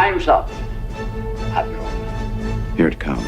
Time's up, Admiral. Here it comes.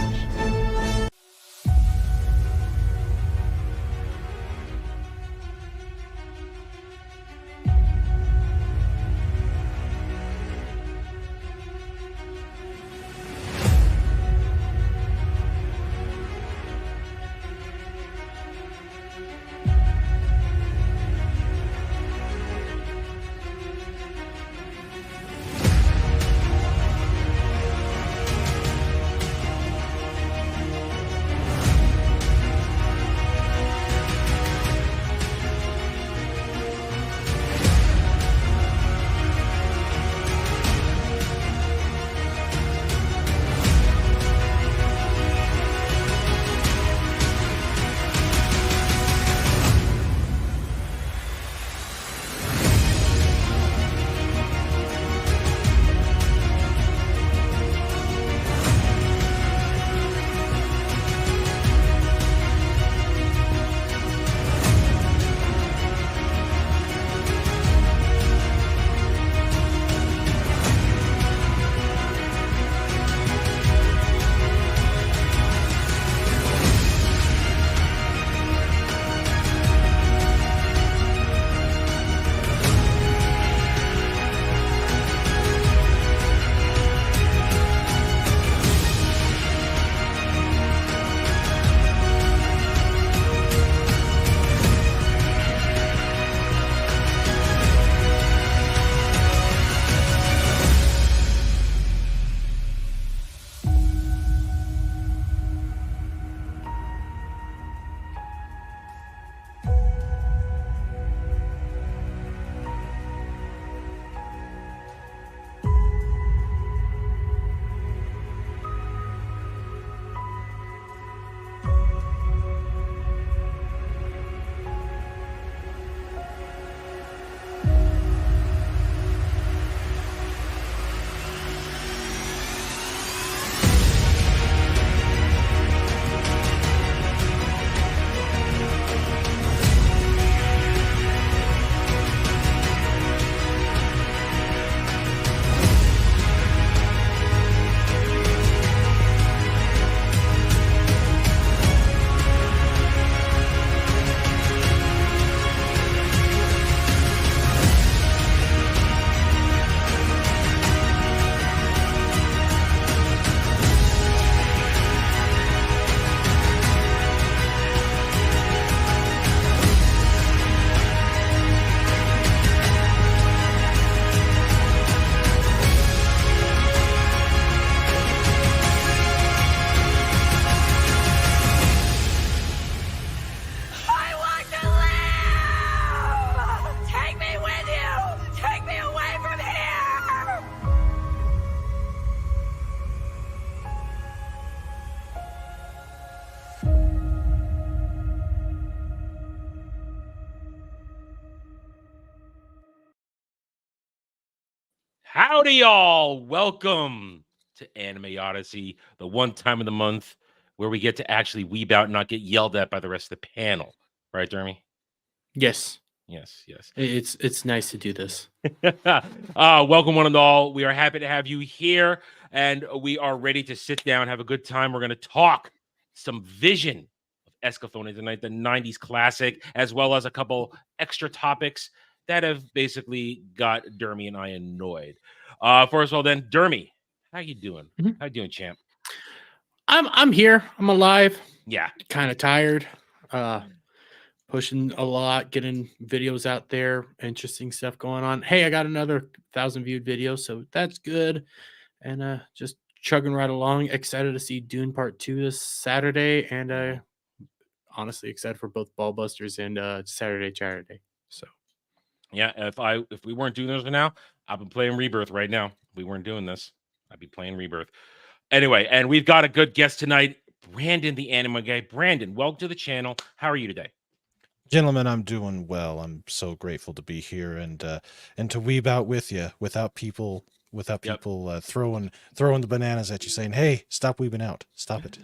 Howdy, y'all. Welcome to Anime Odyssey, the one time of the month where we get to actually weeb out and not get yelled at by the rest of the panel. Right, Jeremy? Yes. Yes, yes. It's nice to do this. Welcome, one and all. We are happy to have you here, and we are ready to sit down, have a good time. We're going to talk some Vision of Escaflowne tonight, the 90s classic, as well as a couple extra topics that have basically got Dermy and I annoyed. First of all, then, Dermy, how you doing? How you doing, champ? I'm here. I'm alive. Yeah. Kind of tired. Pushing a lot, getting videos out there, interesting stuff going on. Hey, I got another 1,000 viewed video, so that's good. And just chugging right along. Excited to see Dune Part 2 this Saturday, and honestly excited for both Ballbusters and Saturday. So yeah, if we weren't doing this right now, I've been playing Rebirth right now. If we weren't doing this, I'd be playing Rebirth. Anyway, and we've got a good guest tonight, Brandon, the anime guy. Brandon, welcome to the channel. How are you today? Gentlemen, I'm doing well. I'm so grateful to be here and to weeb out with you without people without Yep. people throwing the bananas at you, saying, "Hey, stop weebing out, stop it."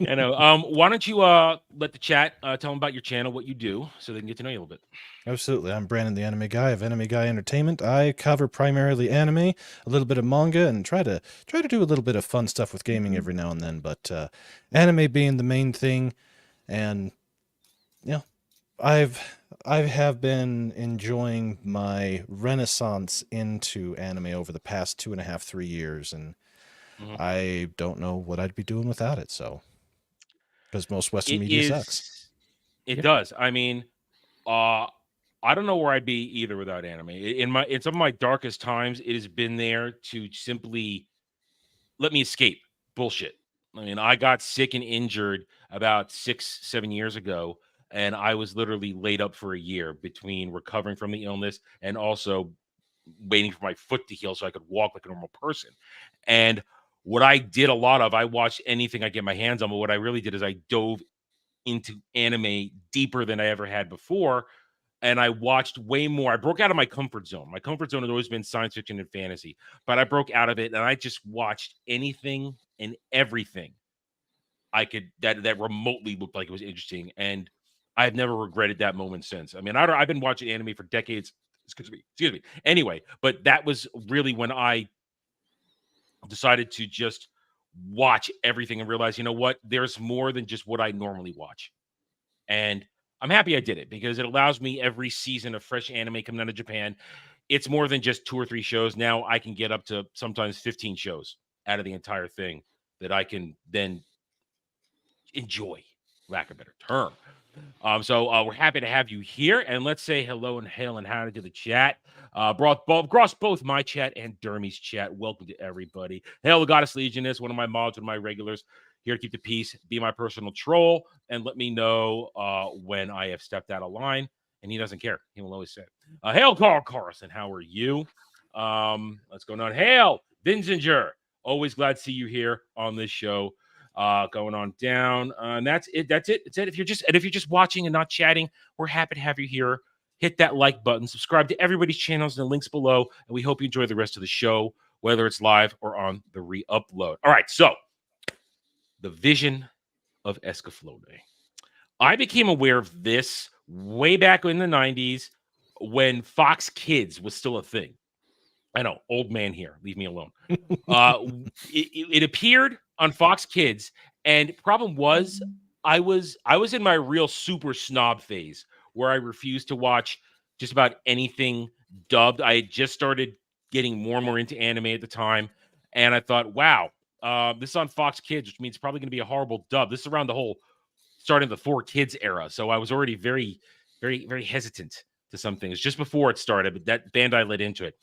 I know. Why don't you let the chat tell them about your channel, what you do, so they can get to know you a little bit. Absolutely. I'm Brandon, the Anime Guy of Anime Guy Entertainment. I cover primarily anime, a little bit of manga, and try to do a little bit of fun stuff with gaming every now and then. But anime being the main thing, and you know, I have been enjoying my renaissance into anime over the past 2.5, 3 years, and Mhm. I don't know what I'd be doing without it. So, because most Western It media sucks. is. It Yeah. does. I mean, uh, I don't know where I'd be either without anime. In some of my darkest times, it has been there to simply let me escape bullshit. I mean, I got sick and injured about 6, 7 years ago, and I was literally laid up for a year between recovering from the illness and also waiting for my foot to heal so I could walk like a normal person. And what I did a lot of, I watched anything I get my hands on, but what I really did is I dove into anime deeper than I ever had before. And I watched way more. I broke out of my comfort zone. My comfort zone has always been science fiction and fantasy, but I broke out of it and I just watched anything and everything I could that remotely looked like it was interesting. And I've never regretted that moment since. I mean, I've been watching anime for decades. Excuse me. Excuse me. Anyway, but that was really when I decided to just watch everything and realize, you know what? There's more than just what I normally watch. And I'm happy I did it because it allows me every season of fresh anime coming out of Japan. It's more than just 2 or 3 shows. Now I can get up to sometimes 15 shows out of the entire thing that I can then enjoy, lack of a better term. So we're happy to have you here, and let's say hello and hail and howdy to the chat. Across both my chat and Dermy's chat. Welcome to everybody. Hail the Goddess Legionist, one of my mods, one of my regulars, here to keep the peace, be my personal troll, and let me know when I have stepped out of line. And he doesn't care. He will always say, "Hail, Carl Carlson. How are you?" Let's go on. Hail, Vinzinger. Always glad to see you here on this show. Going on down. And that's it. That's it. That's it. If you're just watching and not chatting, we're happy to have you here. Hit that like button, subscribe to everybody's channels and the links below. And we hope you enjoy the rest of the show, whether it's live or on the re-upload. All right, so the vision of Escaflowne. I became aware of this way back in the 90s when Fox Kids was still a thing. I know, old man here. Leave me alone. It appeared on Fox Kids, and problem was, I was in my real super snob phase where I refused to watch just about anything dubbed. I had just started getting more and more into anime at the time, and I thought, wow, this is on Fox Kids, which means it's probably going to be a horrible dub. This is around the whole starting the 4 Kids era, so I was already very, very, very hesitant to some things just before it started. But that Bandai led into it.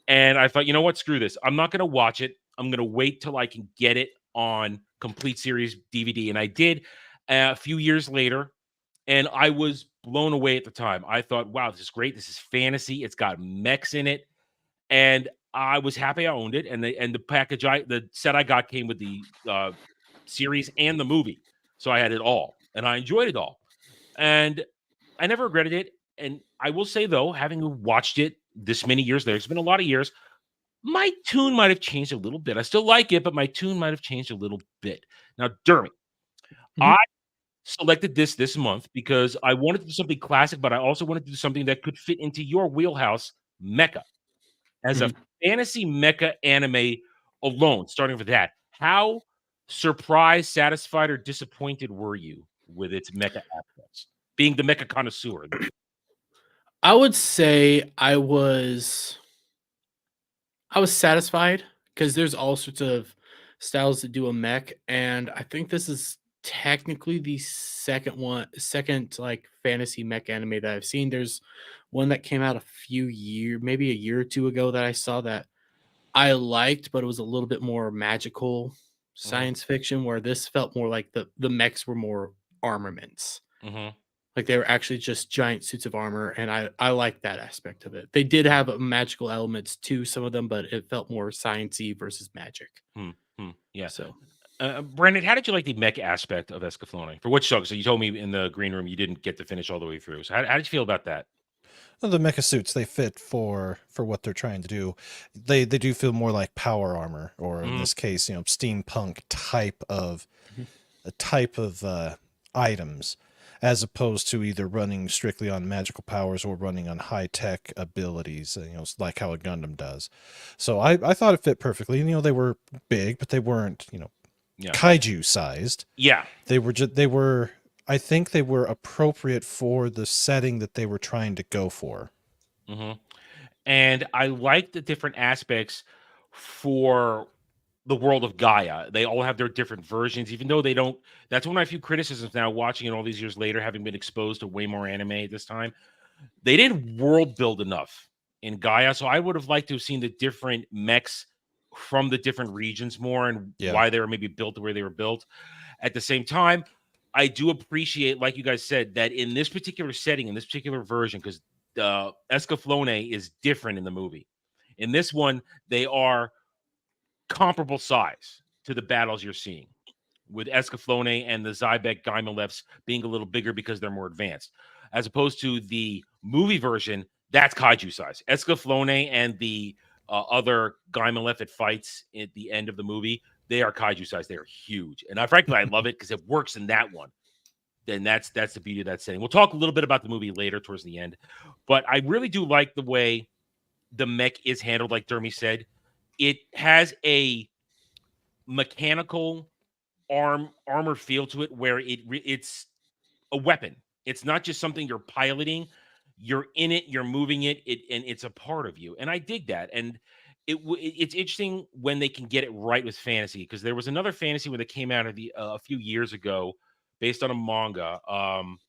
And I thought, you know what? Screw this. I'm not going to watch it. I'm going to wait till I can get it on complete series DVD. And I did a few years later, and I was blown away at the time. I thought, wow, this is great. This is fantasy. It's got mechs in it. And I was happy I owned it. And the set I got came with the series and the movie. So I had it all. And I enjoyed it all. And I never regretted it. And I will say, though, having watched it this many years later, it's been a lot of years, my tune might have changed a little bit. I still like it, but my tune might have changed a little bit. Now, Dermy, I selected this month because I wanted to do something classic, but I also wanted to do something that could fit into your wheelhouse, mecha. As a fantasy mecha anime alone, starting with that, how surprised, satisfied, or disappointed were you with its mecha aspects? Being the mecha connoisseur. I would say I was satisfied because there's all sorts of styles to do a mech, and I think this is technically the second like fantasy mech anime that I've seen. There's one that came out maybe a year or two ago that I saw that I liked, but it was a little bit more magical science fiction, where this felt more like the mechs were more armaments. Mm-hmm. Like they were actually just giant suits of armor, and I like that aspect of it. They did have magical elements to some of them, but it felt more sciencey versus magic. Yeah. So Brandon, how did you like the mech aspect of Escaflowne? For which show? So you told me in the green room you didn't get to finish all the way through. So how did you feel about that? Well, the mecha suits, they fit for what they're trying to do. They do feel more like power armor, or in Mhm. this case, steampunk type of Mhm. a type of items, as opposed to either running strictly on magical powers or running on high tech abilities. Like how a Gundam does. So I thought it fit perfectly. They were big, but they weren't Yeah. kaiju sized. Yeah. They were. I think they were appropriate for the setting that they were trying to go for. hmm And I like the different aspects for the world of Gaia. They all have their different versions, even though they don't. That's one of my few criticisms now, watching it all these years later, having been exposed to way more anime this time. They didn't world build enough in Gaia, so I would have liked to have seen the different mechs from the different regions more and Yeah. why they were maybe built the way they were built. At the same time, I do appreciate, like you guys said, that in this particular setting, in this particular version, because Escaflowne is different in the movie. In this one, they are comparable size to the battles you're seeing, with Escaflowne and the Zybeck Gaimalefs being a little bigger because they're more advanced. As opposed to the movie version, that's kaiju size. Escaflowne and the other Gaimalef it fights at the end of the movie, they are kaiju size. They are huge. And frankly, I love it because it works in that one. Then that's the beauty of that setting. We'll talk a little bit about the movie later towards the end. But I really do like the way the mech is handled, like Dermy said. It has a mechanical armor feel to it where it's a weapon. It's not just something you're piloting. You're in it, you're moving it, and it's a part of you. And I dig that. And it's interesting when they can get it right with fantasy, because there was another fantasy when it came out of a few years ago based on a manga,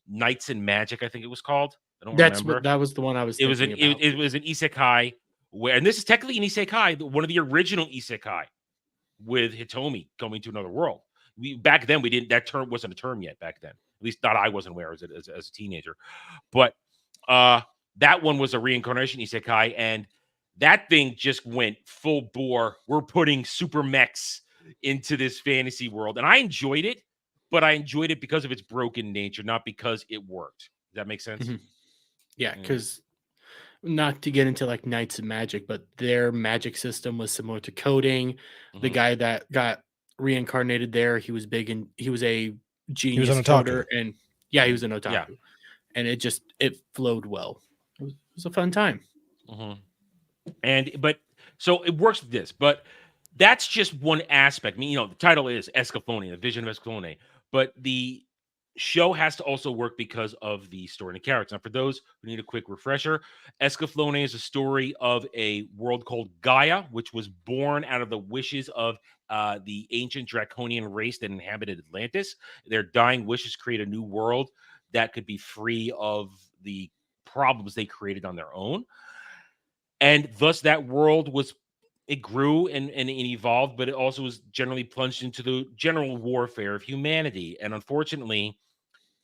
Knights and Magic, I think it was called. I don't remember. That was the one I was It was thinking about. it was an isekai where, and this is technically an isekai, one of the original isekai, with Hitomi coming to another world. Back then we didn't, that term wasn't a term yet back then. At least not I wasn't aware as a teenager. But that one was a reincarnation isekai, and that thing just went full bore. We're putting super mechs into this fantasy world, and I enjoyed it, but I enjoyed it because of its broken nature, not because it worked. Does that make sense? Mhm. Yeah, because not to get into like Knights of Magic, but their magic system was similar to coding. The Mhm. guy that got reincarnated there, he was big and he was a genius an otaku. coder, and he was an otaku. Yeah. And it flowed well. It was a fun time. But so it works with this, but that's just one aspect. I mean, the title is Escaflowne, the vision of Escaflowne, but the show has to also work because of the story and the characters. Now, for those who need a quick refresher, Escaflowne is a story of a world called Gaia, which was born out of the wishes of the ancient draconian race that inhabited Atlantis. Their dying wishes create a new world that could be free of the problems they created on their own. And thus that world it grew and evolved, but it also was generally plunged into the general warfare of humanity. And unfortunately,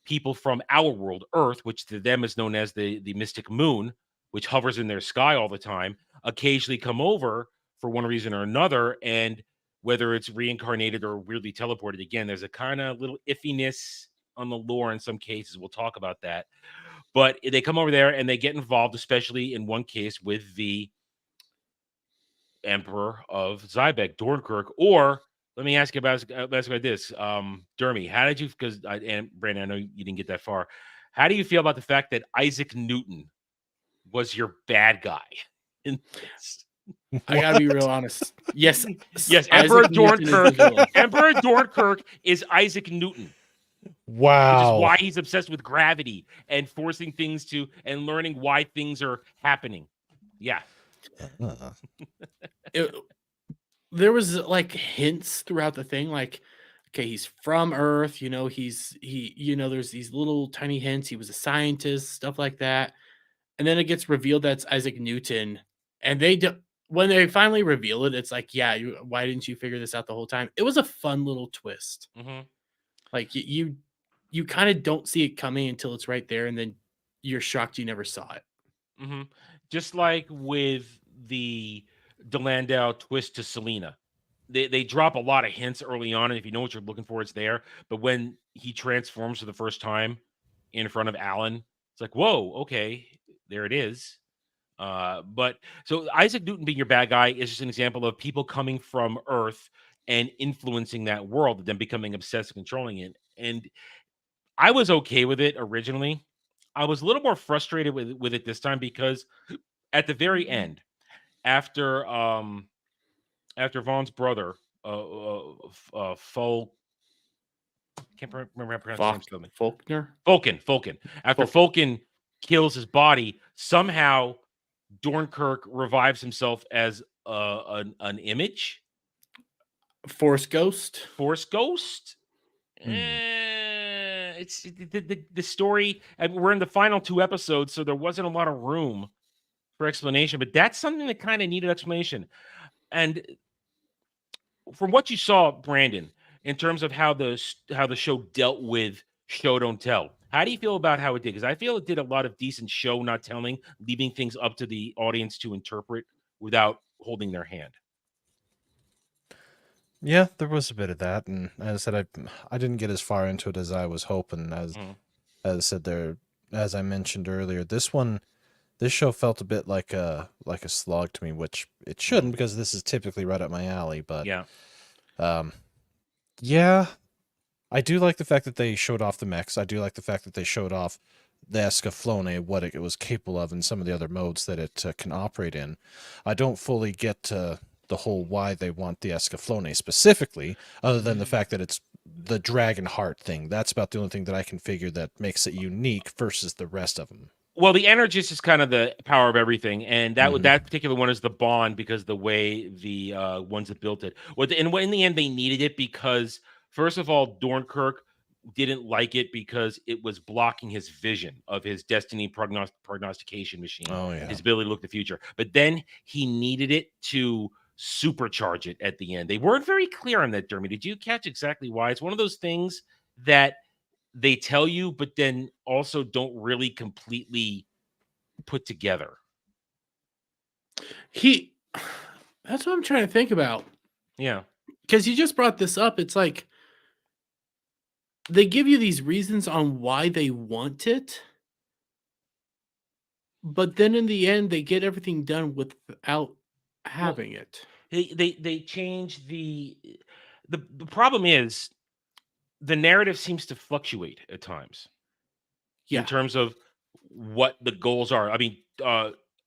people from our world, Earth, which to them is known as the mystic moon, which hovers in their sky all the time, occasionally come over for one reason or another. And whether it's reincarnated or weirdly teleported, again, there's a kind of little iffiness on the lore in some cases. We'll talk about that. But they come over there and they get involved, especially in one case with the Emperor of Zybeck, Dornkirk. Or let me ask you about this, Dermy. How did you? Because and Brandon, I know you didn't get that far. How do you feel about the fact that Isaac Newton was your bad guy in this? I gotta be real honest. Yes, Yes, Isaac Emperor Newton is the Dornkirk. villain. Emperor Dornkirk is Isaac Newton, which Wow. is why he's obsessed with gravity and forcing things to and learning why things are happening. Yeah. There was like hints throughout the thing, like, okay, he's from Earth, there's these little tiny hints. He was a scientist, stuff like that. And then it gets revealed that's Isaac Newton. And when they finally reveal it, it's like, yeah, why didn't you figure this out the whole time? It was a fun little twist. Like you kind of don't see it coming until it's right there, and then you're shocked you never saw it. Just like with the DeLandau twist to Selena. They drop a lot of hints early on, and if you know what you're looking for, it's there. But when he transforms for the first time in front of Alan, it's like, whoa, okay. there it is. But so Isaac Newton being your bad guy is just an example of people coming from Earth and influencing that world, and then becoming obsessed and controlling it. And I was okay with it originally. I was a little more frustrated with it this time because at the very end, after after Vaughn's brother, Fol, can't remember how to pronounce his name. Still. Faulkner. Fulkin. After Fulkin kills his body, somehow Dornkirk revives himself as an image. Force Ghost. Force Ghost. It's the story. And we're in the final 2 episodes, so there wasn't a lot of room for explanation. But that's something that kind of needed explanation. And from what you saw, Brandon, in terms of how the show dealt with show don't tell, how do you feel about how it did? Because I feel it did a lot of decent show not telling, leaving things up to the audience to interpret without holding their hand. Yeah, there was a bit of that, and as I said, I didn't get as far into it as I was hoping. As I said there, as I mentioned earlier, this show felt a bit like a slog to me, which it shouldn't, because this is typically right up my alley. But yeah, I do like the fact that they showed off the mechs. I do like the fact that they showed off the Escaflowne, what it was capable of, and some of the other modes that it can operate in. I don't fully get the whole why they want the Escaflowne specifically, other than the fact that it's the dragon heart thing. That's about the only thing that I can figure that makes it unique versus the rest of them. Well, the Energist is kind of the power of everything, and that particular one is the bond, because the way the ones that built it. In the end, they needed it because, first of all, Dornkirk didn't like it because it was blocking his vision of his destiny prognostication machine, his ability to look the future. But then he needed it to supercharge it at the end. They weren't very clear on that, Jeremy. Did you catch exactly why? It's one of those things that they tell you, but then also don't really completely put together. That's what I'm trying to think about. Yeah. Because you just brought this up. It's like they give you these reasons on why they want it, but then in the end, they get everything done without having it. They change the problem is the narrative seems to fluctuate at times. In terms of what the goals are. I mean,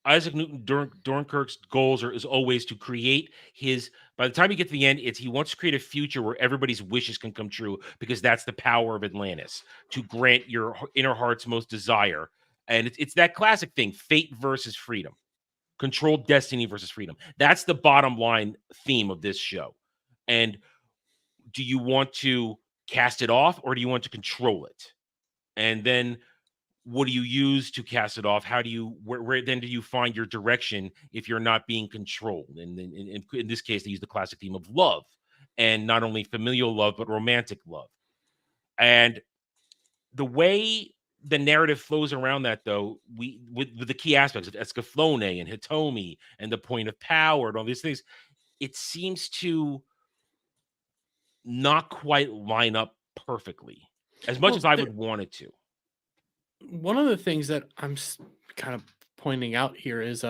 Isaac Newton Dornkirk's goals is always to create his. By the time you get to the end, he wants to create a future where everybody's wishes can come true, because that's the power of Atlantis, to grant your inner heart's most desire. And it's that classic thing: fate versus freedom, controlled destiny versus freedom. That's the bottom line theme of this show. And do you want to cast it off, or do you want to control it? And then what do you use to cast it off? How do you, where then do you find your direction if you're not being controlled? And in this case, they use the classic theme of love, and not only familial love, but romantic love. And the way the narrative flows around that, though, with the key aspects of Escaflowne and Hitomi and the point of power and all these things, it seems to not quite line up perfectly as much as I would want it to. One of the things that I'm kind of pointing out here is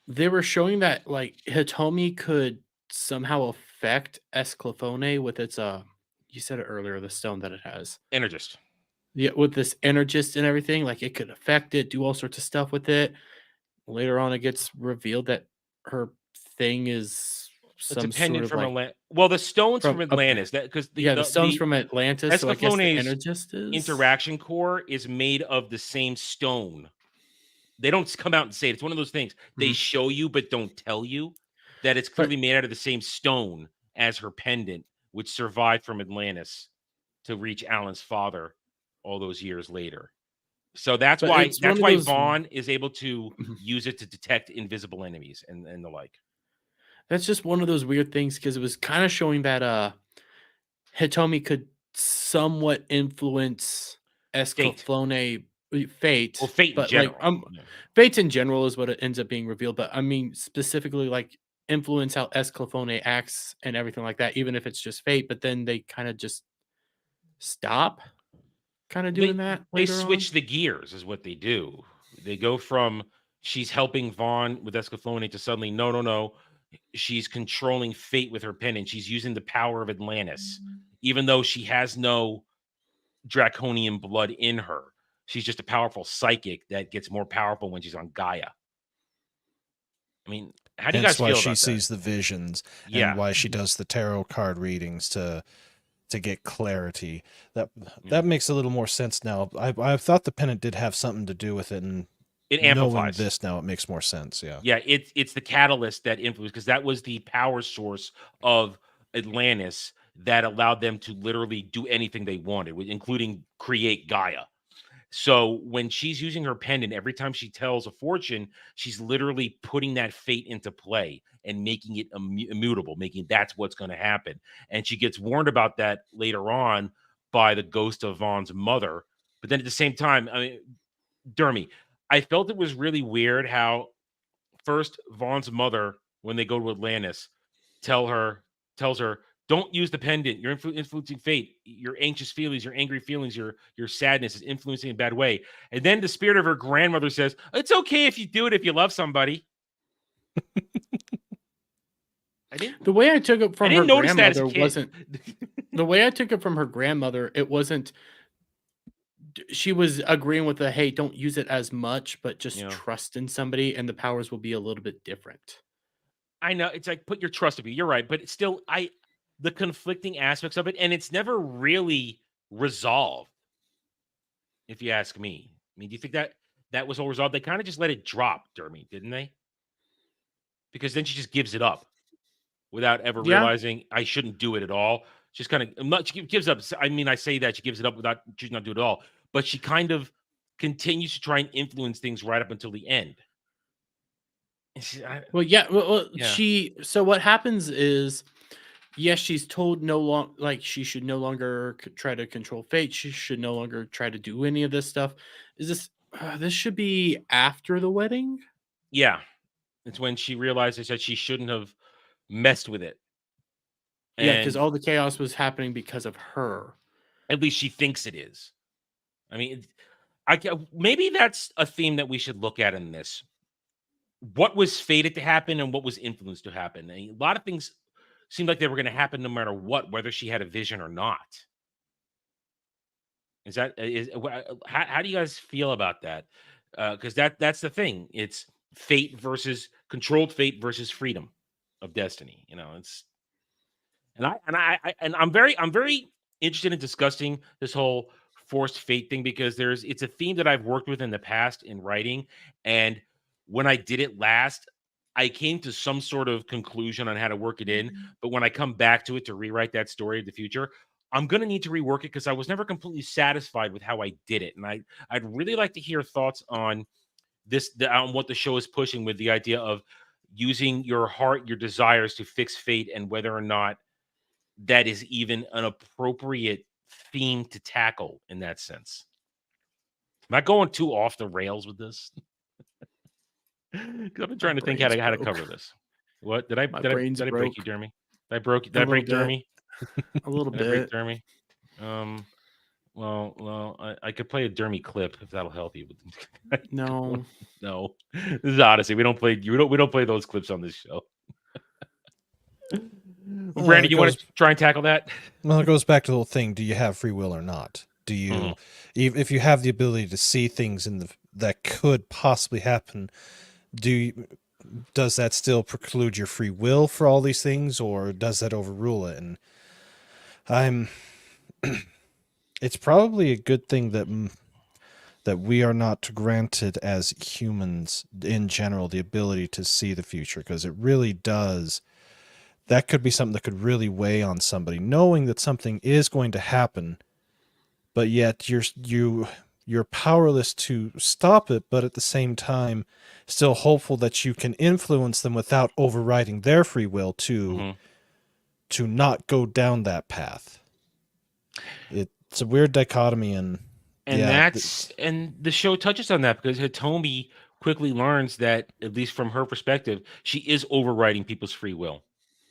they were showing that like Hitomi could somehow affect Escaflowne with its you said it earlier, the stone that it has. Energist. Yeah, with this Energist and everything, like it could affect it, do all sorts of stuff with it. Later on, it gets revealed that her thing is some sort of from like, Atlantis. Well, the stone's from Atlantis. That because the stone's from Atlantis. So I guess the Energist is interaction core is made of the same stone. They don't come out and say it. It's one of those things they show you but don't tell you that it's clearly made out of the same stone as her pendant, which survived from Atlantis to reach Alan's father all those years later. So that's why Vaughn is able to use it to detect invisible enemies and the like. That's just one of those weird things, because it was kind of showing that Hitomi could somewhat influence Escaflowne fate. Well, fate in general. Fate in general is what it ends up being revealed, but I mean specifically like influence how Escaflowne acts and everything like that, even if it's just fate. But then they kind of just stop kind of doing that. They switch the gears is what they do. They go from she's helping Vaughn with Escaflowne to suddenly no. She's controlling fate with her pen, and she's using the power of Atlantis, even though she has no draconian blood in her. She's just a powerful psychic that gets more powerful when she's on Gaia. I mean, how do you Hence guys why feel she about that? sees the visions Yeah. and why she does the tarot card readings to get clarity. That makes a little more sense now. I thought the pennant did have something to do with it, and It knowing amplifies. this now, it makes more sense. Yeah. Yeah, it's the catalyst that influenced, because that was the power source of Atlantis that allowed them to literally do anything they wanted, including create Gaia. So when she's using her pendant, every time she tells a fortune, she's literally putting that fate into play and making it immutable, making that's what's going to happen. And she gets warned about that later on by the ghost of Vaughn's mother. But then at the same time, I mean, Dermy, I felt it was really weird how first Vaughn's mother, when they go to Atlantis, tells her, don't use the pendant. You're influencing fate. Your anxious feelings, your angry feelings, your sadness is influencing in a bad way. And then the spirit of her grandmother says, it's okay if you do it if you love somebody. The way I took it from her notice that as a grandmother kid. wasn't the way I took it from her grandmother. It wasn't. She was agreeing with the, hey, don't use it as much, but just trust in somebody, and the powers will be a little bit different. I know, it's like, put your trust in me. You're right, but it's still the conflicting aspects of it, and it's never really resolved, if you ask me. I mean, do you think that was all resolved? They kind of just let it drop, Dermy, didn't they? Because then she just gives it up without ever realizing I shouldn't do it at all. Just kind of she gives up. I mean, I say that she gives it up without choosing not to do it at all, but she kind of continues to try and influence things right up until the end. So what happens is, yes, she's told she should no longer try to control fate. She should no longer try to do any of this stuff. This should be after the wedding? Yeah. It's when she realizes that she shouldn't have messed with it. Yeah, because all the chaos was happening because of her. At least she thinks it is. I mean, maybe that's a theme that we should look at in this. What was fated to happen and what was influenced to happen? A lot of things seemed like they were going to happen no matter what, whether she had a vision or not. How do you guys feel about that? Because that's the thing. It's fate versus controlled fate versus freedom of destiny. I'm very interested in discussing this whole forced fate thing, because it's a theme that I've worked with in the past in writing, and when I did it last, I came to some sort of conclusion on how to work it in. But when I come back to it to rewrite that story in the future, I'm going to need to rework it because I was never completely satisfied with how I did it. And I'd really like to hear thoughts on on what the show is pushing with the idea of using your heart, your desires to fix fate, and whether or not that is even an appropriate theme to tackle in that sense. Am I going too off the rails with this? Because I've been trying to think how to cover this. What did I break you, Jeremy? Did I break Jeremy? A little bit. Jeremy. Well, I could play a Dermy clip if that'll help you. No. This is Odyssey. We don't play those clips on this show. Brandon, you want to try and tackle that? Well, it goes back to the whole thing. Do you have free will or not? Do you, if you have the ability to see things that could possibly happen, does that still preclude your free will for all these things, or does that overrule it? And it's probably a good thing that we are not granted as humans in general the ability to see the future, because it really does. That could be something that could really weigh on somebody, knowing that something is going to happen, but yet you're powerless to stop it, but at the same time still hopeful that you can influence them without overriding their free will to not go down that path. It's a weird dichotomy, and the show touches on that, because Hitomi quickly learns that, at least from her perspective, she is overriding people's free will.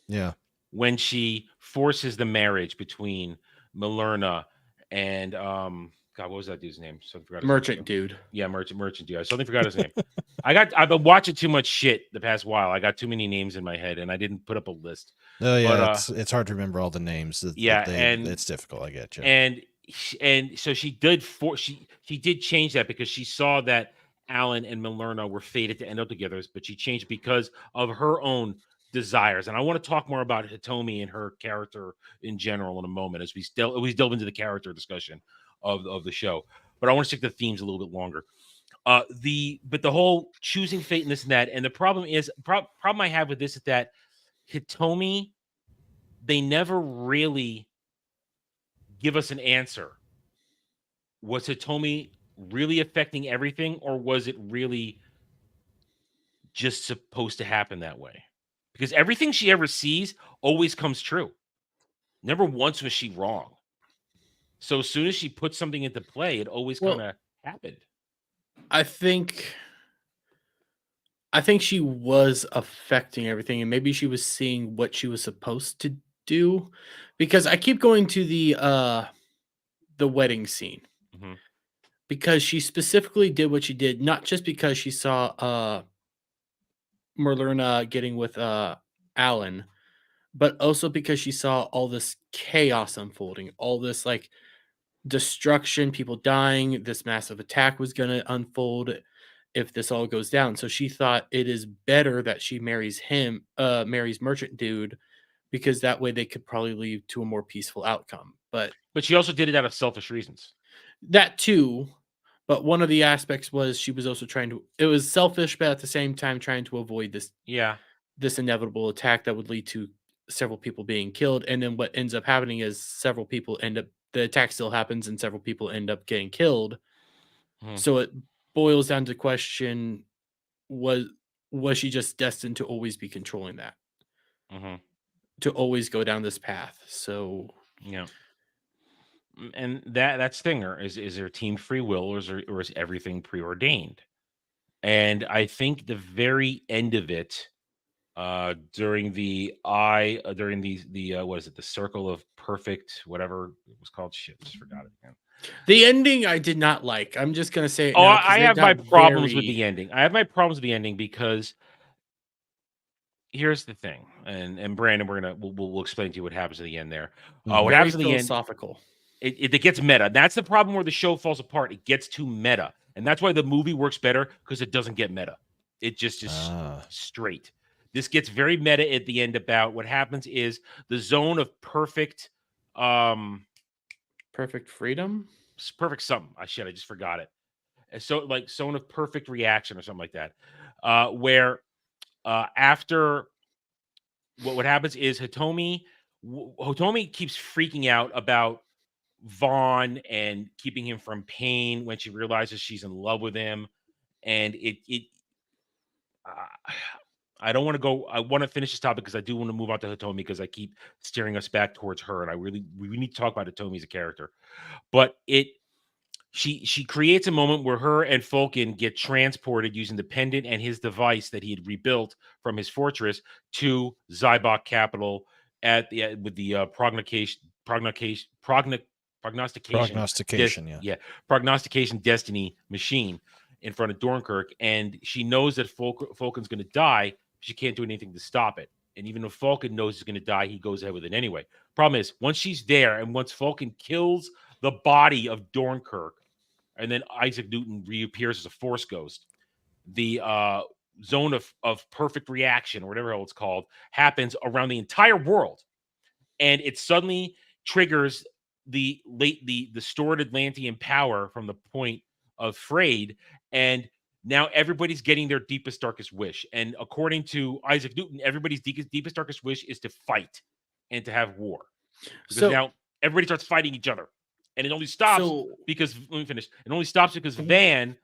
Yeah. When she forces the marriage between Malerna and God, what was that dude's name? So I forgot his Merchant name. dude. Yeah, merchant dude. I suddenly forgot his name. I've been watching too much shit the past while. I got too many names in my head, and I didn't put up a list. Oh yeah, But it's hard to remember all the names. yeah, It's difficult. I get you. And so she did she did change that because she saw that Alan and Milerna were fated to end up together, but she changed because of her own desires. And I want to talk more about Hitomi and her character in general in a moment as we delve into the character discussion of the show. But I want to stick to the themes a little bit longer. But the whole choosing fate and this and that, and the problem I have with this is that Hitomi, they never really give us an answer. Was Hitomi really affecting everything, or was it really just supposed to happen that way? Because everything she ever sees always comes true. Never once was she wrong. So as soon as she put something into play, it always kind of happened. I think she was affecting everything, and maybe she was seeing what she was supposed to do, because I keep going to the wedding scene, Mm-hmm. because she specifically did what she did, not just because she saw Merlerna getting with Alan, but also because she saw all this chaos unfolding, all this like destruction, people dying, this massive attack was going to unfold if this all goes down. So she thought it is better that she marries Merchant Dude, because that way they could probably lead to a more peaceful outcome. But she also did it out of selfish reasons. that too. But one of the aspects was she was also it was selfish, but at the same time trying to avoid this inevitable attack that would lead to several people being killed. And then what ends up happening is the attack still happens and several people end up getting killed. So it boils down to question, was she just destined to always be controlling that? To always go down this path? So yeah. And that's the thing. Is there team free will, or is everything preordained? And I think the very end of it, during the what is it, the circle of perfect, whatever it was called, shit, just forgot it again. The ending I did not like. I'm just gonna say it Oh, now, 'cause I it have my got problems with very- the ending. I have my problems with the ending because here's the thing, and Brandon, we'll explain to you what happens at the end there. What very happens at the end? philosophical. It gets meta. That's the problem where the show falls apart. It gets too meta, and that's why the movie works better, because it doesn't get meta. It just is straight. This gets very meta at the end. About what happens is the zone of perfect, perfect freedom, perfect something. I just forgot it. And so like zone of perfect reaction or something like that, where after what happens is Hitomi keeps freaking out about Vaughn and keeping him from pain when she realizes she's in love with him, and I don't want to go. I want to finish this topic because I do want to move on to Hitomi, because I keep steering us back towards her, and we need to talk about Hitomi as a character. But she creates a moment where her and Falcon get transported using the pendant and his device that he had rebuilt from his fortress to Zybok capital with the prognostication destiny machine in front of Dornkirk, and she knows that Falcon's going to die. She can't do anything to stop it. And even if Falcon knows he's going to die, he goes ahead with it anyway. Problem is, once she's there, and once Falcon kills the body of Dornkirk, and then Isaac Newton reappears as a Force ghost, the zone of perfect reaction, or whatever it's called, happens around the entire world, and it suddenly triggers the stored Atlantean power from the point of Freyed, and now everybody's getting their deepest, darkest wish. And according to Isaac Newton, everybody's deepest, darkest wish is to fight and to have war, because now everybody starts fighting each other, and it only stops because let me finish. It only stops because Van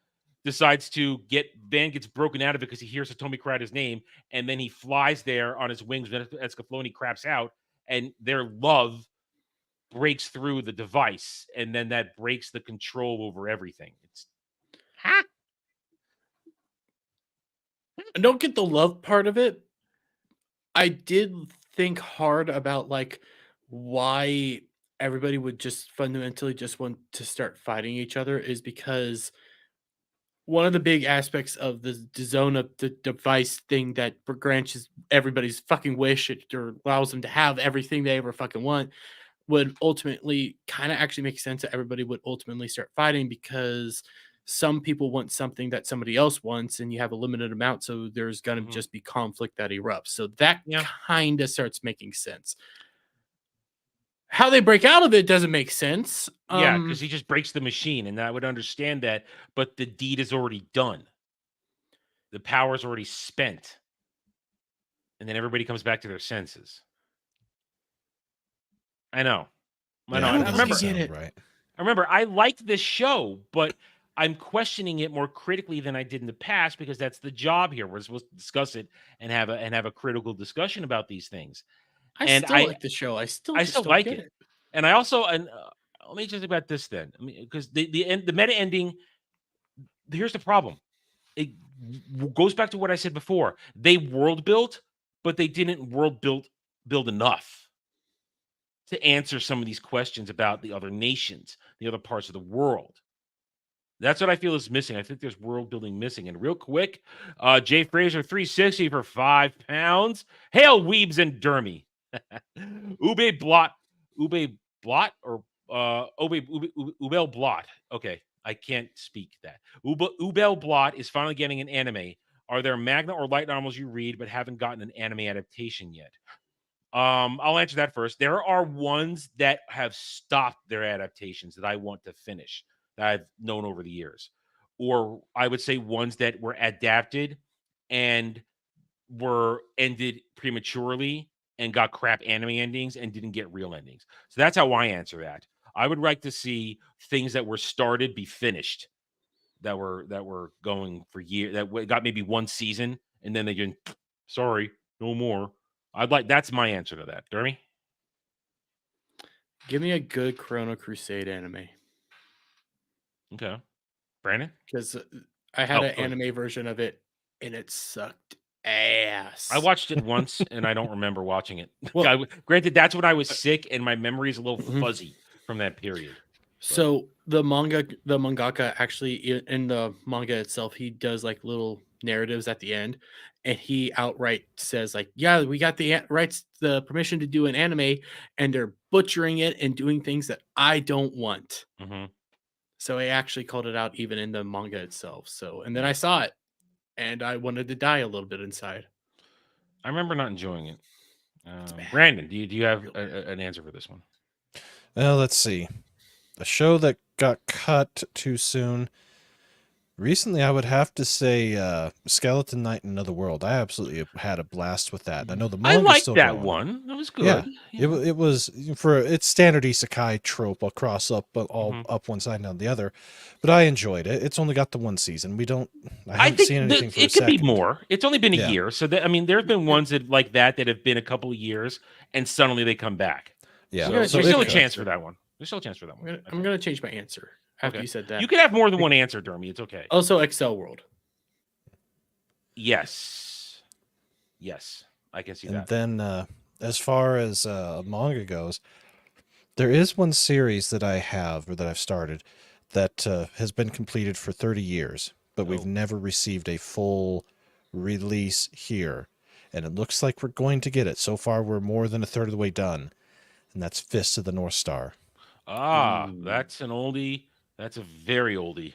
gets broken out of it because he hears Hitomi cry out his name, and then he flies there on his wings when Escaflowne craps out, and their love breaks through the device, and then that breaks the control over everything. I don't get the love part of it. I did think hard about like why everybody would just fundamentally just want to start fighting each other is because one of the big aspects of the zone of the device thing that grants everybody's fucking wish or allows them to have everything they ever fucking want would ultimately kind of actually make sense that everybody would ultimately start fighting because some people want something that somebody else wants and you have a limited amount, so there's going to Mhm. just be conflict that erupts. So that Yeah. kind of starts making sense. How they break out of it doesn't make sense. Yeah, because he just breaks the machine, and I would understand that, but the deed is already done. The power's already spent, and then everybody comes back to their senses. I know. I know. Yeah, I And that don't I doesn't fucking remember get sound it. right. I liked this show, but I'm questioning it more critically than I did in the past because that's the job here. We're supposed to discuss it and have a critical discussion about these things. I And still like the show. I still I just still don't like get it. it. And I also let me just about this then. I mean, because the meta ending, here's the problem. It goes back to what I said before. They world built, but they didn't build enough to answer some of these questions about the other nations, the other parts of the world. That's what I feel is missing. I think there's world building missing. And real quick, Jay Fraser 360 for £5. Hail Weebs and Dermy. Ube Blot, Ube Blot or Ubel Blot. Okay, I can't speak that. Ubel Blot is finally getting an anime. Are there manga or light novels you read but haven't gotten an anime adaptation yet? I'll answer that first. There are ones that have stopped their adaptations that I want to finish that I've known over the years. Or I would say ones that were adapted and were ended prematurely and got crap anime endings and didn't get real endings. So that's how I answer that. I would like to see things that were started be finished, that were going for years, got maybe one season and then they just sorry, no more. I'd like that's my answer to that. Dermy? Give me a good Chrono Crusade anime Okay. Brandon? because I had Oh, an go ahead. anime version of it and it sucked I ass. watched it once and I don't remember watching it. Well, Granted, that's when I was sick and my memory is a little mhm. fuzzy from that period. So the mangaka actually in the manga itself, he does like little narratives at the end, and he outright says like, "Yeah, we got the permission to do an anime, and they're butchering it and doing things that I don't want." Mhm. So he actually called it out even in the manga itself. So, and then Yeah. I saw it, and I wanted to die a little bit inside. I remember not enjoying it. It's bad, Brandon, do you have real bad. an answer for this one? Well, let's see. A show that got cut too soon. Recently, I would have to say Skeleton Knight in Another World. I absolutely had a blast with that. I know the I manga's liked still that going. one. That was Yeah, good. it was for its standard isekai trope across up all Mhm. up one side and down the other, but I enjoyed it. It's only got the one season. I I haven't think seen anything for a it could be second. more. It's only been a Yeah, year, so I mean, there have been ones that like that have been a couple of years, and suddenly they come back. yeah. I'm gonna So So there's change still it a my could. chance for answer. that one. There's still a chance for that one. I I'm think. gonna change my answer after Okay, you said you that. can have more than one answer, Dermy. It's okay. Also, Excel World. Yes, yes, I can see And that. then as far as manga goes, there is one series that I have or that I've started that has been completed for 30 years, but we've Oh, never received a full release here. And it looks like we're going to get it. So far, we're more than a third of the way done. And that's Fist of the North Star. Ooh. that's an oldie. That's a very oldie.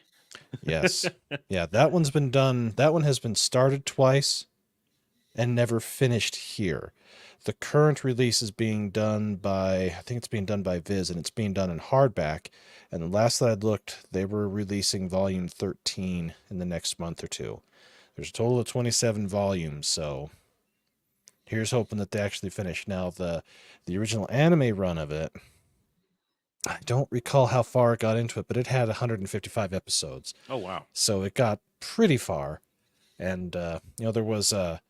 Yes. Yeah, that one's been done. That one has been started twice and never finished here. The current release is being done by, I think it's being done by Viz, and it's being done in hardback. And the last that I'd looked, they were releasing volume 13 in the next month or two. There's a total of 27 volumes, so here's hoping that they actually finish. Now, the original anime run of it, I don't recall how far it got into it, but it had 155 episodes. Oh wow. So it got pretty far. And, there was a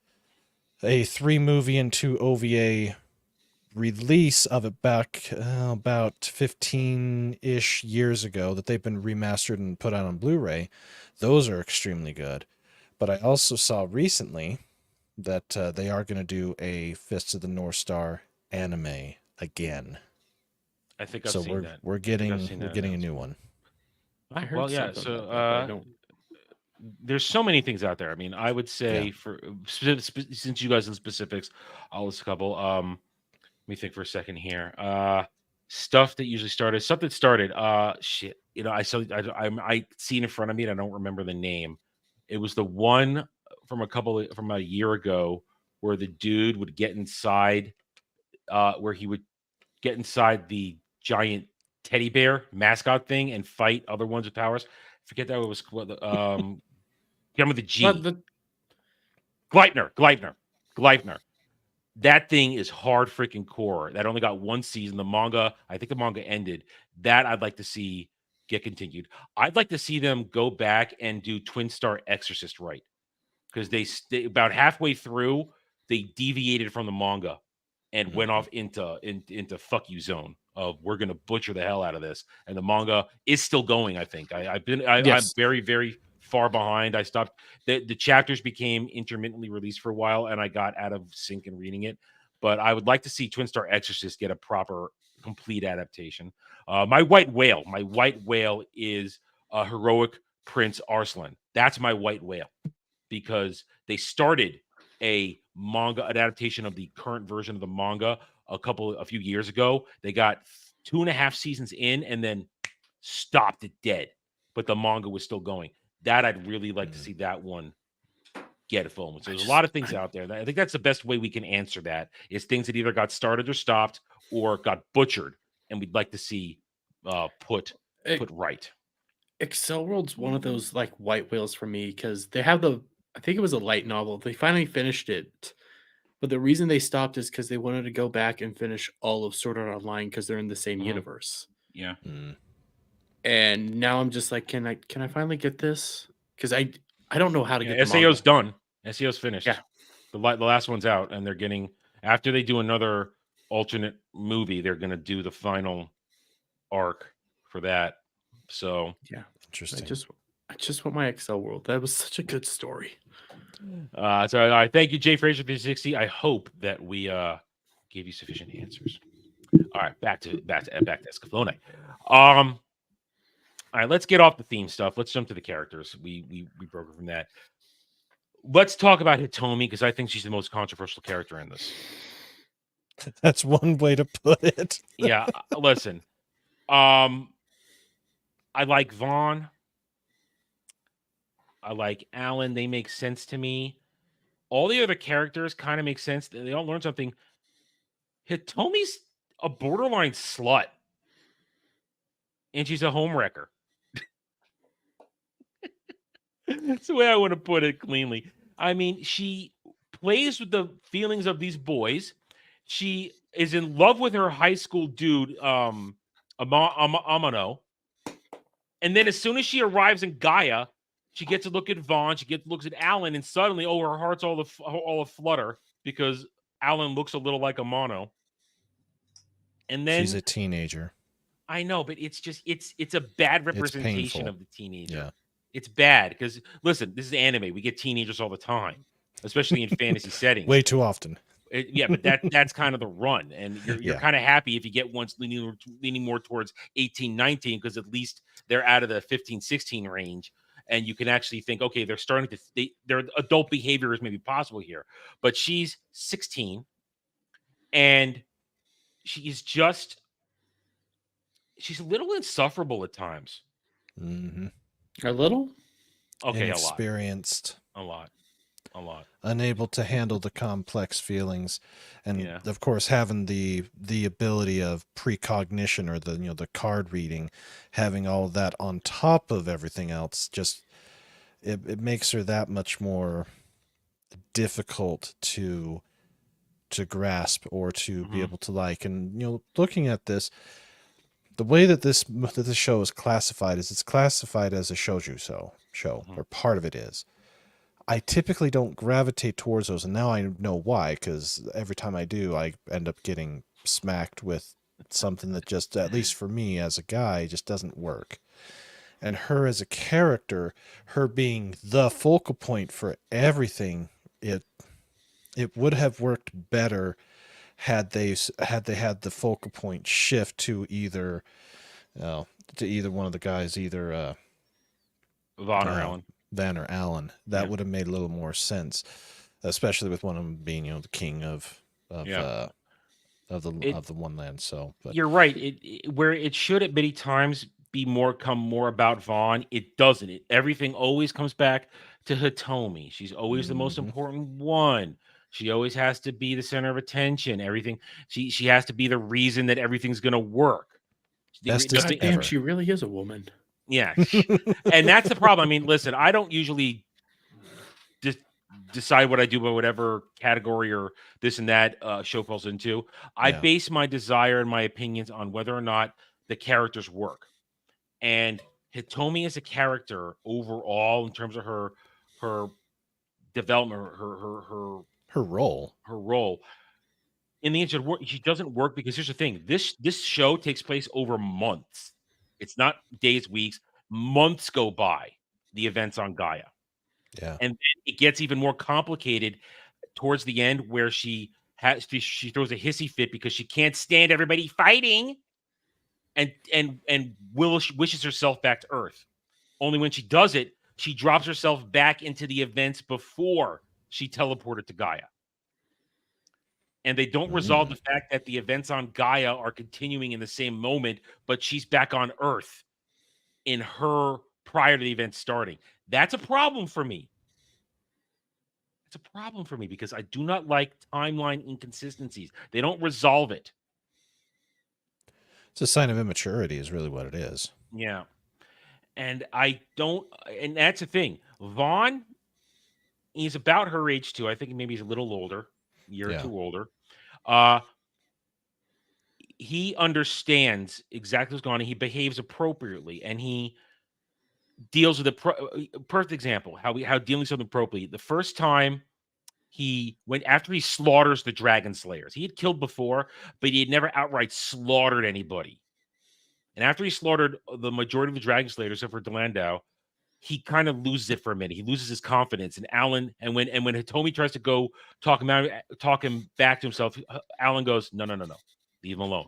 3-movie and 2 OVA release of it back about 15-ish years ago that they've been remastered and put out on Blu-ray. Those are extremely good. But I also saw recently that they are going to do a Fists of the North Star anime again. I think I've So seen that. we're I think I've getting seen we're that getting a announcement. new one. I heard Well, yeah. something So about that, but I don't. there's so many things out there. I mean, I would say Yeah. for since you guys in specifics, I'll list a couple. Let me think for a second here. Stuff that usually started. Something started. Shit. You know, I see it in front of me, and I don't remember the name. It was the one from a year ago where the dude would get inside. Where he would get inside the giant teddy bear mascot thing and fight other ones with powers. Forget that it was Come with the But G. Gleipner. That thing is hard freaking core. That only got one season. The manga, I think the manga ended. That I'd like to see get continued. I'd like to see them go back and do Twin Star Exorcist right, because they about halfway through they deviated from the manga and went off into fuck you zone of we're gonna butcher the hell out of this. And the manga is still going. I think I'm yes, very far behind. I stopped. The chapters became intermittently released for a while, and I got out of sync in reading it. But I would like to see Twin Star Exorcist get a proper complete adaptation. My white whale is heroic Prince Arslan. That's my white whale, because they started a manga adaptation of the current version of the manga a few years ago. They got 2.5 seasons in and then stopped it dead, but the manga was still going. That I'd really like to see that one get a film. So there's a lot of things out there. I think that's the best way we can answer that, is things that either got started or stopped or got butchered, and we'd like to see put right. Excel World's one of those like white whales for me because they have the. I think it was a light novel. They finally finished it, but the reason they stopped is because they wanted to go back and finish all of Sword Art Online because they're in the same Mhm. universe. Yeah. And now I'm just like, can I finally get this? Because I don't know how to Yeah, get the SAO's manga. done. SAO's finished. Yeah. The last one's out, and they're getting, after they do another alternate movie, they're going to do the final arc for that. So Yeah. Interesting. I just want my Excel World. That was such a good story. so I thank you, Jay Fraser 360. I hope that we gave you sufficient answers. All right, back to Escaflowne. All right, let's get off the theme stuff. Let's jump to the characters. We broke it from that. Let's talk about Hitomi, because I think she's the most controversial character in this. That's one way to put it. Yeah, listen. I like Vaughn. I like Alan. They make sense to me. All the other characters kind of make sense. They all learn something. Hitomi's a borderline slut, and she's a homewrecker. That's the way I want to put it cleanly. I mean, she plays with the feelings of these boys. She is in love with her high school dude, Amano. And then as soon as she arrives in Gaia, she gets to look at Vaughn. She looks at Alan, and suddenly, her heart's all a flutter because Alan looks a little like Amano. And then She's a teenager. I know, but it's just it's a bad representation painful. of the teenager. Yeah. It's bad because, listen, this is anime. We get teenagers all the time, especially in fantasy settings. Way too often. Yeah, but that's kind of the run, and you're Yeah. kind of happy if you get ones leaning more towards 18, 19, because at least they're out of the 15, 16 range, and you can actually think, okay, they're starting to their adult behavior is maybe possible here. But she's 16, and she's a little insufferable at times. Mm-hmm. A little? Okay, Inexperienced. a lot. Unable to handle the complex feelings, and Yeah. of course having the ability of precognition, or the card reading, having all of that on top of everything else, just it makes her that much more difficult to grasp or to be able to like. And looking at this, the way that this show is classified is it's classified as a shoujo show, or part of it is. I typically don't gravitate towards those, and now I know why, because every time I do, I end up getting smacked with something that just, at least for me as a guy, just doesn't work. And her as a character, her being the focal point for everything, it would have worked better had they had the focal point shift to either one of the guys, either Vaughn or Allen. Van or Allen, that Yeah. would have made a little more sense, especially with one of them being, the king of Yeah. the one land. So, but You're right. Where it should at many times be more about Vaughn, it doesn't. Everything always comes back to Hitomi. She's always the most Mhm. important one. She always has to be the center of attention. Everything she has to be the reason that everything's going to work. Bestest God ever. damn, she really is a woman. Yeah, and that's the problem. I mean, listen, I don't usually just decide what I do by whatever category or this and that show falls into. I Yeah. base my desire and my opinions on whether or not the characters work. And Hitomi as a character overall, in terms of her development, Her role. her role in the end, she doesn't work because here's the thing: this show takes place over months. It's not days, weeks, months go by. The events on Gaia. Yeah. And then it gets even more complicated towards the end, where she throws a hissy fit because she can't stand everybody fighting, and wishes herself back to Earth. Only when she does it, she drops herself back into the events before she teleported to Gaia. And they don't resolve the fact that the events on Gaia are continuing in the same moment, but she's back on Earth in her prior to the event starting. That's a problem for me. It's a problem for me because I do not like timeline inconsistencies. They don't resolve it. It's a sign of immaturity, is really what it is. Yeah. And I don't, and that's the thing. Vaughn, he's about her age too. I think maybe he's a little older, a year or two older. He understands exactly what's going on. He behaves appropriately, and he deals with a perfect example how dealing with something appropriately. The first time he went after he slaughters the dragon slayers, he had killed before, but he had never outright slaughtered anybody. And after he slaughtered the majority of the dragon slayers, except for Delandau, he kind of loses it for a minute. He loses his confidence. And Alan, and when Hitomi tries to go talk him back to himself, Alan goes, no, leave him alone.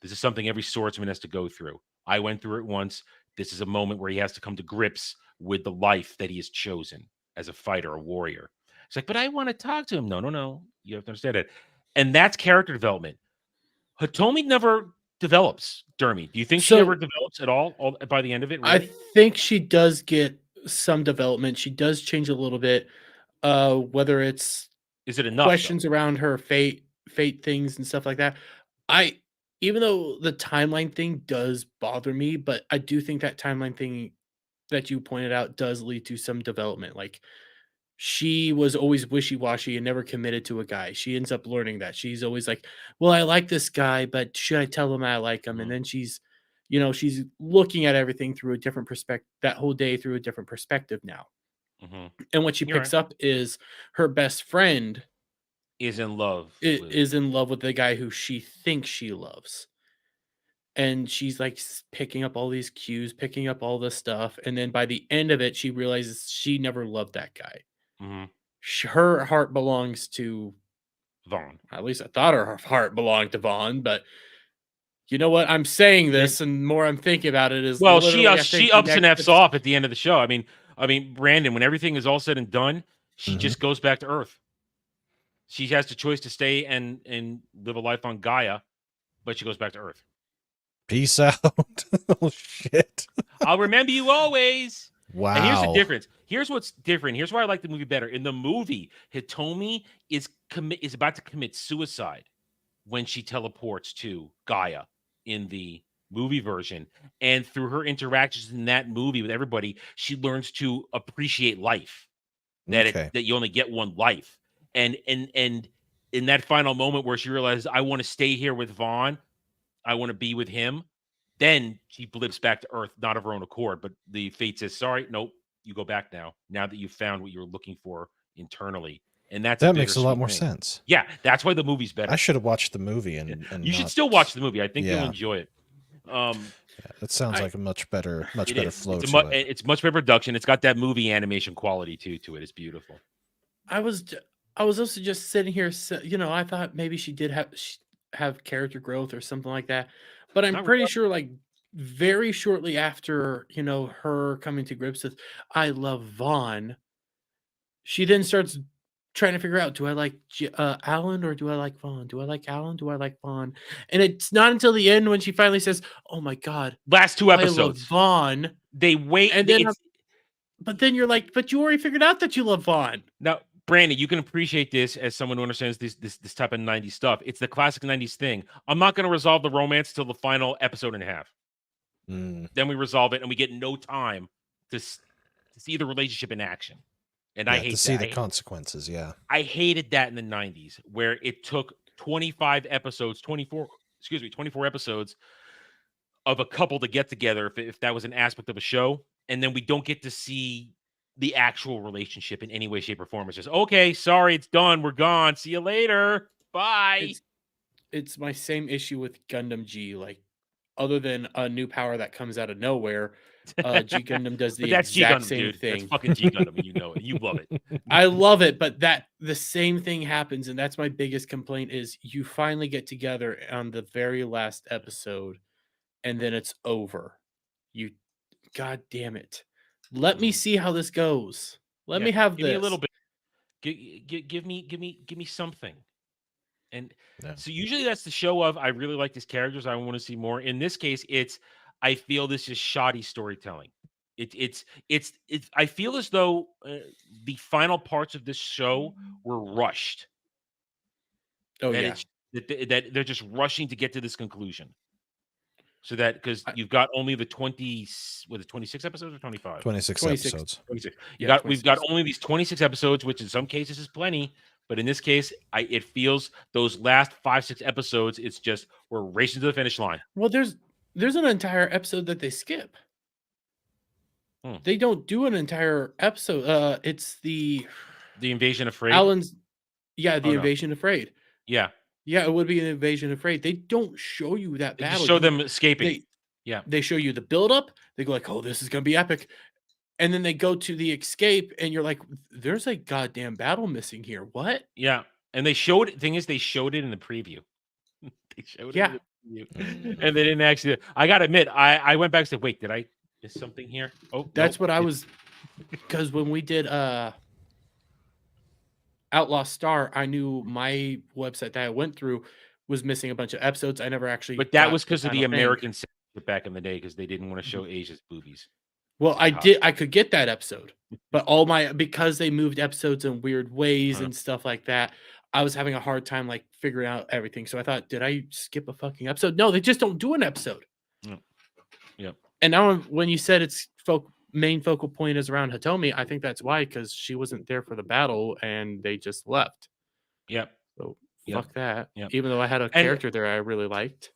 This is something every swordsman has to go through. I went through it once. This is a moment where he has to come to grips with the life that he has chosen as a fighter, a warrior. It's like, but I want to talk to him. No. You have to understand it. And that's character development. Hitomi never develops, Dermy. Do you think she ever develops at all by the end of it? Really? I think she does get some development. She does change a little bit. Whether it's is it enough questions around her fate things and stuff like that. Even though the timeline thing does bother me, but I do think that timeline thing that you pointed out does lead to some development. Like, she was always wishy-washy and never committed to a guy. She ends up learning that. She's always like, well, I like this guy, but should I tell him I like him? And then she's looking at everything through a different perspective, that whole day through a different perspective now. And what she picks up is her best friend is in love with the guy who she thinks she loves. And she's like picking up all these cues, picking up all this stuff. And then by the end of it, she realizes she never loved that guy. Her heart belongs to Vaughn. At least I thought her heart belonged to Vaughn, but you know what? I'm saying this, and more I'm thinking about it is she ups and F's off at the end of the show. I mean, Brandon, when everything is all said and done, she just goes back to Earth. She has the choice to stay and live a life on Gaia, but she goes back to Earth. Peace out. Oh shit! I'll remember you always. Wow. And here's the difference. Here's what's different. Here's why I like the movie better. In the movie, Hitomi is about to commit suicide when she teleports to Gaia in the movie version. And through her interactions in that movie with everybody, she learns to appreciate life. That you only get one life. And in that final moment where she realizes, I want to stay here with Vaughn, I want to be with him, then she blips back to Earth, not of her own accord, but the fate says, sorry, nope, you go back now that you've found what you were looking for internally. And that makes a lot more sense. Yeah, that's why the movie's better. I should have watched the movie and you should still watch the movie. I think you'll enjoy it. That sounds like a much better flow. It's much better production. It's got that movie animation quality to it. It's beautiful. I was I was also just sitting here, I thought maybe she did have character growth or something like that, but I'm Not pretty really. sure, like, very shortly after, her coming to grips with, "I love Vaughn," she then starts trying to figure out, "Do I like Alan or do I like Vaughn? Do I like Alan? Do I like Vaughn?" And it's not until the end when she finally says, "Oh my god, Last two I love episodes, Vaughn," they wait. and then but then you're like, "But you already figured out that you love Vaughn." Now, Brandon, you can appreciate this as someone who understands this type of 90s stuff. It's the classic 90s thing. I'm not going to resolve the romance till the final episode and a half. Mm, Then we resolve it, and we get no time to see the relationship in action. And I yeah, to hate see that. the consequences. Yeah. I hated that in the 90s, where it took 25 episodes, 24 episodes of a couple to get together, if that was an aspect of a show, and then we don't get to see the actual relationship in any way, shape, or form. It's just, okay, sorry, it's done. We're gone. See you later. Bye. It's my same issue with Gundam G, like, other than a new power that comes out of nowhere, G Gundam does But the that's G exact Gundam, same dude. That's thing. fucking G Gundam, and you know it. You love it. I love it, but the same thing happens, and that's my biggest complaint is you finally get together on the very last episode, and then it's over. You God damn it. Let me Mhm. see how this goes. Let Yeah, me have give me a little this. bit. Give me something. And Yeah. so usually that's the show of I really like these characters. I want to see more. In this case, it's I feel this is shoddy storytelling. It's. I feel as though the final parts of this show were rushed. Oh, That yeah. it's that they're just rushing to get to this conclusion. So that because I you've got only the 20, was it 26 episodes or 25? 26 26. episodes. 26. Yeah, We've got 26. only these 26 episodes, which in some cases is plenty, but in this case, it feels those last 5, 6 episodes, it's just we're racing to the finish line. Well, there's an entire episode that they skip. Hmm. They don't do an entire episode. It's the The invasion afraid. Alan's the Oh no. invasion afraid. Yeah. Yeah, it would be an invasion afraid. They don't show you that They just battle. show them escaping. They Yeah. they show you the buildup. They go like, "Oh, this is gonna be epic," and then they go to the escape, and you're like, "There's a goddamn battle missing here. What?" Yeah. And thing is, they showed it in the preview. They showed it in Yeah, the preview. And they didn't actually. I gotta admit, I went back and said, wait, did I miss something here? Oh, that's nope. what I was. Because when we did Outlaw Star, I knew my website that I went through was missing a bunch of episodes. I never actually But that got was to the because of the final thing. American censorship back in the day, because they didn't want to show Asia's boobies. Well, It's like, I could get that episode, but because they moved episodes in weird ways and stuff like that, I was having a hard time like figuring out everything. So I thought, did I skip a fucking episode? No, they just don't do an episode. Yep. And now when you said its main focal point is around Hitomi, I think that's why, because she wasn't there for the battle and they just left. Yep. So Yep. fuck that. Yep. Even though I had a character there I really liked.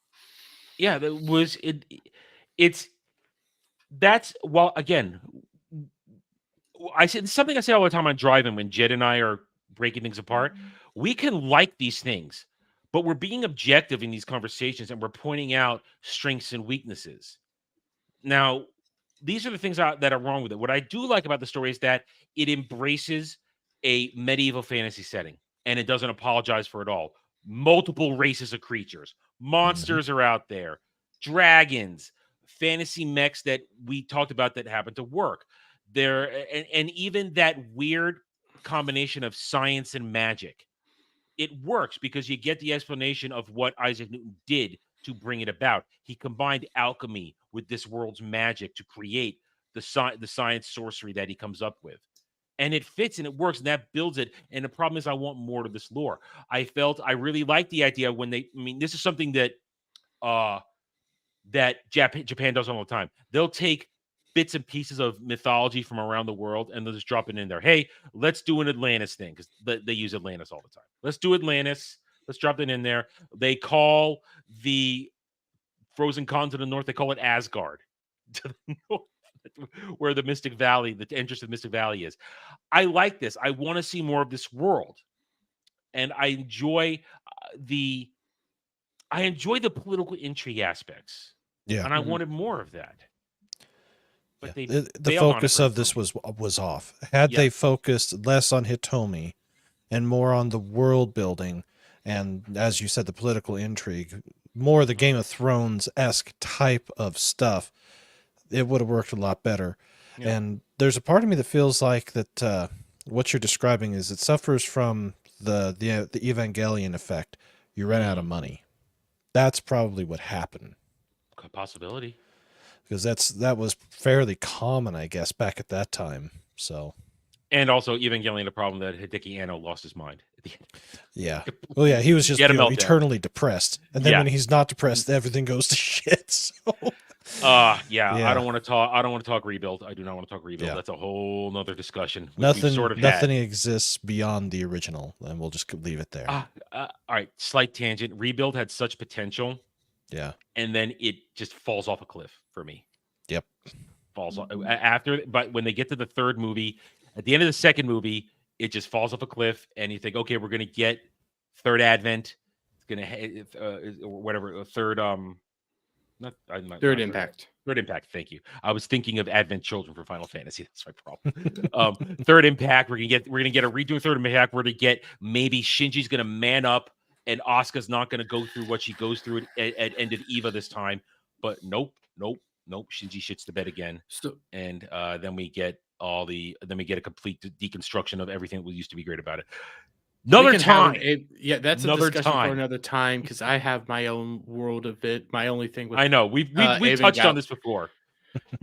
Yeah, that was it. That's well, again, I said something I say all the time on driving when Jed and I are breaking things apart. We can like these things, but we're being objective in these conversations and we're pointing out strengths and weaknesses. Now, these are the things that are wrong with it. What I do like about the story is that it embraces a medieval fantasy setting and it doesn't apologize for it all. Multiple races of creatures, monsters are out there, dragons, fantasy mechs that we talked about that happen to work there, and even that weird combination of science and magic. It works because you get the explanation of what Isaac Newton did to bring it about. He combined alchemy with this world's magic to create the science sorcery that he comes up with. And it fits and it works and that builds it. And the problem is I want more to this lore. I really liked the idea when this is something that Japan does all the time. They'll take bits and pieces of mythology from around the world and they'll just drop it in there. Hey, let's do an Atlantis thing because they use Atlantis all the time. Let's do Atlantis. Let's drop it in there. They call the frozen continent to the north, they call it Asgard. To the north, where the Mystic Valley, the entrance to the Mystic Valley is. I like this. I want to see more of this world. And I enjoy the political intrigue aspects. Yeah. And I wanted more of that. But The bailed on it focus for of this some. was off. Had Yeah. they focused less on Hitomi and more on the world building, and as you said, the political intrigue, more the Game of Thrones-esque type of stuff, it would have worked a lot better. Yeah. And there's a part of me that feels like that what you're describing is it suffers from the Evangelion effect. You ran out of money. That's probably what happened. Possibility. Because that was fairly common, I guess, back at that time. So, and also Evangelion, the problem that Hideki Anno lost his mind at the end. Yeah. Well, yeah, he was just He had a meltdown. eternally depressed, and then when he's not depressed, everything goes to shit. So. Yeah. I don't want to talk. I don't want to talk rebuild. I do not want to talk rebuild. Yeah. That's a whole nother discussion. Nothing exists beyond the original, and we'll just leave it there. All right. Slight tangent. Rebuild had such potential. Yeah. And then it just falls off a cliff for me. Yep. Falls off but when they get to the third movie, at the end of the second movie, it just falls off a cliff, and you think, okay, we're gonna get Third Advent. It's gonna or whatever third Third Impact. Third Impact. Thank you. I was thinking of Advent Children for Final Fantasy. That's my problem. Third Impact. We're gonna get a redo of Third Impact. We're gonna get maybe Shinji's gonna man up, and Asuka's not gonna go through what she goes through at End of Eva this time. But nope. Shinji shits the bed again, and then we get a complete deconstruction of everything that used to be great about it. Another time. That's a discussion for another time, because I have my own world of it. My only thing with I know we've touched on this before.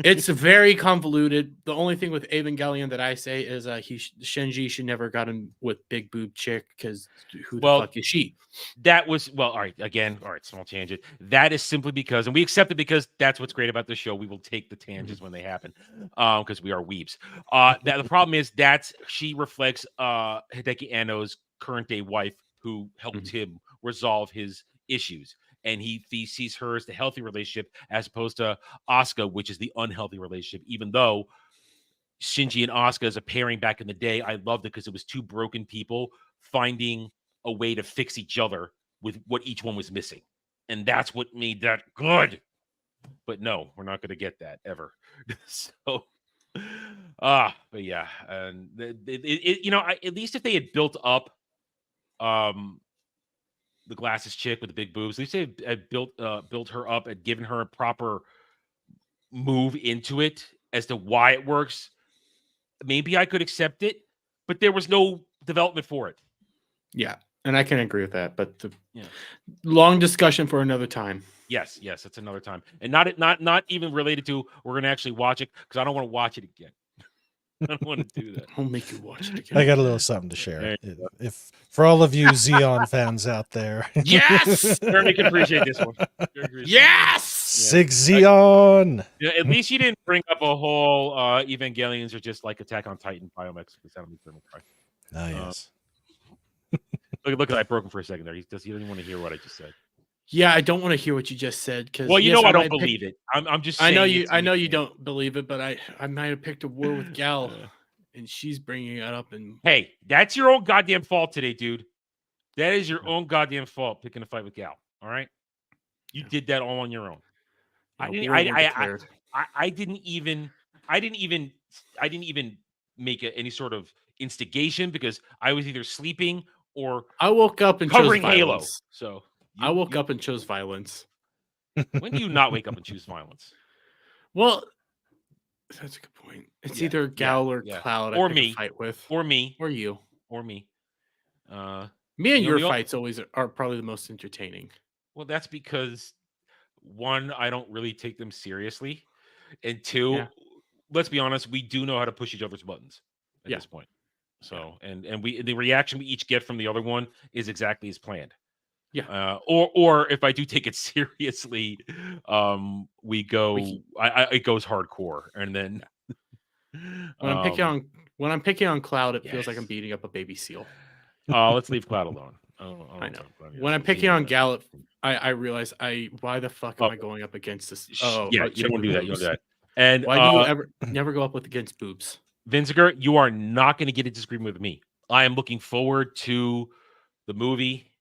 It's very convoluted. The only thing with Evangelion that I say is Shinji should never gotten with big boob chick, because who the fuck is she? That was all right. Again, all right, small tangent. That is simply because, and we accept it because that's what's great about the show. We will take the tangents when they happen, because we are weebs. The problem is that she reflects Hideki Anno's current day wife, who helped him resolve his issues. And he sees her as the healthy relationship, as opposed to Asuka, which is the unhealthy relationship. Even though Shinji and Asuka as a pairing back in the day, I loved it because it was two broken people finding a way to fix each other with what each one was missing. And that's what made that good. But no, we're not going to get that ever. So, but yeah. And at least if they had built up the glasses chick with the big boobs, at least they had built her up and given her a proper move into it as to why it works, maybe I could accept it, but there was no development for it. Yeah, and I can agree with that, but long discussion for another time. Yes, it's another time, and not even related to we're going to actually watch it, because I don't want to watch it again. I don't want to do that. I'll make you watch it again. I got a little something to share. If for all of you Xeon fans out there, yes, Jeremy can appreciate this one. Yes, Six Xeon. Yeah, at least you didn't bring up a whole Evangelions are just like Attack on Titan biomex. Oh yes. Look at that, broken for a second there. He doesn't want to hear what I just said. Yeah, I don't want to hear what you just said, because I don't believe it. I'm just saying I know you don't believe it, but I might have picked a war with Gal, and she's bringing it up. And hey, that's your own goddamn fault today, dude. That is your own goddamn fault, picking a fight with Gal. All right, you did that all on your own. I didn't even make any sort of instigation, because I was either sleeping or I woke up and covering chose Halo. violence. So I woke up and chose violence. When do you not wake up and choose violence? Well, that's a good point. It's either Gal or Cloud, or me, fight with, or me, or you, or me. Me and your fights always are probably the most entertaining. Well, that's because one, I don't really take them seriously, and two, let's be honest, we do know how to push each other's buttons at this point. So, and the reaction we each get from the other one is exactly as planned. Yeah. Or if I do take it seriously, it goes hardcore, and then when I'm picking on Cloud, it feels like I'm beating up a baby seal. Let's leave Cloud alone. I know. When I'm picking on Gal, I realize why the fuck am I going up against this? You don't want to do that. You don't do that. And why do you never go up against boobs? Vinciger, you are not going to get a disagreement with me. I am looking forward to the movie.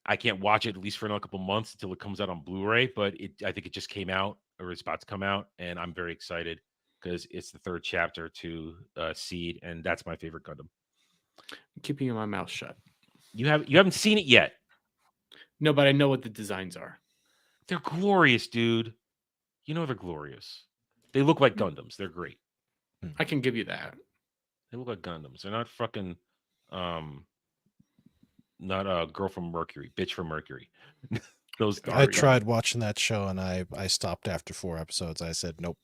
I can't watch it at least for another couple months until it comes out on Blu-ray, but I think it just came out, or it's about to come out, and I'm very excited because it's the third chapter to Seed, and that's my favorite Gundam. I'm keeping my mouth shut. You haven't seen it yet. No, but I know what the designs are. They're glorious, dude. You know they're glorious. They look like Gundams. They're great. I can give you that. They look like Gundams. They're not fucking not a girl from Mercury, bitch from Mercury. Those I are tried watching that show and I stopped after 4 episodes. I said nope.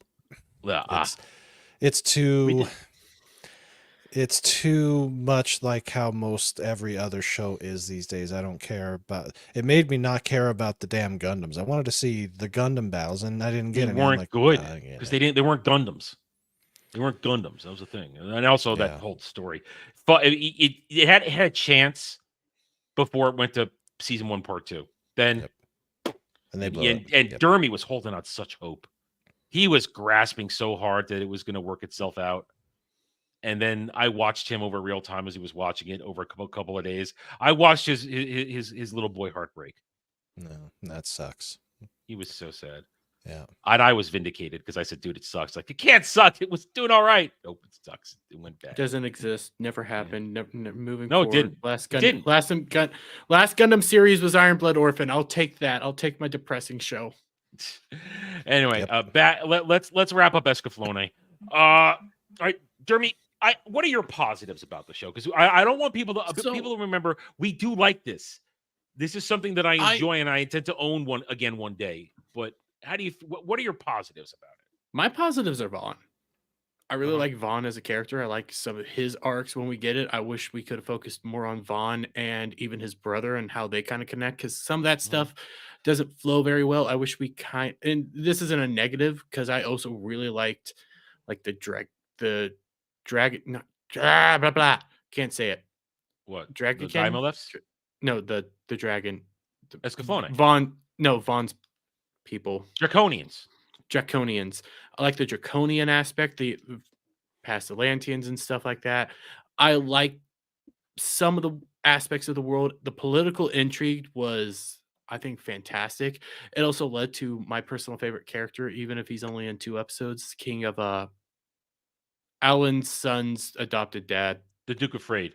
It's too much like how most every other show is these days. I don't care about it. Made me not care about the damn Gundams. I wanted to see the Gundam battles and I didn't get they any. weren't I'm like, good "Ah, I get because it." they weren't Gundams. They weren't Gundams. That was the thing, and also Yeah. that whole story. But it had a chance before it went to season 1, part 2. Then And they blew and it. Yep. Dermy was holding out such hope. He was grasping so hard that it was going to work itself out. And then I watched him over real time as he was watching it over a couple of days. I watched his little boy heartbreak. No, that sucks. He was so sad. Yeah. And I was vindicated because I said, dude, it sucks. Like, it can't suck. It was doing all right. Nope, it sucks. It went bad. Doesn't exist. Never happened. Never moving No, it forward. didn't. Last It Gundam. didn't. Last Gundam series was Iron Blood Orphan. I'll take that. I'll take my depressing show. Anyway, Yep. let's wrap up Escaflowne. All right, Dermy, what are your positives about the show? Because I don't want people to remember we do like this. This is something that I enjoy and I intend to own one day. But how do you? What are your positives about it? My positives are Vaughn. I really like Vaughn as a character. I like some of his arcs when we get it. I wish we could have focused more on Vaughn and even his brother and how they kind of connect, because some of that stuff doesn't flow very well. I wish we and this isn't a negative, because I also really liked like the dragon, not blah blah. Can't say it. What? Dragon? The Dimolefs? No, the dragon. Escaflowne. Vaughn's people. Draconians. I like the draconian aspect, the past Atlanteans and stuff like that. I like some of the aspects of the world. The political intrigue was, I think, fantastic. It also led to my personal favorite character, even if he's only in 2 episodes, King of Alan's son's adopted dad. The Duke of Freyde.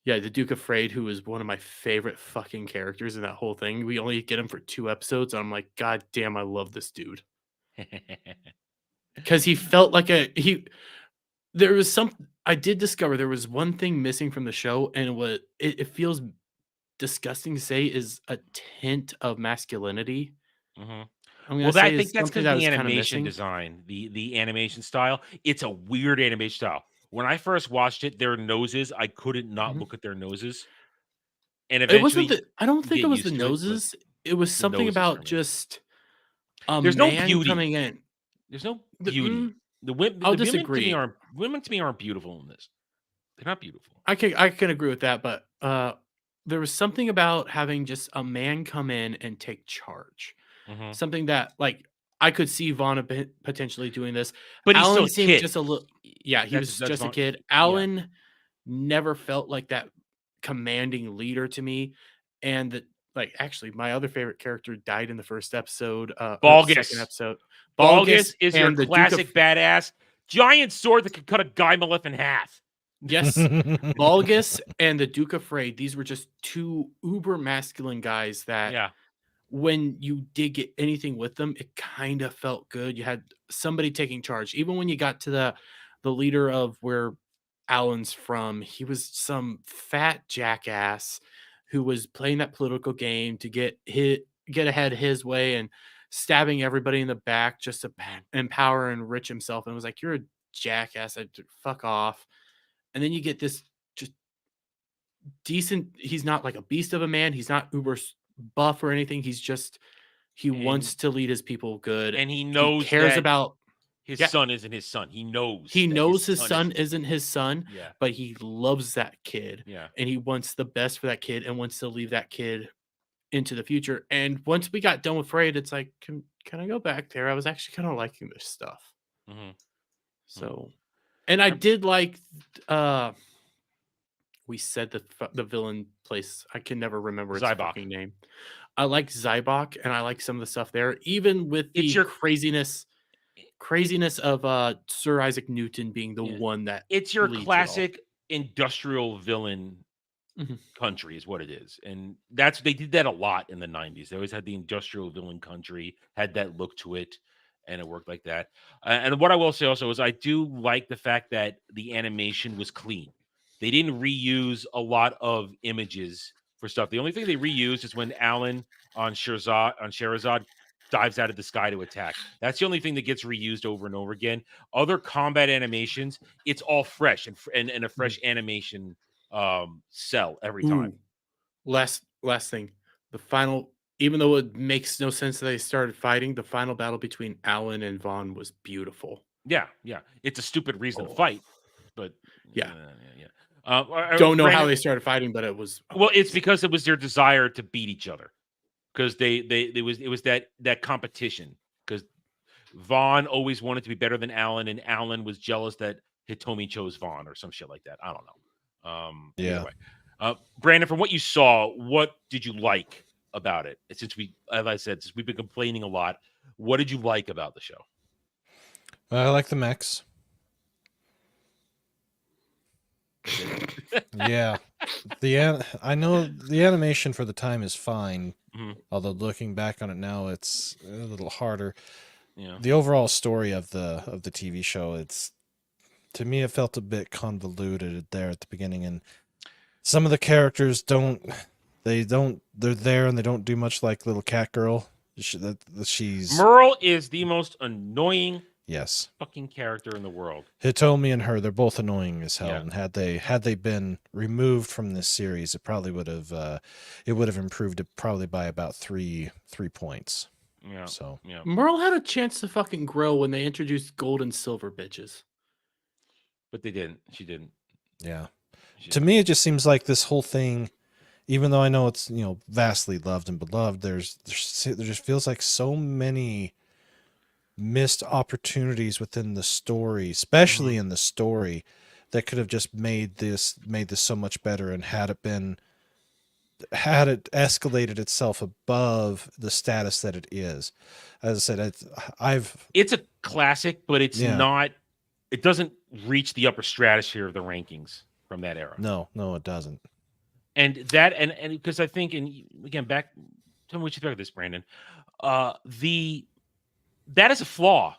Yeah, the Duke of Freyde, who is one of my favorite fucking characters in that whole thing. We only get him for 2 episodes, and I'm like, God damn, I love this dude. Because he felt like there was I did discover there was one thing missing from the show, and it feels disgusting to say, is a tint of masculinity. Well, I think that's because the animation design, the animation style, it's a weird animation style. When I first watched it, their noses, I couldn't not look at their noses. And eventually, I don't think it was the noses. It was something about just there's no beauty coming in. There's no beauty. I'll disagree. Women to me aren't beautiful in this. They're not beautiful. I can agree with that, but there was something about having just a man come in and take charge. Something that, like, I could see Vaughn potentially doing this, but he's Alan still a kid. Just a little. Yeah, he was just a kid. Alan never felt like that commanding leader to me, and actually, my other favorite character died in the first episode. Balgus. Balgus is your classic badass giant sword that could cut a Gaimalef in half. Yes, Balgus and the Duke of Freyde. These were just 2 uber masculine guys that, when you did get anything with them, it kind of felt good. You had somebody taking charge. Even when you got to the leader of where Alan's from, he was some fat jackass who was playing that political game to get ahead his way and stabbing everybody in the back just to empower and enrich himself. And it was like, you're a jackass. Fuck off. And then you get this just decent. He's not like a beast of a man. He's not uber buff or anything. He's just, he wants to lead his people good. And he knows he cares about his son isn't his son. He knows his son isn't his son, but he loves that kid. Yeah. And he wants the best for that kid and wants to leave that kid into the future. And once we got done with Freyde, it's like, can I go back there? I was actually kind of liking this stuff. So, and I did like, we said the villain place. I can never remember its fucking name. I like Zybok, and I like some of the stuff there, even with the craziness of Sir Isaac Newton being the one that it's your classic industrial villain Mhm. country is what it is. And they did that a lot in the 90s. They always had the industrial villain country, had that look to it, and it worked like that. And what I will say also is I do like the fact that the animation was clean. They didn't reuse a lot of images for stuff. The only thing they reused is when Alan on Sherazad dives out of the sky to attack. That's the only thing that gets reused over and over again. Other combat animations, it's all fresh and a fresh animation cell every time. Ooh, last thing. The final, even though it makes no sense that they started fighting, the final battle between Alan and Vaughn was beautiful. Yeah, yeah. It's a stupid reason to Oh. fight, but Yeah. yeah. Don't know how Brandon, they started fighting, but it was well, it's because it was their desire to beat each other. Because it was that competition. Because Vaughn always wanted to be better than Alan, and Alan was jealous that Hitomi chose Vaughn or some shit like that. I don't know. Yeah. Either way. Brandon, from what you saw, what did you like about it? As I said, since we've been complaining a lot, what did you like about the show? I like the mechs. Yeah, I know the animation for the time is fine. Mhm. Although looking back on it now, it's a little harder. Yeah. The overall story of the TV show, it's, to me, it felt a bit convoluted there at the beginning, and some of the characters they're there and they don't do much, like little cat girl. She's Merle is the most annoying yes. fucking character in the world. Hitomi and her, they're both annoying as hell. Yeah. And had they been removed from this series, it probably would have improved it probably by about 3 points. Yeah. So Yeah. Merle had a chance to fucking grow when they introduced gold and silver bitches. But they didn't. She didn't. yeah. She To me, it just seems like this whole thing, even though I know it's, vastly loved and beloved, there just feels like so many missed opportunities within the story, especially in the story, that could have just made this so much better, and had it escalated itself above the status that it is. As I said, it's a classic, but it's Yeah. not. It doesn't reach the upper stratosphere of the rankings from that era. no, it doesn't. And that and because I think, and again, back, tell me what you think of this, Brandon. That is a flaw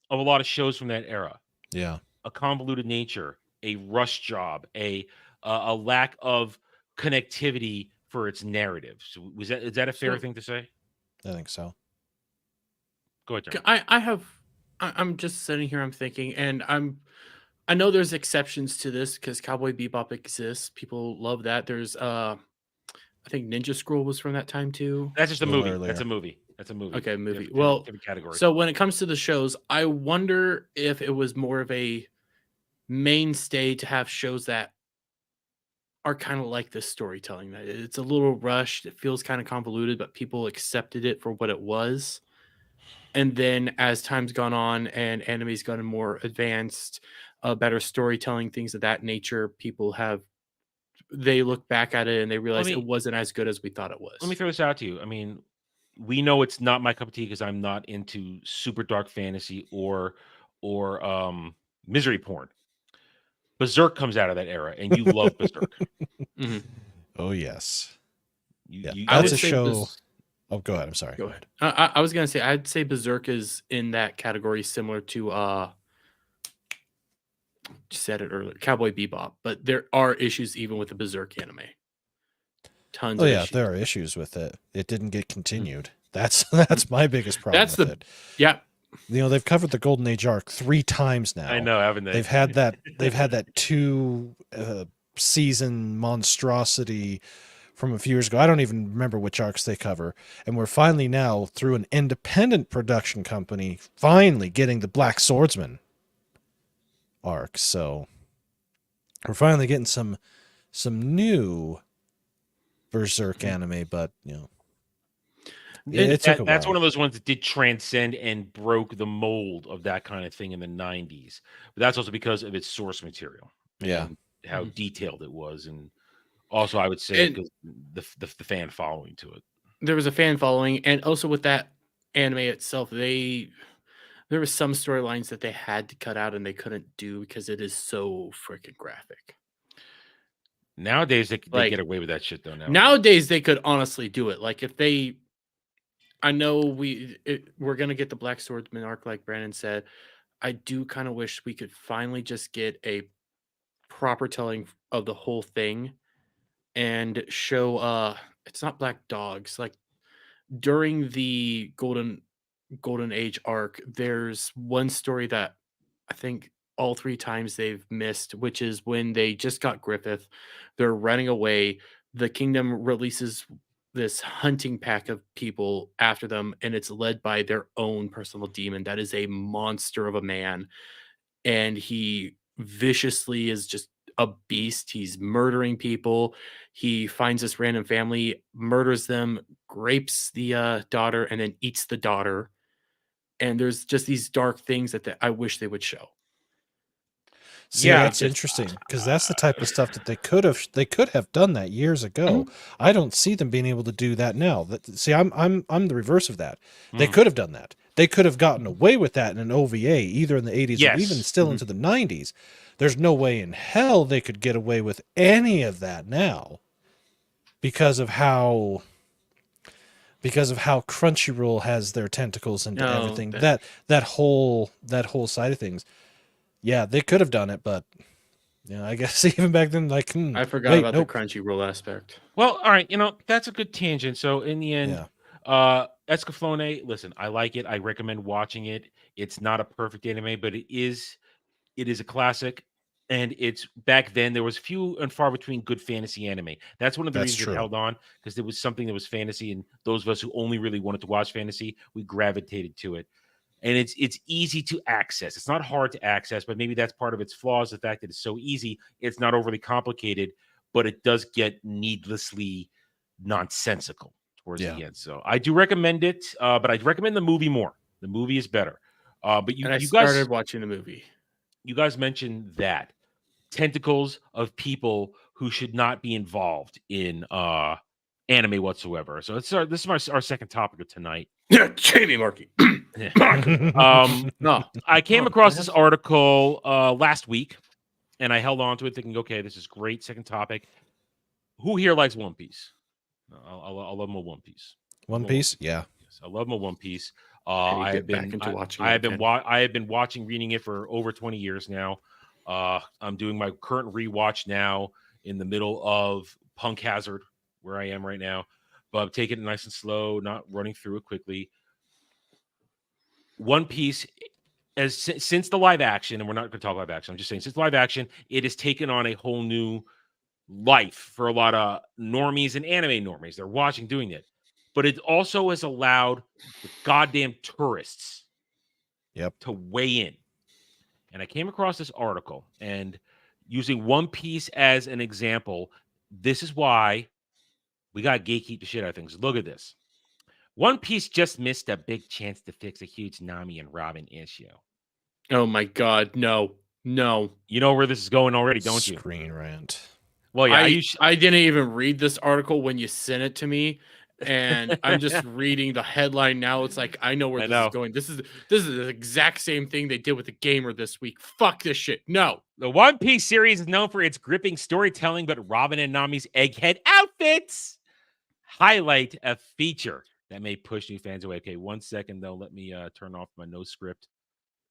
of a lot of shows from that era. Yeah. A convoluted nature, a rush job, a lack of connectivity for its narrative. So is that a fair So- thing to say? I think so. Go ahead, John. I'm just sitting here, I'm thinking, and I know there's exceptions to this because Cowboy Bebop exists. People love that. There's I think Ninja Scroll was from that time too. That's just a A little movie. earlier. That's a movie. That's a movie. Okay, movie. Different- Well, different category. So when it comes to the shows, I wonder if it was more of a mainstay to have shows that are kind of like this storytelling. That it's a little rushed, it feels kind of convoluted, but people accepted it for what it was. And then as time's gone on and anime's gotten more advanced, better storytelling, things of that nature, they look back at it and they realize me- it wasn't as good as we thought it was. Let me throw this out to you. I mean, we know it's not my cup of tea because I'm not into super dark fantasy or misery porn. Berserk comes out of that era, and you love Berserk. Mhm. Oh yes. Yeah. I That's would a say show. Oh, go ahead. I'm sorry. Go ahead. I was gonna say I'd say Berserk is in that category, similar to said it earlier, Cowboy Bebop. But there are issues even with the Berserk anime. Tons. Oh of yeah, issues. there are issues with it. It didn't get continued. That's my biggest problem. That's with the it. yeah. They've covered the Golden Age arc 3 times now. I know, haven't they? They've had that 2 season monstrosity from a few years ago. I don't even remember which arcs they cover. And we're finally now, through an independent production company, finally getting the Black Swordsman arc. So we're finally getting some new Berserk anime, but it took a That's while. one of those ones that did transcend and broke the mold of that kind of thing in the 90s. But that's also because of its source material. Yeah. And how detailed it was. And also, I would say, because the fan following to it. There was a fan following, and also with that anime itself, there was some storylines that they had to cut out and they couldn't do because it is so freaking graphic. Nowadays, they Like, get away with that shit though. Nowadays, they could honestly do it. Like if they, I know we're gonna get the Black Swordsman arc, like Brandon said. I do kind of wish we could finally just get a proper telling of the whole thing and show. It's not Black Dogs. Like during the Golden Age arc, there's one story that I think all 3 times they've missed, which is when they just got Griffith. They're running away. The kingdom releases this hunting pack of people after them, and it's led by their own personal demon that is a monster of a man. And he viciously is just a beast. He's murdering people. He finds this random family, murders them, rapes the daughter, and then eats the daughter. And there's just these dark things that I wish they would show. See, Yeah, that's interesting because that's the type of stuff that they could have done that years ago. I don't see them being able to do that now. See, I'm the reverse of that. They could have done that. They could have gotten away with that in an OVA, either in the 80s or even still into the 90s. There's no way in hell they could get away with any of that now because of how Crunchyroll has their tentacles into everything. That whole side of things. Yeah, they could have done it, but I guess even back then, like I forgot about the Crunchyroll aspect. Well, all right, that's a good tangent. So in the end, Escaflowne, listen, I like it. I recommend watching it. It's not a perfect anime, but it is a classic. And it's back then there was few and far between good fantasy anime. That's one of the reasons it held on, because there was something that was fantasy, and those of us who only really wanted to watch fantasy, we gravitated to it. And it's easy to access. It's not hard to access, but maybe that's part of its flaws. The fact that it's so easy, it's not overly complicated, but it does get needlessly nonsensical towards the end. So I do recommend it, but I'd recommend the movie more. The movie is better. But you guys started watching the movie. You guys mentioned that tentacles of people who should not be involved in anime whatsoever. So this is our second topic of tonight. Jamie Markey. I came across this article last week, and I held on to it thinking, okay, this is great. Second topic. Who here likes One Piece? I love my One Piece. One Piece? Yeah. Yes, I love my One Piece. I have been reading it for over 20 years now. I'm doing my current rewatch now in the middle of Punk Hazard, where I am right now, but I'm taking it nice and slow, not running through it quickly. One Piece, since the live action, and we're not going to talk live action, I'm just saying since live action, it has taken on a whole new life for a lot of normies and anime normies. They're watching, doing it. But it also has allowed the goddamn tourists to weigh in. And I came across this article, and using One Piece as an example, this is why we got to gatekeep the shit out of things. Look at this. One Piece just missed a big chance to fix a huge Nami and Robin issue. Oh my God, no. You know where this is going already, don't you? Screen rant. Well, yeah, I didn't even read this article when you sent it to me, and I'm just reading the headline now. It's like I know where this is going. This is the exact same thing they did with the Gamer this week. Fuck this shit. No. The One Piece series is known for its gripping storytelling, but Robin and Nami's egghead outfits highlight a feature that may push new fans away. Okay, 1 second though. Let me turn off my no script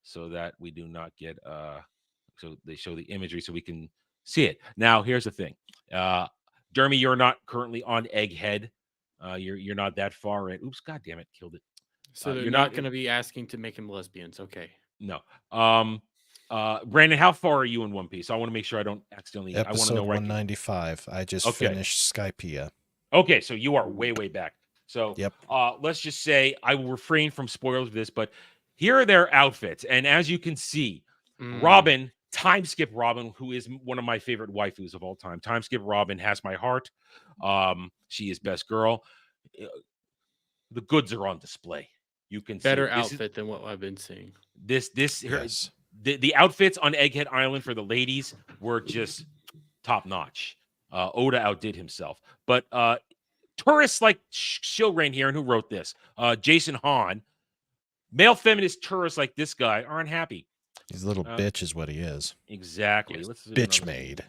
so that we do not get so they show the imagery so we can see it. Now, here's the thing. Dermy, you're not currently on Egghead. You're not that far in. Oops, god damn it, killed it. So you're not going to be asking to make him lesbians, okay? No. Brandon, how far are you in One Piece? I want to make sure I don't accidentally. Episode I want to know 195. I just finished Skypiea. Okay, so you are way back. So let's just say I will refrain from spoilers of this, but here are their outfits, and as you can see, Robin. Time Skip Robin, who is one of my favorite waifus of all time. Time Skip Robin has my heart. She is best girl. The goods are on display. You can better see outfit than what I've been seeing. The outfits on Egghead Island for the ladies were just top notch. Oda outdid himself. But tourists like Shilrain here, and who wrote this? Jason Hahn. Male feminist tourists like this guy aren't happy. He's a little bitch is what he is. Exactly. Bitch made.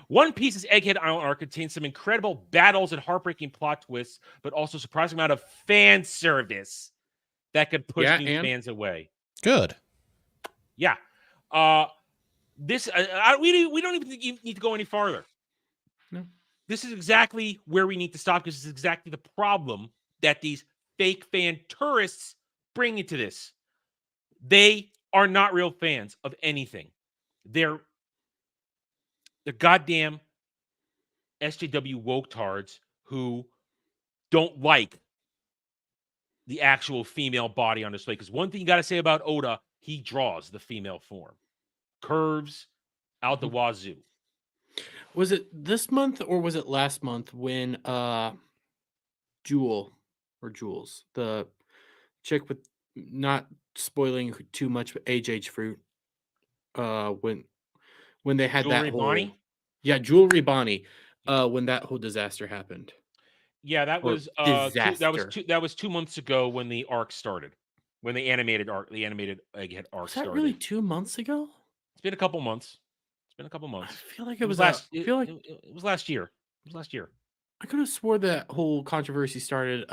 One Piece's Egghead Island arc contains some incredible battles and heartbreaking plot twists, but also a surprising amount of fan service that could push new fans away. Good. Yeah. We don't even need to go any farther. No. This is exactly where we need to stop, because it's exactly the problem that these fake fan tourists bring into this. They are not real fans of anything. They're goddamn SJW woketards who don't like the actual female body on display. Because one thing you got to say about Oda, he draws the female form. Curves out the wazoo. Was it this month or was it last month when Jules, the chick with, not spoiling too much, but HH Fruit, when they had Jewelry that whole Bonnie? Jewelry Bonnie, when that whole disaster happened. Yeah, that Or was disaster. that was 2 months ago when the arc started. When the animated Egghead arc Was that started. really 2 months ago? It's been a couple months. I feel like it was last. I feel like it was last year. It was last year. I could have swore that whole controversy started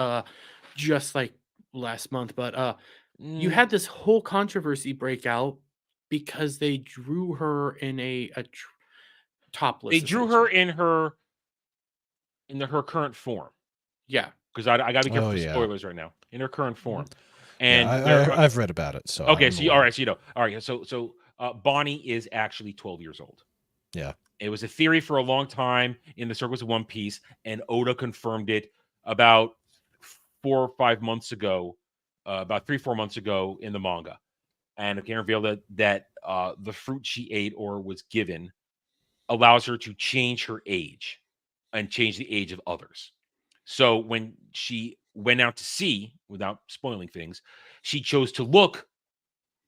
just like last month, but you had this whole controversy break out because they drew her in a topless. They drew her in her current form. Yeah, because I got to be careful for yeah. spoilers right now. In her current form, And and I've read about it. So okay, I'm so you, aware. all right, so you know, all right, so Bonnie is actually 12 years old. Yeah. It was a theory for a long time in the circles of One Piece, and Oda confirmed it about 4 or 5 months ago, about 3-4 months ago in the manga, and it can reveal that the fruit she ate or was given allows her to change her age and change the age of others. So when she went out to sea, without spoiling things, she chose to look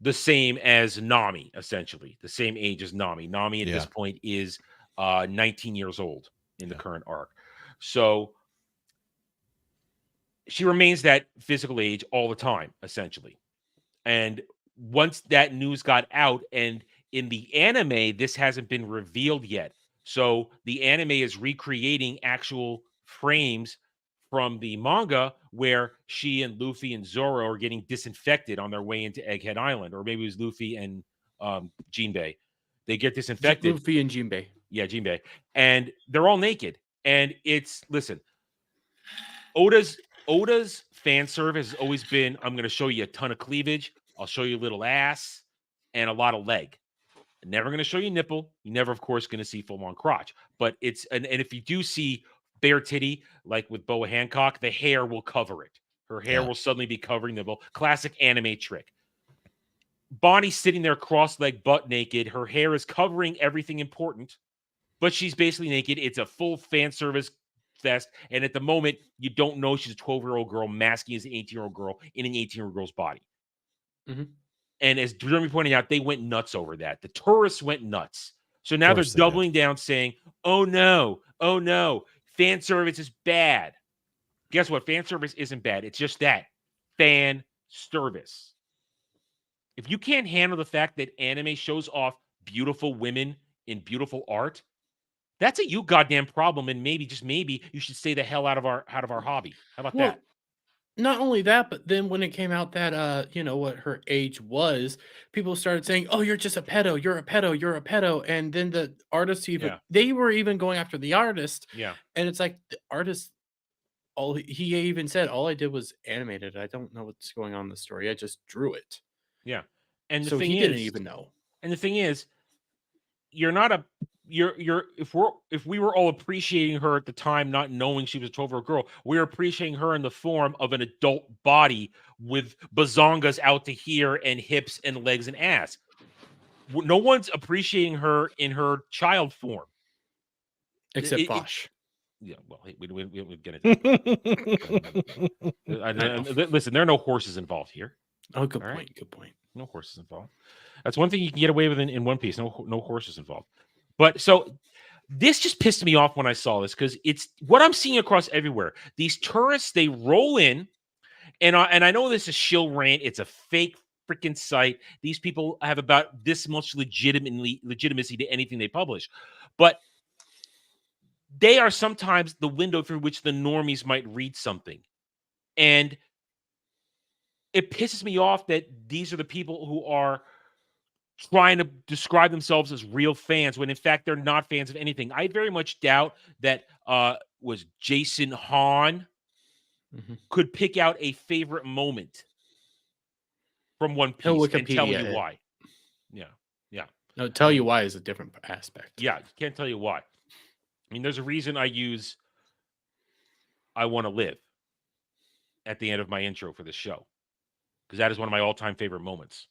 the same as Nami, essentially the same age as Nami. Nami at this point is 19 years old in the current arc. So she remains that physical age all the time, essentially. And once that news got out, and in the anime, this hasn't been revealed yet. So the anime is recreating actual frames from the manga where she and Luffy and Zoro are getting disinfected on their way into Egghead Island, or maybe it was Luffy and Jinbei. They get disinfected. Luffy and Jinbei. Yeah, Jinbei. And they're all naked. And listen, Oda's fan service has always been, I'm going to show you a ton of cleavage. I'll show you a little ass and a lot of leg. Never going to show you nipple. You're never, of course, going to see full-on crotch. But and if you do see bare titty, like with Boa Hancock, the hair will cover it. Her hair will suddenly be covering the nipple. Classic anime trick. Bonnie's sitting there cross-legged, butt naked. Her hair is covering everything important, but she's basically naked. It's a full fan service fest. And at the moment, you don't know she's a 12-year-old girl masking as an 18-year-old girl in an 18-year-old girl's body. Mm-hmm. And as Jeremy pointed out, they went nuts over that. The tourists went nuts. So now they're doubling down saying, oh no, fan service is bad. Guess what? Fan service isn't bad. It's just that. Fan service. If you can't handle the fact that anime shows off beautiful women in beautiful art, that's a you goddamn problem. And maybe, just maybe, you should stay the hell out of our hobby. How about that? Not only that, but then when it came out that what her age was, people started saying, "Oh, you're just a pedo. You're a pedo. You're a pedo." And then the artist they were even going after the artist. Yeah. And it's like the artist, he even said, "All I did was animate it. I don't know what's going on in the story. I just drew it." Yeah. And the so thing he is, didn't even know. And the thing is, if we were all appreciating her at the time, not knowing she was a 12-year-old girl, we're appreciating her in the form of an adult body with bazongas out to here and hips and legs and ass. No one's appreciating her in her child form, except Fosh. Yeah, well, we get it. Listen, there are no horses involved here. Oh, good point. Good point. No horses involved. That's one thing you can get away with in One Piece. No horses involved. But so this just pissed me off when I saw this, because it's what I'm seeing across everywhere. These tourists, they roll in, and I know this is shill rant. It's a fake freaking site. These people have about this much legitimacy to anything they publish. But they are sometimes the window through which the normies might read something. And it pisses me off that these are the people who are trying to describe themselves as real fans when in fact they're not fans of anything. I very much doubt that was Jason Hahn could pick out a favorite moment from One He'll Piece and tell Wikipedia you it. why. Yeah. No, tell you why is a different aspect. Yeah, can't tell you why. I mean, there's a reason I use I Want to Live at the end of my intro for this show, because that is one of my all-time favorite moments.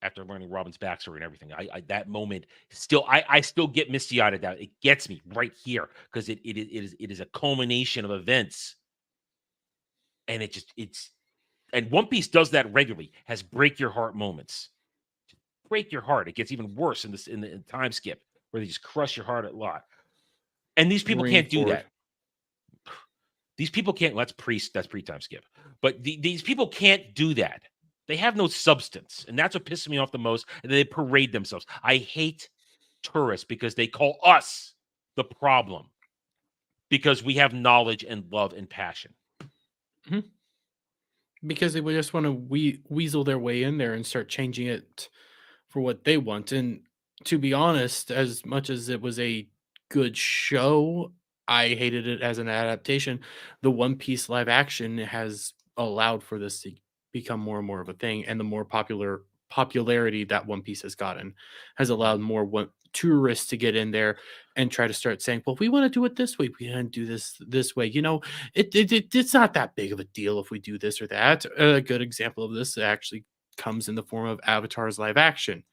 After learning Robin's backstory and everything, I that moment still, I still get misty-eyed at that. It gets me right here because it is a culmination of events, and and One Piece does that regularly. Has break your heart moments, break your heart. It gets even worse in the time skip where they just crush your heart a lot. And these people can't do that. These people can't. Well, that's pre-time skip. But these people can't do that. They have no substance, and that's what pisses me off the most. And they parade themselves. I hate tourists because they call us the problem because we have knowledge and love and passion. Because they would just want to weasel their way in there and start changing it for what they want. And to be honest, as much as it was a good show, I hated it as an adaptation. The One Piece live action has allowed for this to become more and more of a thing, and the more popularity that One Piece has gotten has allowed more tourists to get in there and try to start saying, well, we want to do it this way, we want to do this way, it's not that big of a deal if we do this or that. A good example of this actually comes in the form of Avatar's live action.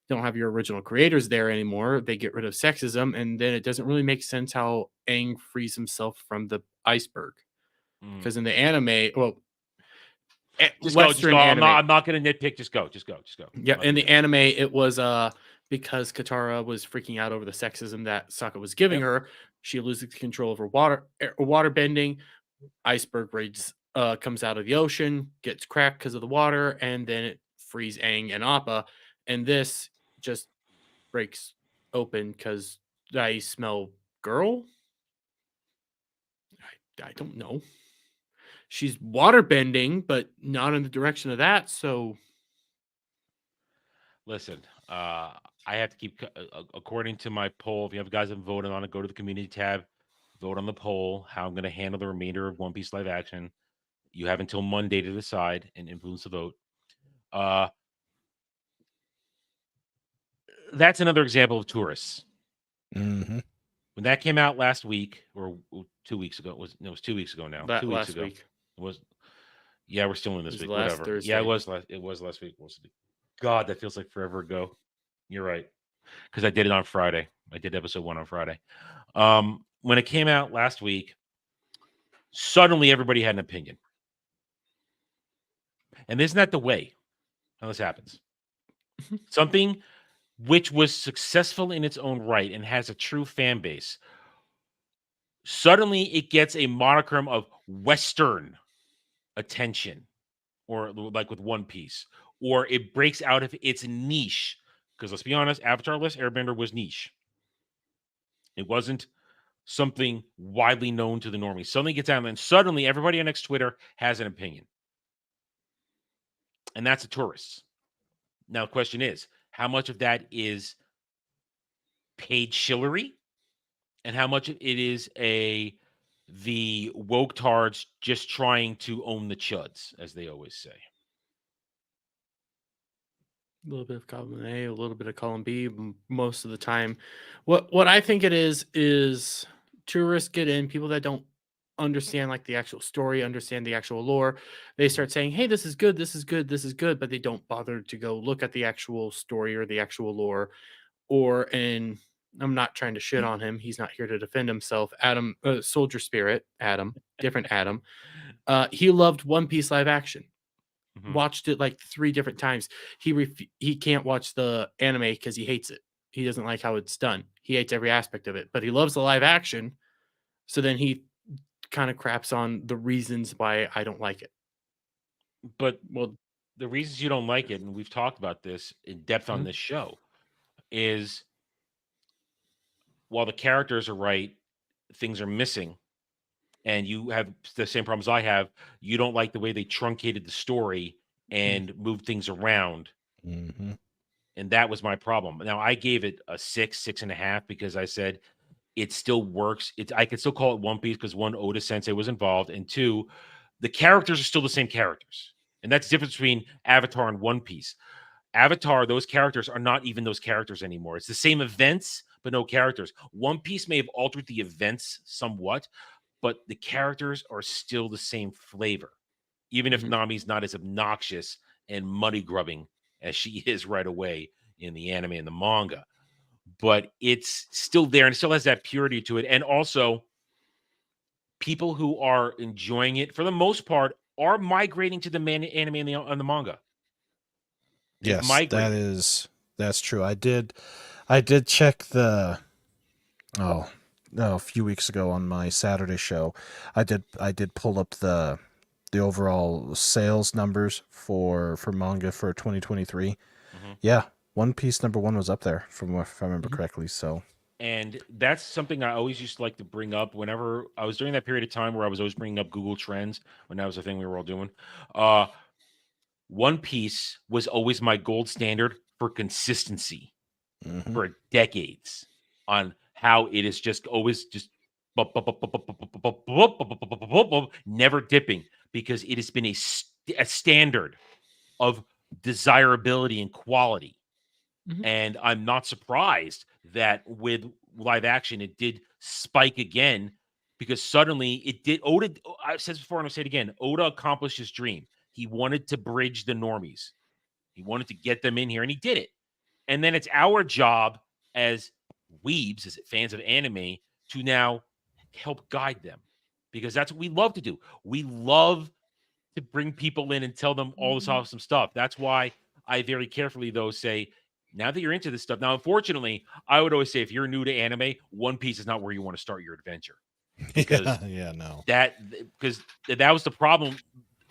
Don't have your original creators there anymore. They get rid of sexism, and then it doesn't really make sense how Aang frees himself from the iceberg. Because in the anime, well, Western anime, I'm not going to nitpick. Just go. Yeah, in the anime, it was because Katara was freaking out over the sexism that Sokka was giving her. She loses control over water bending. Iceberg raids comes out of the ocean, gets cracked because of the water, and then it frees Aang and Appa. And this just breaks open because I smell girl. I don't know. She's water bending, but not in the direction of that. So, listen, I have to keep according to my poll. If you have guys that voted on it, go to the community tab, vote on the poll. How I'm going to handle the remainder of One Piece live action. You have until Monday to decide and influence the vote. That's another example of tourists. Mm-hmm. When that came out last week or 2 weeks ago, it was 2 weeks ago now. 2 weeks ago. Week. It was. Yeah, we're still in this week. Last Whatever. Thursday. Yeah, it was last week. God, that feels like forever ago. You're right, because I did it on Friday. I did episode 1 on Friday. When it came out last week, suddenly everybody had an opinion, and isn't that the way how this happens? Something which was successful in its own right and has a true fan base, suddenly it gets a monochrome of Western attention, or like with One Piece, or it breaks out of its niche. Because let's be honest, Avatar: Last Airbender was niche. It wasn't something widely known to the normies. Something gets out, and suddenly everybody on Twitter has an opinion. And that's the tourists. Now, the question is, how much of that is paid shillery? And how much of it is the woke tards just trying to own the chuds, as they always say? A little bit of column A, a little bit of column B most of the time. What I think it is tourists get in, people that don't understand like the actual story, understand the actual lore. They start saying, hey, this is good, this is good, this is good, but they don't bother to go look at the actual story or the actual lore. And I'm not trying to shit on him. He's not here to defend himself. Adam, Soldier Spirit, Adam, different Adam. He loved One Piece live action. Watched it like 3 different times. He can't watch the anime because he hates it. He doesn't like how it's done. He hates every aspect of it, but he loves the live action. So then he kind of craps on the reasons why I don't like it. But the reasons you don't like it, and we've talked about this in depth on this show, is while the characters are right things are missing, and you have the same problems I have. You don't like the way they truncated the story and moved things around. Mm-hmm. And that was my problem. Now I gave it a 6.5 because I said it still works. I could still call it One Piece because one, Oda Sensei was involved, and two, the characters are still the same characters. And that's the difference between Avatar and One Piece. Avatar, those characters are not even those characters anymore. It's the same events, but no characters. One Piece may have altered the events somewhat, but the characters are still the same flavor, even if Nami's not as obnoxious and money grubbing as she is right away in the anime and the manga. But it's still there and it still has that purity to it. And also, people who are enjoying it, for the most part, are migrating to the anime and the manga. They've Yes, migrated. that's true. I did check the a few weeks ago on my Saturday show. I did pull up the overall sales numbers for manga for 2023. Yeah, One Piece #1 was up there if I remember correctly. So, and that's something I always used to like to bring up whenever I was during that period of time where I was always bringing up Google Trends when that was a thing we were all doing. One Piece was always my gold standard for consistency for decades on how it is just always just never dipping because it has been a standard of desirability and quality. And I'm not surprised that with live action, it did spike again because suddenly it did. Oda, I've said this before and I'll say it again. Oda accomplished his dream. He wanted to bridge the normies. He wanted to get them in here and he did it. And then it's our job as weebs, as fans of anime, to now help guide them because that's what we love to do. We love to bring people in and tell them all this awesome stuff. That's why I very carefully, though, say, now that you're into this stuff. Now, unfortunately, I would always say if you're new to anime, One Piece is not where you want to start your adventure. Because no. Because that was the problem.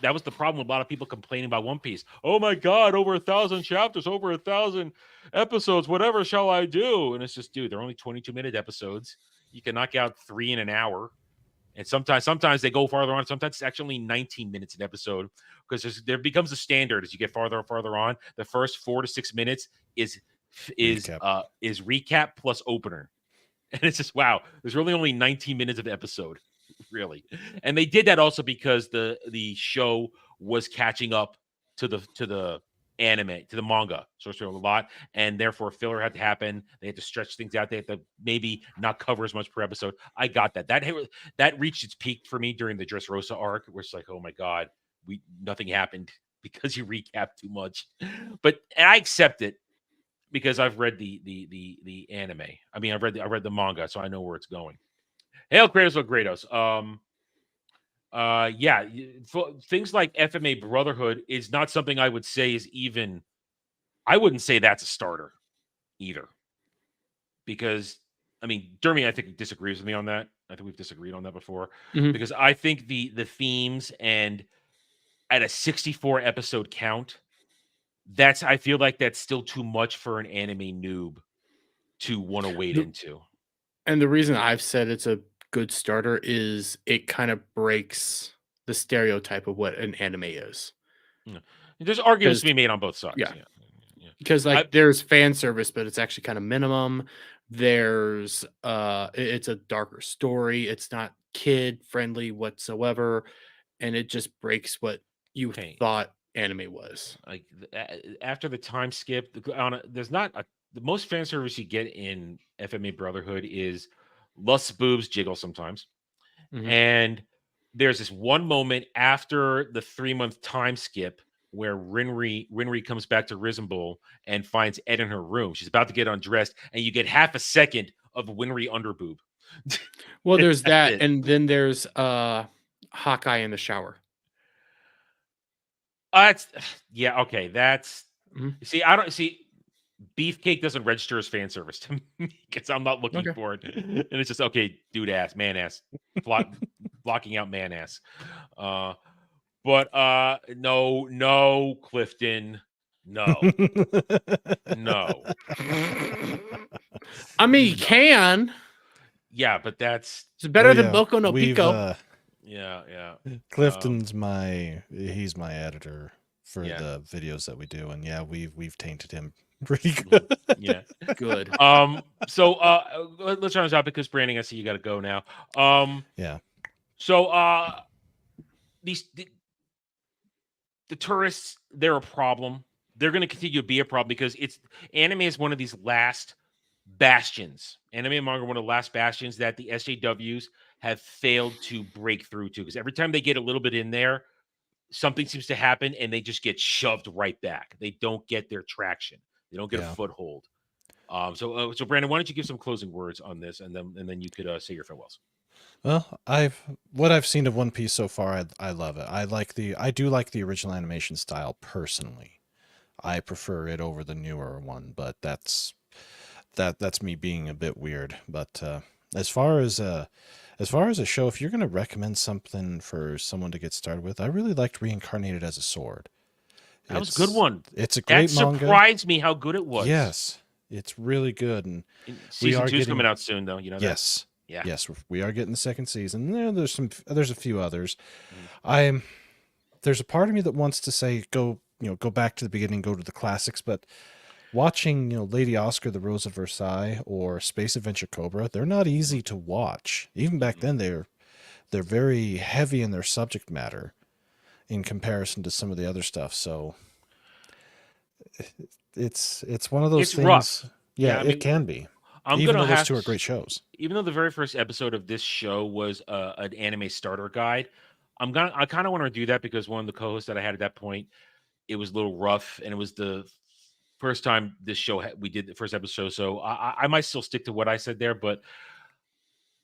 That was the problem with a lot of people complaining about One Piece. Oh my God, over 1,000 chapters, over 1,000 episodes. Whatever shall I do? And it's just, dude, they're only 22-minute episodes. You can knock out 3 in an hour. And sometimes they go farther on. Sometimes it's actually 19 minutes an episode because there becomes a standard as you get farther and farther on. The first 4 to 6 minutes is recap plus opener. And it's just, wow, there's really only 19 minutes of episode, really. And they did that also because the show was catching up to the anime, to the manga, so a lot, and therefore filler had to happen. They had to stretch things out. They had to maybe not cover as much per episode. I got that. That reached its peak for me during the Dressrosa arc, where it's like, oh my God, nothing happened because you recapped too much. And I accept it because I've read the anime. I mean, I read the manga, so I know where it's going. Hail Kratos or Kratos. Yeah, things like FMA Brotherhood is not something I would say is even. I wouldn't say that's a starter either, because I mean, Dermy, I think disagrees with me on that. I think we've disagreed on that before because I think the themes and at a 64 episode count, I feel like that's still too much for an anime noob to want to wade into. And the reason I've said it's a good starter is it kind of breaks the stereotype of what an anime is. There's arguments to be made on both sides. Yeah. Because there's fan service, but it's actually kind of minimum. There's it's a darker story. It's not kid friendly whatsoever, and it just breaks what you thought anime was. Like after the time skip, there's not the most fan service you get in FMA Brotherhood is lust, boobs, jiggle sometimes, and there's this one moment after the 3-month time skip where Rinri comes back to Risenbull and finds Ed in her room. She's about to get undressed, and you get half a second of Winry underboob. Well, there's that, and then there's Hawkeye in the shower. Yeah, okay. That's see, I don't see. Beefcake doesn't register as fan service to me because I'm not looking for it, and it's just okay, dude ass, man ass, blocking out man ass. But no, Clifton, no. I mean, you can. Yeah, but that's It's better Oh, than yeah, Boku no we've, Pico. yeah. Clifton's he's my editor for Yeah. the videos that we do, and yeah, we've tainted him pretty Mhm. good. Yeah. Good. So let's round this out because Brandon, I see you got to go now. Yeah, So these the tourists, they're a problem. They're going to continue to be a problem because anime is one of these last bastions. Anime and manga are one of the last bastions that the SJWs have failed to break through to, because every time they get a little bit in there, something seems to happen and they just get shoved right back. They don't get their traction. They don't get a Yeah. foothold. So Brandon, why don't you give some closing words on this, and then you could say your farewells. Well, what I've seen of One Piece so far, I love it. I do like the original animation style personally. I prefer it over the newer one, but that's me being a bit weird. But as far as a show, if you're going to recommend something for someone to get started with, I really liked Reincarnated as a Sword. That was a good one. It's a That great manga. surprised me how good it was. Yes, it's really good, and Season are 2 is getting- coming out soon, though. You know that? yes, Yeah. yes, we are getting the second season. There's a few others. Mhm. There's a part of me that wants to say go back to the beginning, go to the classics, but watching Lady Oscar, The Rose of Versailles, or Space Adventure Cobra, they're not easy to watch. Even back then, they're very heavy in their subject matter in comparison to some of the other stuff. So it's one of those It's things. rough. Yeah, I it mean, can be. I'm Even gonna though those have two are to, great shows. even though the very first episode of this show was an anime starter guide. I kind of want to do that because one of the co-hosts that I had at that point, it was a little rough, and it was the first time this show we did the first episode. So I might still stick to what I said there, but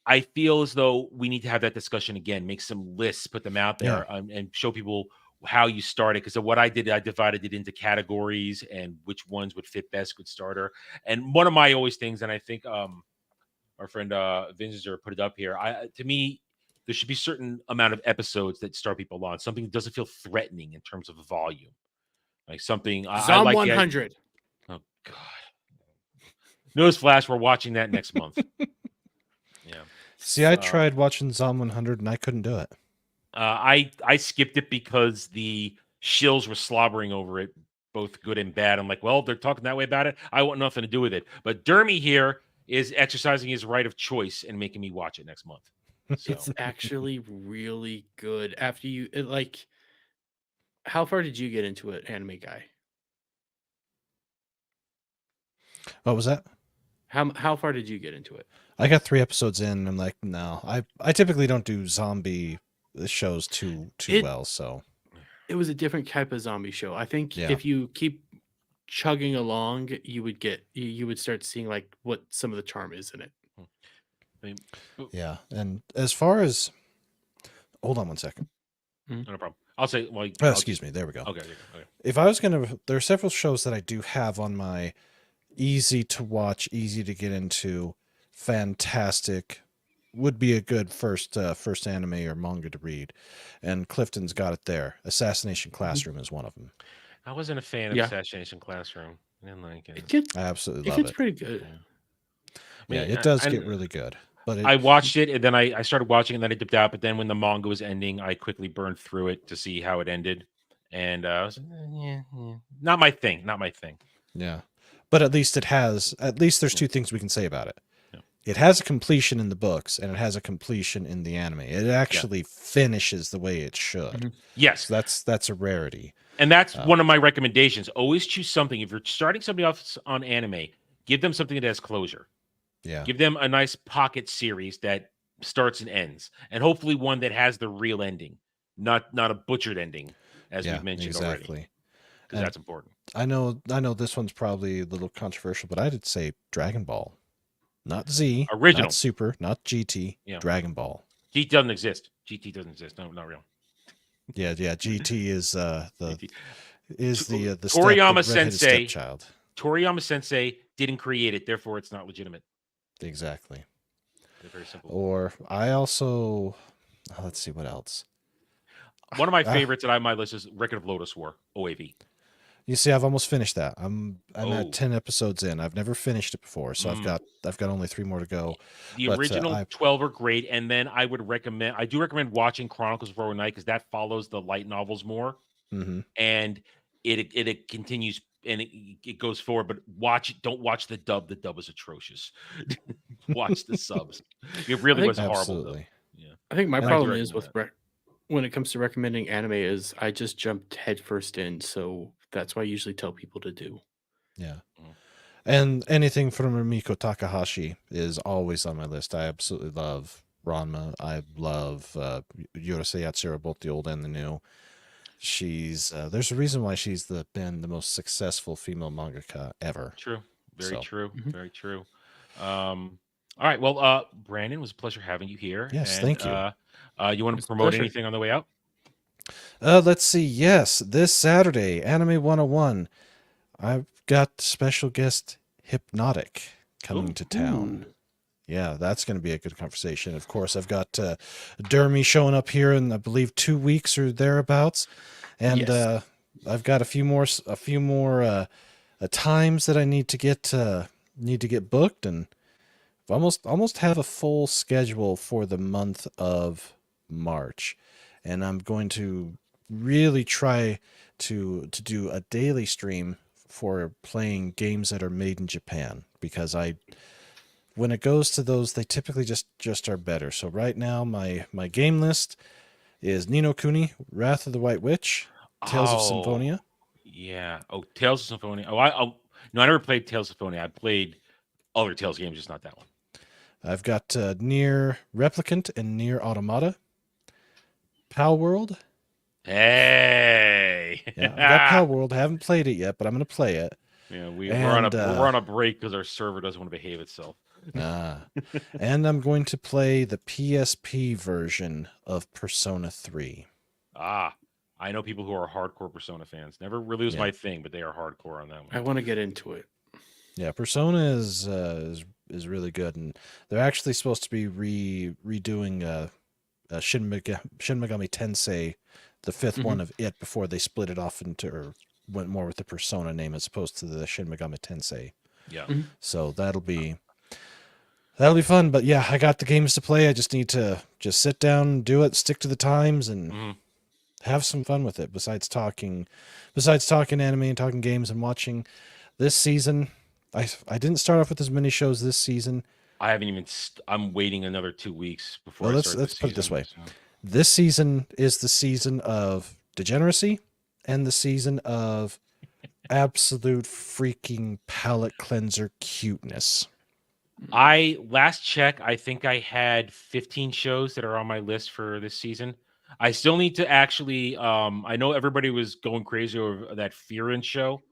I feel as though we need to have that discussion again, make some lists, put them out there, and show people how you started. Because what I did, I divided it into categories and which ones would fit best with starter. And one of my always things, and I think our friend Vinzer put it up here. To me, there should be certain amount of episodes that start people on something that doesn't feel threatening in terms of volume, like something I Zom like. 100. Oh God! Newsflash, we're watching that next month. Yeah. See, I tried watching Zom 100 and I couldn't do it. I skipped it because the shills were slobbering over it, both good and bad. I'm like, well, they're talking that way about it. I want nothing to do with it. But Dermy here is exercising his right of choice and making me watch it next month. So It's actually really good. After how far did you get into it, anime guy? What was that? How far did you get into it? I got 3 episodes in and I'm like, no. I typically don't do zombie shows too well, so It was a different type of zombie show. I think Yeah. if you keep chugging along, you would start seeing like what some of the charm is in it. I mean, yeah. And as far as hold on one second. no problem. I'll say, well, Excuse me. There we go. Okay. If I was there are several shows that I do have on my easy to watch, easy to get into, fantastic, would be a good first anime or manga to read, and Clifton's got it there. Assassination Classroom is one of them. I wasn't a fan of Assassination Classroom. I didn't like it. I absolutely It love gets it. pretty good. Yeah, it does get really good. But I watched it, and then I started watching, and then I dipped out. But then when the manga was ending, I quickly burned through it to see how it ended, and I was like, not my thing. Not my thing. Yeah, but at least there's 2 things we can say about it. Yeah. It has a completion in the books, and it has a completion in the anime. It actually finishes the way it should. Mm-hmm. Yes, so that's a rarity. And that's one of my recommendations. Always choose something. If you're starting somebody off on anime, give them something that has closure. Yeah. Give them a nice pocket series that starts and ends, and hopefully one that has the real ending, not a butchered ending, as we've mentioned already. Because that's important. I know this one's probably a little controversial, but I'd say Dragon Ball. Not Z. Original. Not Super. Not GT. Yeah. Dragon Ball. GT doesn't exist. GT doesn't exist. No, not real. Yeah. GT is the Toriyama Sensei. Stepchild. Toriyama Sensei didn't create it, therefore it's not legitimate. Exactly. They're very simple. Or I also let's see what else. One of my favorites that I have on my list is Record of Lotus War, OAV. You see, I've almost finished that. I'm Oh. at 10 episodes in. I've never finished it before, so Mm. I've got only 3 more to go. The But original 12 are great, and then I do recommend watching Chronicles of Rowan Knight because that follows the light novels more, hmm and it continues and it goes forward. But don't watch the dub. The dub is atrocious. Watch the subs. It really think- was a horrible dub. absolutely. Yeah, I think my And I do problem is recommend with when it comes to recommending anime is I just jumped headfirst in, so that's what I usually tell people to do. Yeah. Mm. And anything from Rumiko Takahashi is always on my list. I absolutely love Ranma. I love Urusei Yatsura, both the old and the new. She's there's a reason why she's been the most successful female mangaka ever. True. Very So. true. Mhm. Very true. All right. Well, Brandon, it was a pleasure having you here. Yes, And, thank you. you want to It's a promote pleasure. anything on the way out? Let's see. Yes, this Saturday, Anime 101. I've got special guest Hypnotic coming Ooh. to town. Ooh. Yeah, that's going to be a good conversation. Of course, I've got Dermy showing up here in, I believe, 2 weeks or thereabouts, and Yes. I've got a few more times that I need to get booked, and almost have a full schedule for the month of March, and I'm going to really try to do a daily stream for playing games that are made in Japan, because when it goes to those, they typically just are better. So right now my game list is Ni no Kuni, Wrath of the White Witch, Tales of Symphonia. Yeah. Oh, Tales of Symphonia. No, I never played Tales of Symphonia. I played other Tales games, just not that one. I've got Near Replicant and Near Automata, Pal World. Hey. Yeah, I've got Pal World. I haven't played it yet, but I'm going to play it. Yeah, we're And, on a break because our server doesn't want to behave itself. And I'm going to play the PSP version of Persona 3. I know people who are hardcore Persona fans. Never really was Yeah. my thing, but they are hardcore on that one. I want to get into it. Yeah, Persona is really good, and they're actually supposed to be redoing Shin Megami Tensei, the 5th one of it, before they split it off into, or went more with the Persona name as opposed to the Shin Megami Tensei. Yeah. So that'll be fun. But yeah, I got the games to play. I just need to sit down, do it, stick to the times, and have some fun with it. Besides talking anime and talking games and watching this season. I didn't start off with as many shows this season. I haven't even. I'm waiting another 2 weeks before. Well, I start let's the put it this season, way. so. This season is the season of degeneracy and the season of absolute freaking palate cleanser cuteness. Last check, I think I had 15 shows that are on my list for this season. I still need to actually. I know everybody was going crazy over that Fearin show.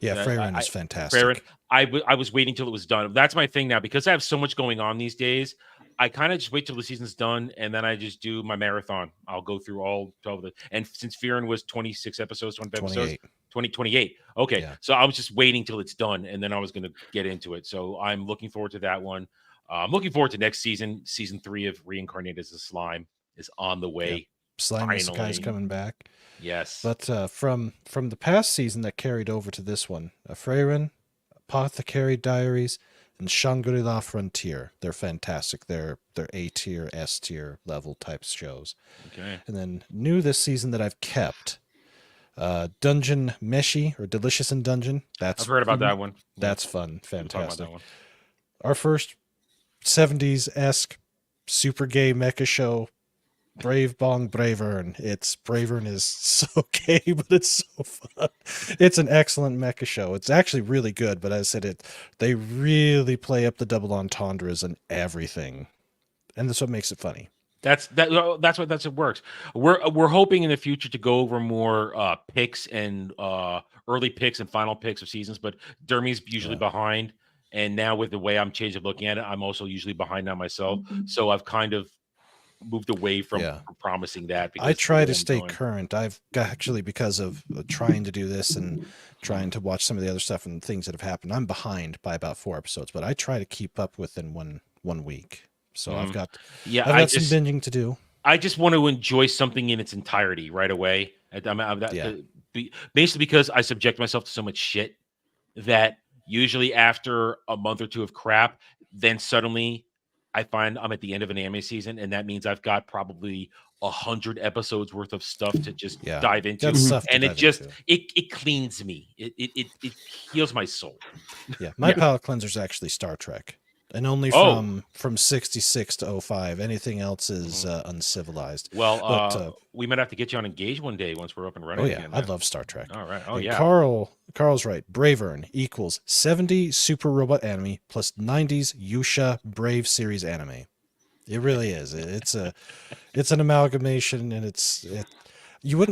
Yeah, That Freyren is fantastic. Farron, I was waiting till it was done. That's my thing now because I have so much going on these days. I kind of just wait till the season's done and then I just do my marathon. I'll go through all 12 of it. And since Fearon was 26 episodes, 25 episodes, 28. Okay. Yeah. So I was just waiting till it's done and then I was going to get into it. So I'm looking forward to that one. I'm looking forward to next season. Season 3 of Reincarnated as a Slime is on the way. Yep. Slime is Finally. coming back. Yes. But from the past season that carried over to this one, Freyren, Apothecary Diaries, and Shangri-La Frontier. They're fantastic. They're A tier, S tier level type shows. Okay. And then new this season that I've kept, Dungeon Meshi or Delicious in Dungeon. I've heard about that one. That's fun, We'll talk about fantastic. that one. Our first 70s-esque super gay mecha show, Brave Bong Bravern. Bravern is so gay, but it's so fun. It's an excellent mecha show. It's actually really good, but as I said, they really play up the double entendres and everything, and that's what makes it funny. That's what works. We're hoping in the future to go over more picks and early picks and final picks of seasons, but Dermy's usually behind, and now with the way I'm changing looking at it, I'm also usually behind now myself. So I've kind of moved away from promising that. Because I try to stay current. I've actually, because of trying to do this and trying to watch some of the other stuff and things that have happened, I'm behind by about 4 episodes, but I try to keep up within one week. So I've got some binging to do. I just want to enjoy something in its entirety right away. basically because I subject myself to so much shit that usually after a month or two of crap, then suddenly I find I'm at the end of an anime season, and that means I've got probably 100 episodes worth of stuff to just Yeah. dive into, Got stuff to and dive it just into. it cleans me. It heals my soul. Yeah, my Yeah. palate cleanser is actually Star Trek, and only Oh. from 66 to 05. Anything else is uncivilized. Well, But we might have to get you on Engage one day once we're up and running oh yeah, again. I Man. love Star Trek. All right. Oh And yeah. Carl's right. Bravern equals 70 super robot anime plus 90s Yusha Brave series anime. It really is. It's an amalgamation, and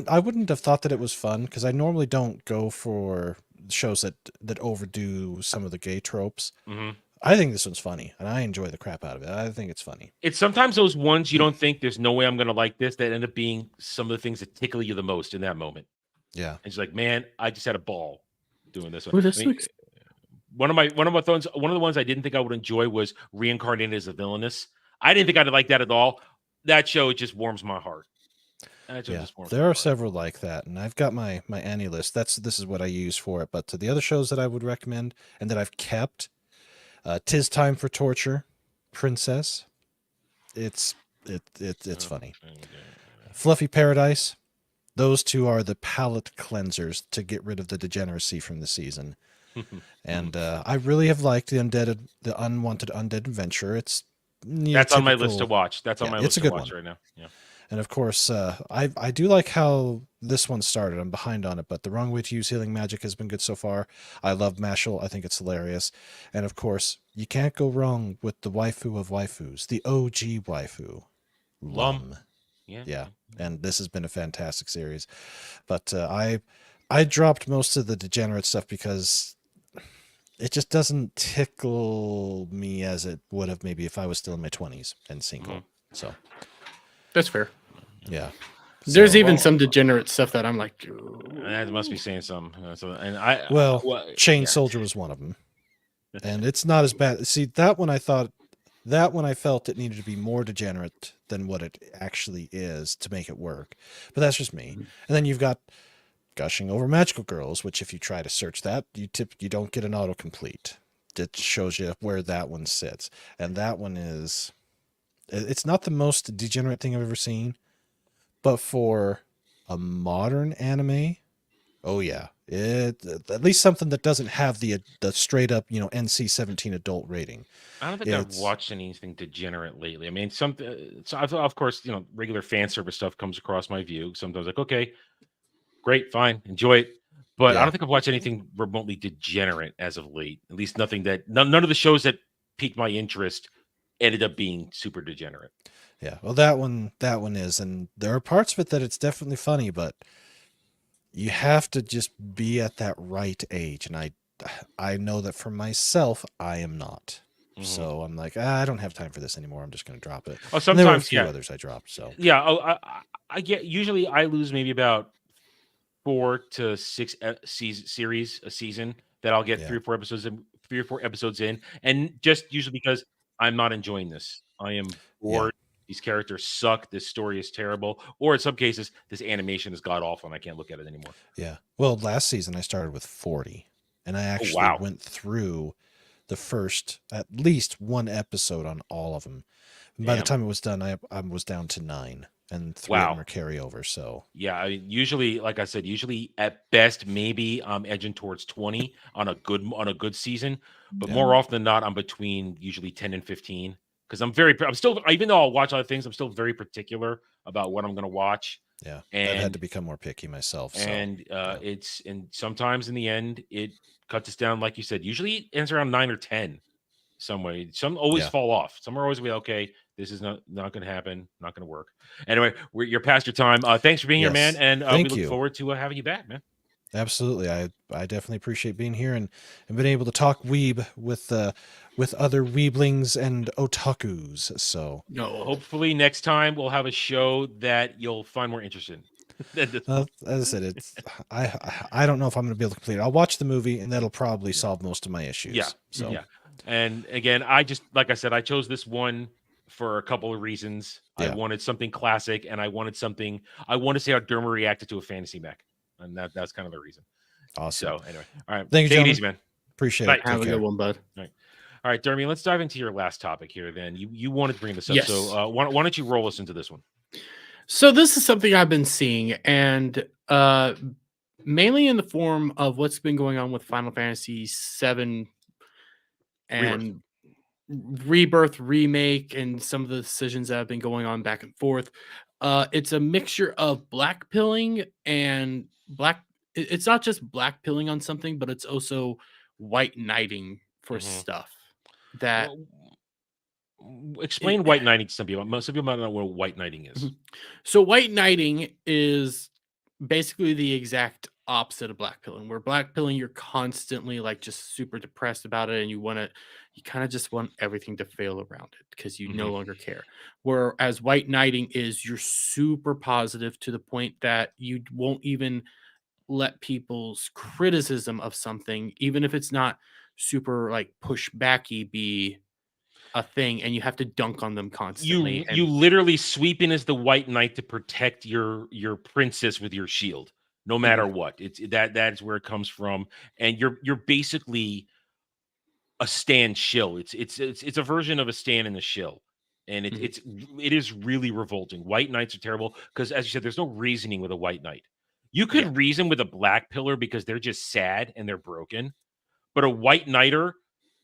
I wouldn't have thought that it was fun because I normally don't go for shows that overdo some of the gay tropes. hmm I think this one's funny, and I enjoy the crap out of it. I think it's funny. It's sometimes those ones you don't think there's no way I'm going to like this that end up being some of the things that tickle you the most in that moment. Yeah. And it's like, man, I just had a ball doing this one. Ooh, this looks One of the ones I didn't think I would enjoy was Reincarnated as a Villainous. I didn't think I'd like that at all. That show just warms my heart. Yeah, there are several like that, and I've got my Annie list. This is what I use for it. But to the other shows that I would recommend and that I've kept, 'Tis Time for Torture, Princess. It's funny. Fluffy Paradise. Those two are the palate cleansers to get rid of the degeneracy from the season. And I really have liked the Unwanted Undead Adventure. It's that's on my list to watch. That's on my list to watch right now. Yeah. And of course, I do like how this one started. I'm behind on it, but The Wrong Way to Use Healing Magic has been good so far. I love Mashal. I think it's hilarious. And of course, you can't go wrong with the waifu of waifus, the OG waifu, Lum. Yeah. And this has been a fantastic series. But I dropped most of the degenerate stuff because it just doesn't tickle me as it would have maybe if I was still in my 20s and single. So that's fair. yeah. There's even some degenerate stuff that I'm like, that must be saying something. Chain Soldier was one of them, and it's not as bad. See, that one I felt it needed to be more degenerate than what it actually is to make it work. But that's just me. And then you've got Gushing Over Magical Girls, which if you try to search that, you don't get an autocomplete. It shows you where that one sits, and that one is. It's not the most degenerate thing I've ever seen, but for a modern anime, oh yeah, at least something that doesn't have the straight up NC-17 adult rating. I don't think I've watched anything degenerate lately. I mean, of course, regular fan service stuff comes across my view. Sometimes like, okay, great, fine, enjoy it. But I don't think I've watched anything remotely degenerate as of late. At least nothing none of the shows that piqued my interest ended up being super degenerate. Yeah, well, that one is, and there are parts of it that it's definitely funny, but you have to just be at that right age, and I know that for myself, I am not. So I'm like, I don't have time for this anymore. I'm just going to drop it. Oh, sometimes and there were a few others I dropped. So yeah, I get usually I lose maybe about 4 to 6 series a season that I'll get 3 or 4 episodes in, and just usually because I'm not enjoying this. I am bored. Yeah. These characters suck. This story is terrible. Or in some cases, this animation is god awful and I can't look at it anymore. Yeah. Well, last season I started with 40, and I actually went through the first at least one episode on all of them. And by the time it was done, I was down to 9, and 3 of them are carryover. So yeah, I mean, usually, like I said, at best maybe I'm edging towards 20 on a good season, but more often than not, I'm between usually 10 and 15 because I'm still, even though I'll watch other things, I'm still very particular about what I'm going to watch. Yeah, and I've had to become more picky myself. So, and sometimes in the end it cuts us down, like you said. Usually it ends around 9 or 10. Some way, some always fall off. Some are always be okay. This is not going to happen. Not going to work. Anyway, you're past your time. Thanks for being here, man, and we look forward to having you back, man. Absolutely, I definitely appreciate being here and being able to talk weeb with other weeblings and otakus. So hopefully next time we'll have a show that you'll find more interesting. As I said, I don't know if I'm going to be able to complete it. I'll watch the movie, and that'll probably solve most of my issues. Yeah. So yeah. And again, like I said, I chose this one for a couple of reasons. I wanted something classic, and I want to see how Derma reacted to a fantasy mech. and that's kind of the reason. Awesome. So anyway, all right, Thank you, take it gentlemen. easy, man. Appreciate Bye. it. Have Take a care. good one, bud. All right, Dermy, let's dive into your last topic here. Then you wanted to bring this up, Yes. so why don't you roll us into this one? So this is something I've been seeing, and mainly in the form of what's been going on with Final Fantasy VII and Rebirth remake, and some of the decisions that have been going on back and forth. It's a mixture of black pilling and black. It's not just black pilling on something, but it's also white knighting for stuff that. Explain white knighting to some people. Most people might not know what white knighting is. So white knighting is basically the exact opposite of black pilling. Where black pilling, you're constantly like just super depressed about it, and you kind of just want everything to fail around it because you no longer care. Whereas white knighting is you're super positive to the point that you won't even let people's criticism of something, even if it's not super like pushbacky, be a thing, and you have to dunk on them constantly. You literally sweep in as the white knight to protect your princess with your shield, no matter what. It's that's where it comes from, and you're basically a stand shill. It's a version of a stand in the shill, and it is really revolting. White knights are terrible because, as you said, there's no reasoning with a white knight. You could reason with a black pillar because they're just sad and they're broken, but a white knighter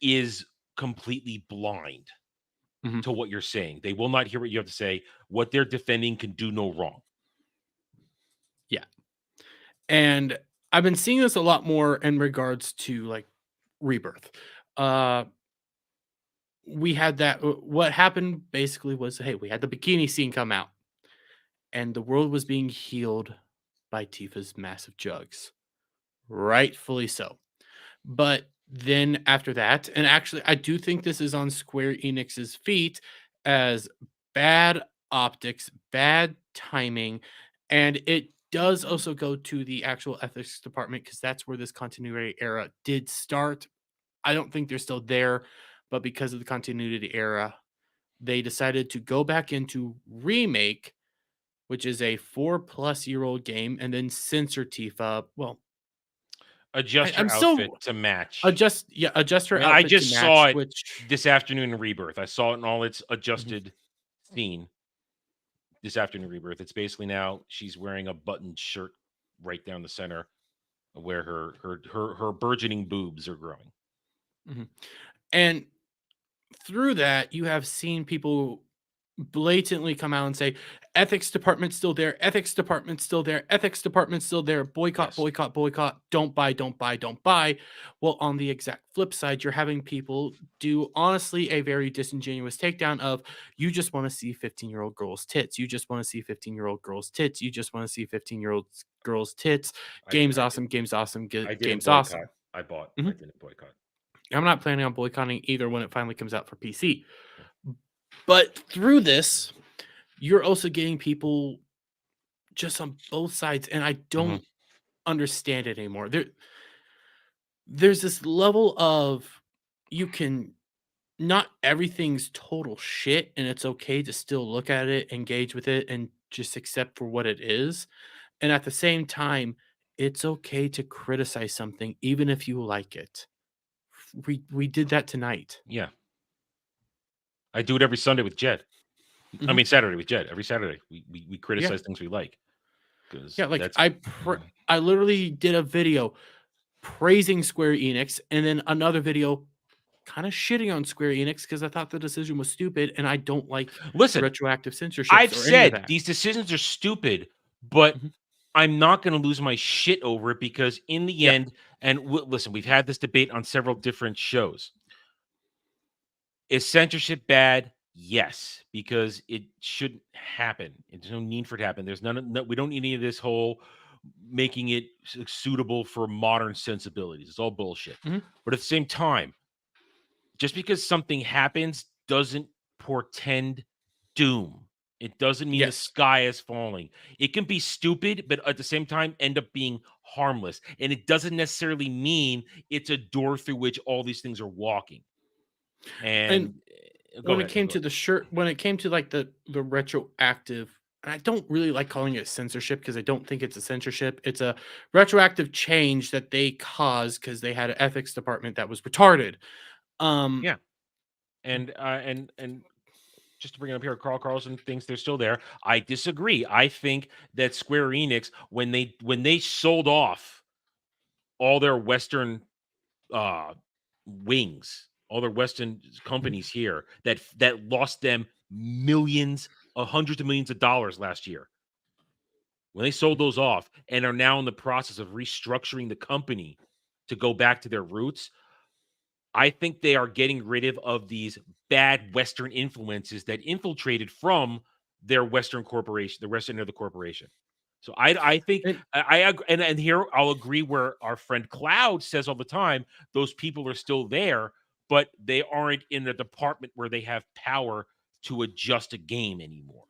is completely blind to what you're saying. They will not hear what you have to say. What they're defending can do no wrong. Yeah. And I've been seeing this a lot more in regards to like Rebirth. We had that. What happened basically was, hey, we had the bikini scene come out, and the world was being healed by Tifa's massive jugs. Rightfully so. But then after that, and actually, I do think this is on Square Enix's feet as bad optics, bad timing, and it does also go to the actual ethics department because that's where this continuity era did start. I don't think they're still there, but because of the continuity era, they decided to go back into remake, which is a 4+ year old game, and then censor Tifa. Well, Adjust your I'm outfit still to match. adjust her I outfit just to saw match, it which this afternoon in Rebirth. I saw it in all its adjusted scene this afternoon in Rebirth. It's basically now she's wearing a buttoned shirt right down the center where her burgeoning boobs are growing. and through that you have seen people blatantly come out and say ethics department still there, ethics department still there, ethics department still there, boycott, Yes. boycott, boycott, don't buy, don't buy, don't buy. Well, on the exact flip side, you're having people do honestly a very disingenuous takedown of you just want to see 15-year-old girls tits, you just want to see 15-year-old girls tits, you just want to see 15-year-old girls tits. Game's awesome, game's awesome, I didn't game's boycott. awesome. I bought. I didn't boycott. I'm not planning on boycotting either when it finally comes out for PC. But through this, you're also getting people just on both sides, and I don't understand it anymore. There's this level of you can not everything's total shit, and it's okay to still look at it, engage with it, and just accept for what it is. And at the same time, it's okay to criticize something even if you like it. We did that tonight. Yeah. I do it every Sunday with Jed. I mean Saturday with Jed. Every Saturday we criticize things we like. Yeah, like that's I literally did a video praising Square Enix and then another video kind of shitting on Square Enix because I thought the decision was stupid and I don't like retroactive censorship. I've said these decisions are stupid, but I'm not going to lose my shit over it because in the end, and listen, we've had this debate on several different shows. Is censorship bad? Yes, because it shouldn't happen. There's no need for it to happen. There's we don't need any of this whole making it suitable for modern sensibilities. It's all bullshit. But at the same time, just because something happens doesn't portend doom. It doesn't mean the sky is falling. It can be stupid, but at the same time end up being harmless. And it doesn't necessarily mean it's a door through which all these things are walking. And when it came to the shirt, when it came to like the retroactive and I don't really like calling it censorship because I don't think it's a censorship. It's a retroactive change that they caused because they had an ethics department that was retarded. Um, Yeah. And just to bring it up here, Carl Carlson thinks they're still there. I disagree. I think that Square Enix, when they sold off all their Western uh wings, all their Western companies here, that lost them millions, hundreds of millions of dollars last year. When they sold those off and are now in the process of restructuring the company to go back to their roots, I think they are getting rid of these bad Western influences that infiltrated from their Western corporation, the rest of the corporation. So I think and and here I'll agree where our friend Cloud says all the time, those people are still there, but they aren't in the department where they have power to adjust a game anymore.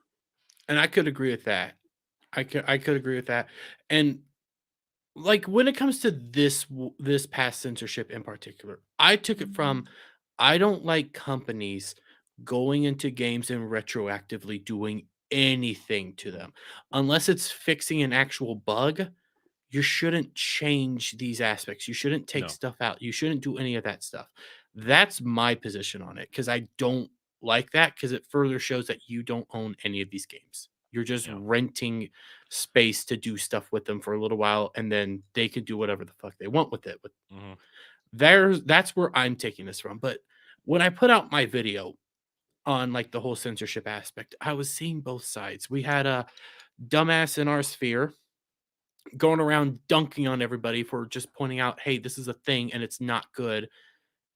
and I could agree with that. I could agree with that. And like when it comes to this past censorship in particular, I took it from I don't like companies going into games and retroactively doing anything to them unless it's fixing an actual bug. You shouldn't change these aspects. You shouldn't take No. stuff out. You shouldn't do any of that stuff. That's my position on it because I don't like that because it further shows that you don't own any of these games. You're just Yeah. renting space to do stuff with them for a little while, and then they can do whatever the fuck they want with it. But Mhm. that's where I'm taking this from. But when I put out my video on like the whole censorship aspect, I was seeing both sides. We had a dumbass in our sphere going around dunking on everybody for just pointing out, hey, this is a thing and it's not good,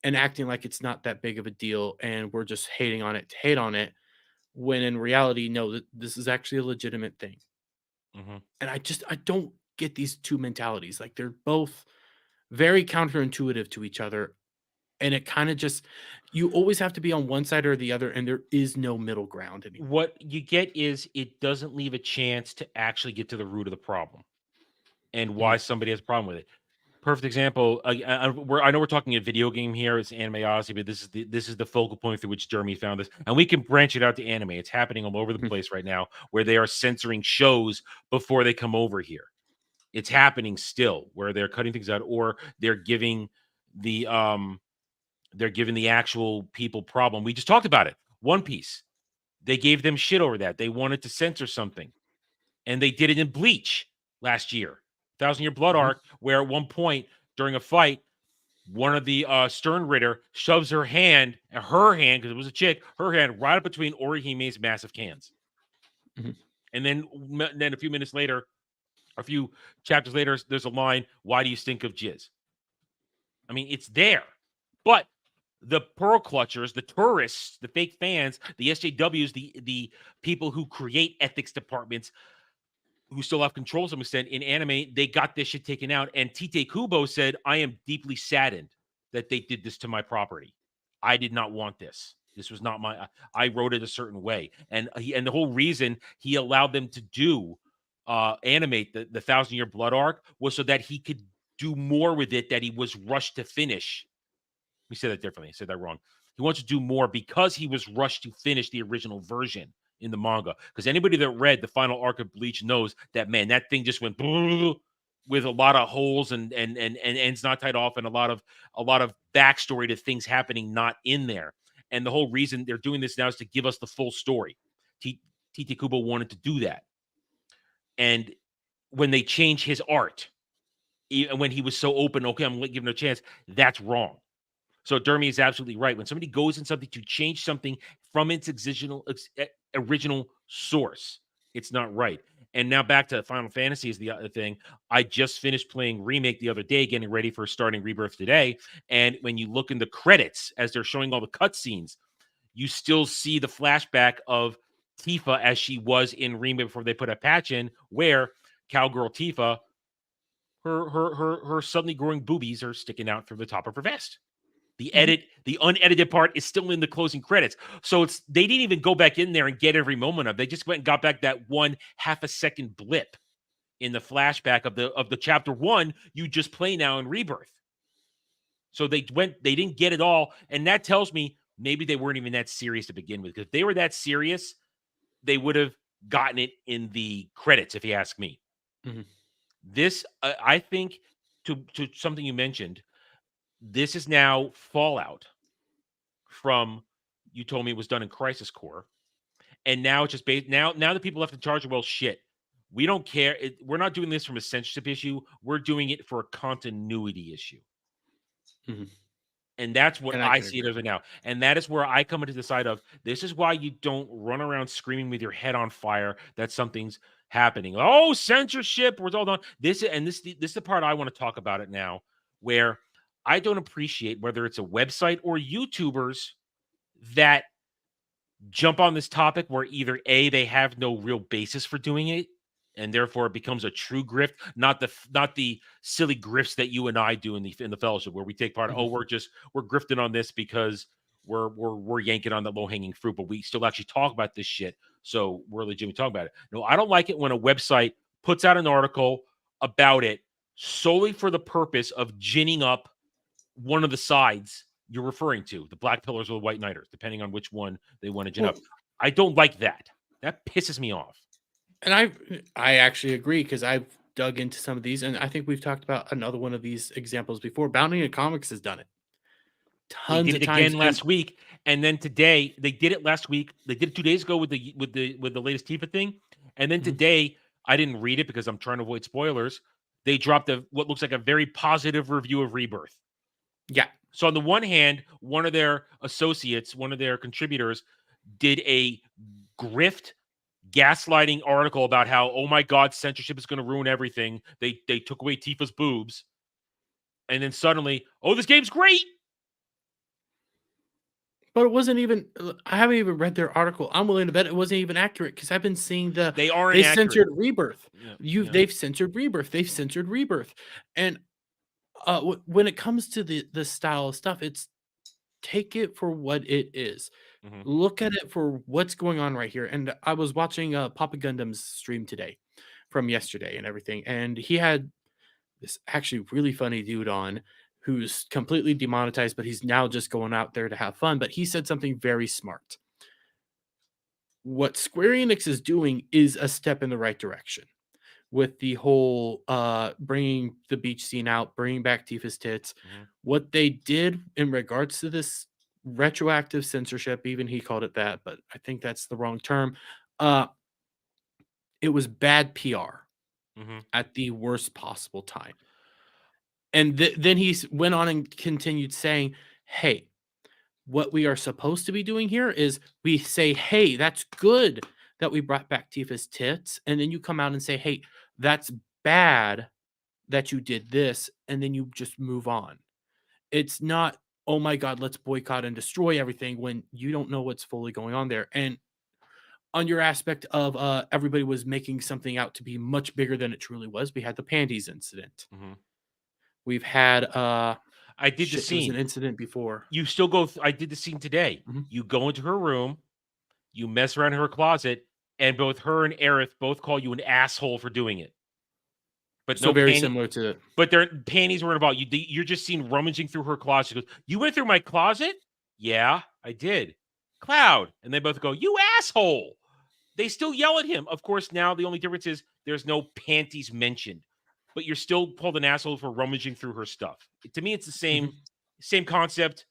and acting like it's not that big of a deal and we're just hating on it to hate on it, when in reality, no, this is actually a legitimate thing. Mhm. And I don't get these two mentalities. Like they're both very counterintuitive to each other. And it kind of just you always have to be on one side or the other, and there is no middle ground anymore. What you get is it doesn't leave a chance to actually get to the root of the problem and Mhm. why somebody has a problem with it. Perfect example. I know we're talking a video game here. It's Anime Odyssey, but this is the focal point through which Jeremy found this, and we can branch it out to anime. It's happening all over the Mhm. place right now, where they are censoring shows before they come over here. It's happening still, where they're cutting things out, or the they're giving the actual people problem. We just talked about it. One Piece. They gave them shit over that. They wanted to censor something, and they did it in Bleach last year, Thousand Year Blood Mhm. arc, where at one point during a fight, one of the Stern Ritter shoves her hand, because it was a chick, her hand right up between Orihime's massive cans, Mhm. and then a few minutes later, a few chapters later, there's a line, "Why do you stink of jizz?" I mean, it's there, but the pearl clutchers, the tourists, the fake fans, the SJWs, the people who create ethics departments who still have control to some extent in anime, they got this shit taken out. And Tite Kubo said, I am deeply saddened that they did this to my property. I did not want this. This was not my, I wrote it a certain way. And the whole reason he allowed them to do animate the Thousand Year Blood arc was so that he could do more with it that he was rushed to finish. Let me say that differently. I said that wrong. He wants to do more because he was rushed to finish the original version in the manga. Because anybody that read the final arc of Bleach knows that, man, that thing just went with a lot of holes and ends not tied off, and a lot of backstory to things happening not in there. And the whole reason they're doing this now is to give us the full story. Tite Kubo wanted to do that. And when they change his art, when he was so open, okay, I'm giving him a chance, that's wrong. So Dermy is absolutely right. When somebody goes in something to change something from its original source, it's not right. And now back to Final Fantasy is the other thing. I just finished playing Remake the other day, getting ready for starting Rebirth today. And when you look in the credits as they're showing all the cutscenes, you still see the flashback of Tifa as she was in Remake before they put a patch in, where Cowgirl Tifa, her suddenly growing boobies are sticking out from the top of her vest. Mhm. The unedited part is still in the closing credits. So they didn't even go back in there and get every moment of it. They just went and got back that one half a second blip in the flashback of the chapter one you just play now in Rebirth. So they didn't get it all. And that tells me maybe they weren't even that serious to begin with. Because if they were that serious, they would have gotten it in the credits, if you ask me. Mhm. This, I think, to something you mentioned, this is now fallout from, you told me it was done in Crisis Core, and now it's just now the people left in charge are, well, shit, we don't care. We're not doing this from a censorship issue. We're doing it for a continuity issue. Mhm. And that's what And I I can see it agree. as now. And that is where I come into the side of, this is why you don't run around screaming with your head on fire that something's happening. Oh, censorship was all done. This is the part I want to talk about it now, where I don't appreciate whether it's a website or YouTubers that jump on this topic where either A, they have no real basis for doing it, and therefore it becomes a true grift, not the silly grifts that you and I do in the fellowship, where we take part. Mhm. Oh, we're grifting on this because we're yanking on the low hanging fruit, but we still actually talk about this shit, so we're legitimately talking about it. No, I don't like it when a website puts out an article about it solely for the purpose of ginning up one of the sides you're referring to, the Black Pillars or the White Knighters, depending on which one they want to gin up. Well, I don't like that. That pisses me off. and I actually agree because I've dug into some of these, and I think we've talked about another one of these examples before. Bounding in Comics has done it They tons did of it times, again and last week, and then today they did it last week. They did it 2 days ago with the latest Tifa thing, and then Mhm. today I didn't read it because I'm trying to avoid spoilers. They dropped what looks like a very positive review of Rebirth. yeah, So on the one hand, one of their associates, one of their contributors, did a grift gaslighting article about how, oh my god, censorship is going to ruin everything. They took away Tifa's boobs, and then suddenly, oh, this game's great. but it wasn't even. I haven't even read their article. I'm willing to bet it wasn't even accurate because I've been seeing They are they inaccurate. censored Rebirth. Yeah, yeah. They've censored Rebirth. They've censored Rebirth, and when it comes to the style of stuff, it's take it for what it is. Mm-hmm. Look at it for what's going on right here. And I was watching Papa Gundam's stream today from yesterday and everything, and he had this actually really funny dude on who's completely demonetized, but he's now just going out there to have fun. But he said something very smart. What Square Enix is doing is a step in the right direction with the whole bringing the beach scene out, bringing back Tifa's tits. Mm-hmm. What they did in regards to this retroactive censorship, even he called it that, but I think that's the wrong term. It was bad PR Mm-hmm. at the worst possible time. And then he went on and continued saying, hey, what we are supposed to be doing here is we say, hey, that's good that we brought back Tifa's tits. And then you come out and say, hey, that's bad that you did this. And then you just move on. It's not, oh my God, let's boycott and destroy everything when you don't know what's fully going on there. And on your aspect of everybody was making something out to be much bigger than it truly was, we had the panties incident. Mm-hmm. We've had I did the there was an scene. incident before. You still go. I did the scene today. Mhm. You go into her room, you mess around in her closet, and both her and Aerith both call you an asshole for doing it. But So no very panty. similar to But their panties weren't about you. You're just seen rummaging through her closet. She goes, "You went through my closet?" Yeah, I did. Cloud, and they both go, "You asshole!" They still yell at him. Of course, now the only difference is there's no panties mentioned, but you're still called an asshole for rummaging through her stuff. To me, it's the same concept.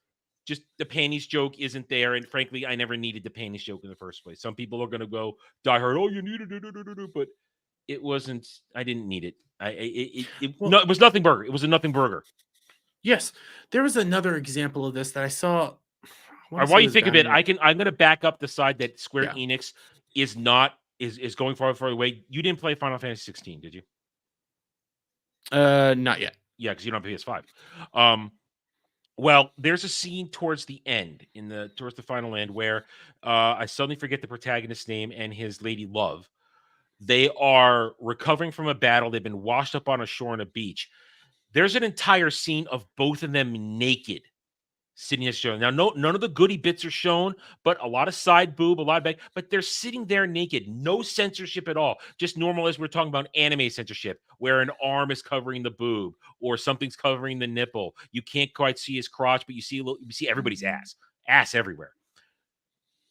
Just the panties joke isn't there, and frankly, I never needed the panties joke in the first place. Some people are going to go die hard. Oh, you needed it, but it wasn't. I didn't need it. No, it was nothing burger. It was a nothing burger. Yes, there was another example of this that I saw. Or while you think of it, I'm going to back up the side that Square Enix is not is going far away. You didn't play Final Fantasy 16, did you? Not yet. Yeah, because you don't have PS5. Well, there's a scene towards the end, towards the final end, where I suddenly forget the protagonist's name and his lady love. They are recovering from a battle. They've been washed up on a shore on a beach. There's an entire scene of both of them naked, sitting as shown. Now, none of the goody bits are shown, but a lot of side boob, a lot of back. But they're sitting there naked, no censorship at all. Just normal as we're talking about anime censorship, where an arm is covering the boob or something's covering the nipple. You can't quite see his crotch, but you see everybody's ass everywhere.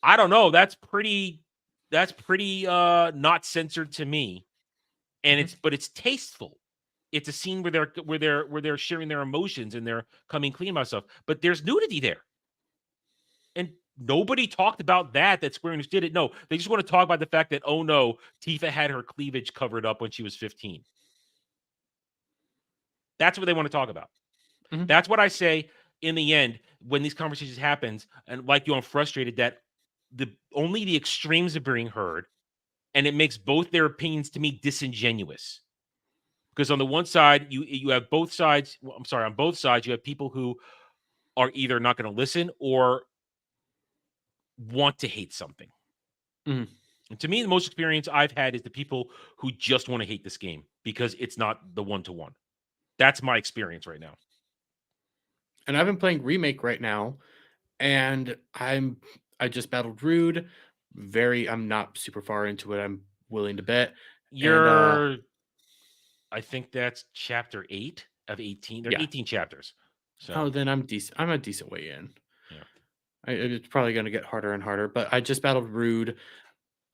I don't know. That's pretty That's pretty not censored to me. And it's tasteful. It's a scene where they're sharing their emotions and they're coming clean about stuff. But there's nudity there. And nobody talked about that Square Enix did it. No, they just want to talk about the fact that, oh no, Tifa had her cleavage covered up when she was 15. That's what they want to talk about. Mhm. That's what I say in the end when these conversations happens. And like you, I'm frustrated that only the extremes are being heard, and it makes both their opinions to me disingenuous. Because on the one side, you have both sides. Well, I'm sorry, on both sides, you have people who are either not going to listen or want to hate something. Mhm. And to me, the most experience I've had is the people who just want to hate this game because it's not the one-to-one. That's my experience right now. And I've been playing Remake right now, and I just battled Rude. I'm not super far into it. I'm willing to bet. I think that's chapter 8 of 18. There are Yeah. 18 chapters. So Oh, then I'm decent. I'm a decent way in. Yeah. It's probably going to get harder and harder, but I just battled Rude.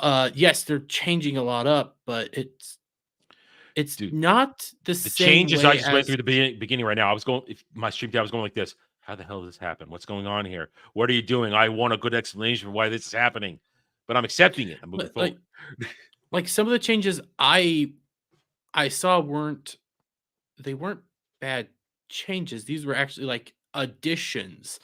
Yes, they're changing a lot up, but it's Dude, not the the same changes way I just went as through the beginning right now. I was going, if my stream I was going like this. How the hell did this happen? What's going on here? What are you doing? I want a good explanation for why this is happening, but I'm accepting it. I'm moving forward. Like some of the changes I saw weren't bad changes. These were actually like additions,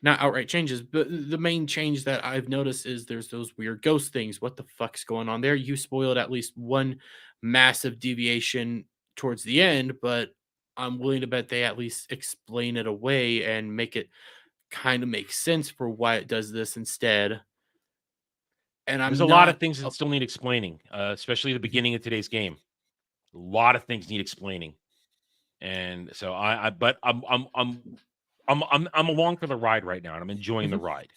not outright changes. But the main change that I've noticed is there's those weird ghost things. What the fuck's going on there? You spoiled at least one massive deviation towards the end, but I'm willing to bet they at least explain it away and make it kind of make sense for why it does this instead. And There's I'm a lot of not things that still need explaining, especially the beginning of today's game. A lot of things need explaining, and so but I'm along for the ride right now, and I'm enjoying the ride.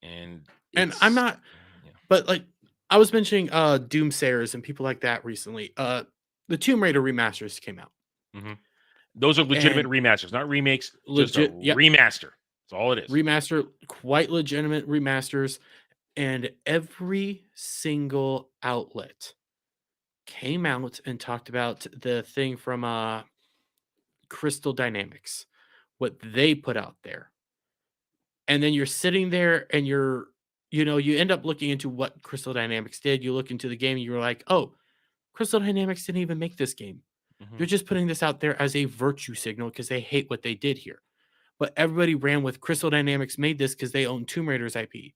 And I'm not, but like I was mentioning Doomsayers and people like that recently. The Tomb Raider remasters came out. Those are legitimate remasters, not remakes. Legit, just a remaster. That's all it is. Remaster, quite legitimate remasters, and every single outlet came out and talked about the thing from Crystal Dynamics, what they put out there. And then you're sitting there and you end up looking into what Crystal Dynamics did. You look into the game and you're like, oh, Crystal Dynamics didn't even make this game. They're just putting this out there as a virtue signal because they hate what they did here. But everybody ran with Crystal Dynamics made this because they own Tomb Raider's IP.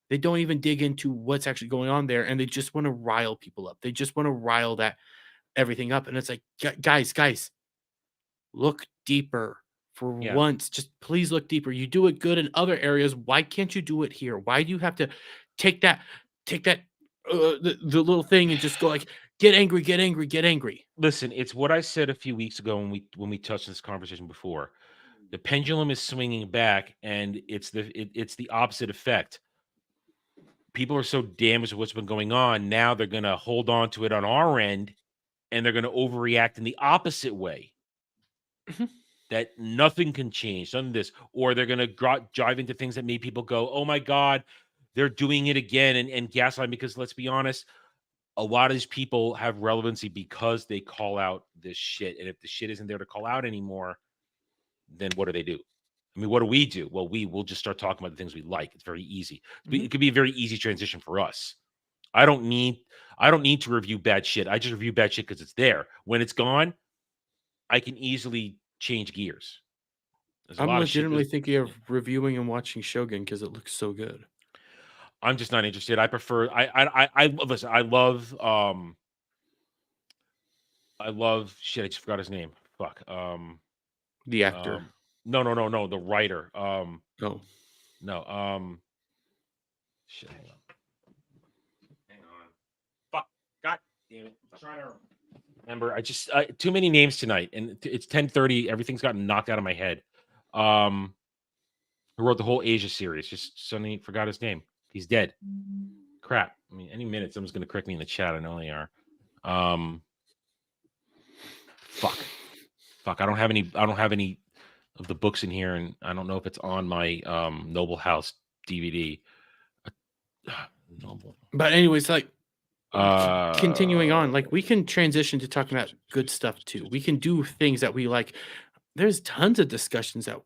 They don't even dig into what's actually going on there, and they just want to rile people up. They just want to rile everything up. And it's like, guys, look deeper. For once, just please look deeper. You do it good in other areas. Why can't you do it here? Why do you have to take that the little thing and just go like, get angry? Listen, it's what I said a few weeks ago when we touched this conversation before. The pendulum is swinging back, and it's the opposite effect. People are so damaged with what's been going on. Now they're going to hold on to it on our end, and they're going to overreact in the opposite way. That nothing can change, none of this, or they're going to dive into things that made people go, "Oh my God, they're doing it again," and gaslight. Because let's be honest, a lot of these people have relevancy because they call out this shit, and if the shit isn't there to call out anymore, then what do they do? I mean, what do we do? Well, we'll just start talking about the things we like. It's very easy. It could be a very easy transition for us. I don't need to review bad shit. I just review bad shit because it's there. When it's gone, I can easily change gears. I'm legitimately thinking of reviewing and watching Shogun because it looks so good. I'm just not interested. I prefer. I listen. I love. Shit. I just forgot his name. Fuck. The actor. No. The writer. Oh. No. Shit. Hang on. Fuck. God damn it. I'm trying to remember. I just too many names tonight, and it's 10:30. Everything's gotten knocked out of my head. Who wrote the whole Asia series? Just suddenly forgot his name. He's dead. Crap. I mean, any minute someone's gonna correct me in the chat. I know they are. Fuck. I don't have any of the books in here, and I don't know if it's on my Noble House DVD. Noble. But anyways, like continuing on, Uh, like we can transition to talking about good stuff too. We can do things that we like. There's tons of discussions that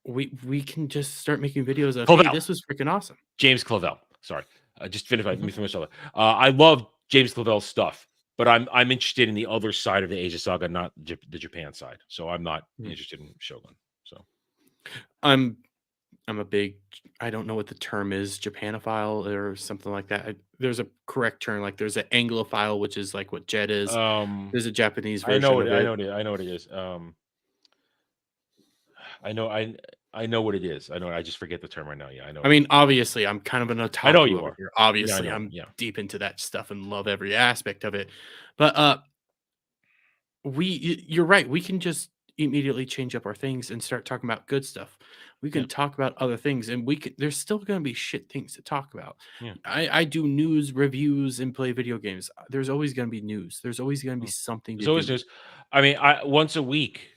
we can just start making videos of. Hey, Clavell. this was freaking awesome. James Clavell. Sorry, just finish. Let me Mhm. finish. I love James Clavell's stuff, but I'm interested in the other side of the Asia Saga, not the Japan side. So I'm not Mhm. interested in Shogun. So I'm a big, I don't know what the term is, Japanophile or something like that. There's a correct term, like there's an Anglophile, which is like what Jet is. There's a Japanese I know version what of I it. know. I know what it is. I know I know what it is. I know. I just forget the term right now. Yeah, I know. I mean, obviously, I'm kind of an I know otaku you over are. here. Yeah, I Obviously, know. I'm Yeah. deep into that stuff and love every aspect of it. But you're right. We can just immediately change up our things and start talking about good stuff. We Yeah. can talk about other things, and there's still going to be shit things to talk about. Yeah. I do news reviews and play video games. There's always going to be news. There's always going to be Mm. something to There's always do. news. I mean, I once a week.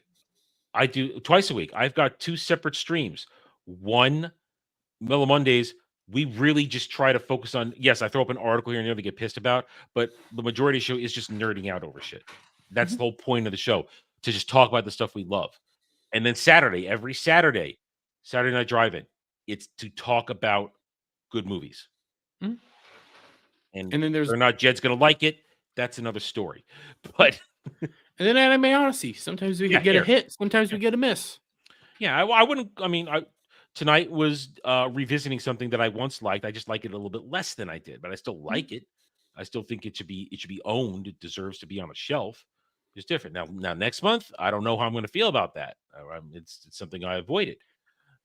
I do twice a week. I've got 2 separate streams. One, Mellow Mondays, we really just try to focus on. Yes, I throw up an article here and there to get pissed about, but the majority of the show is just nerding out over shit. That's Mhm. the whole point of the show, to just talk about the stuff we love. And then Saturday, every Saturday, Saturday Night Drive-In, it's to talk about good movies. Mhm. And And then whether there's or not Jed's gonna like it, that's another story. But and then Anime Odyssey. Sometimes we yeah, get a here. hit. Sometimes we get a miss. Yeah, I wouldn't. I mean, tonight was revisiting something that I once liked. I just like it a little bit less than I did, but I still Mhm. like it. I still think it should be owned. It deserves to be on a shelf. It's different now. Next month, I don't know how I'm going to feel about that. It's something I avoided.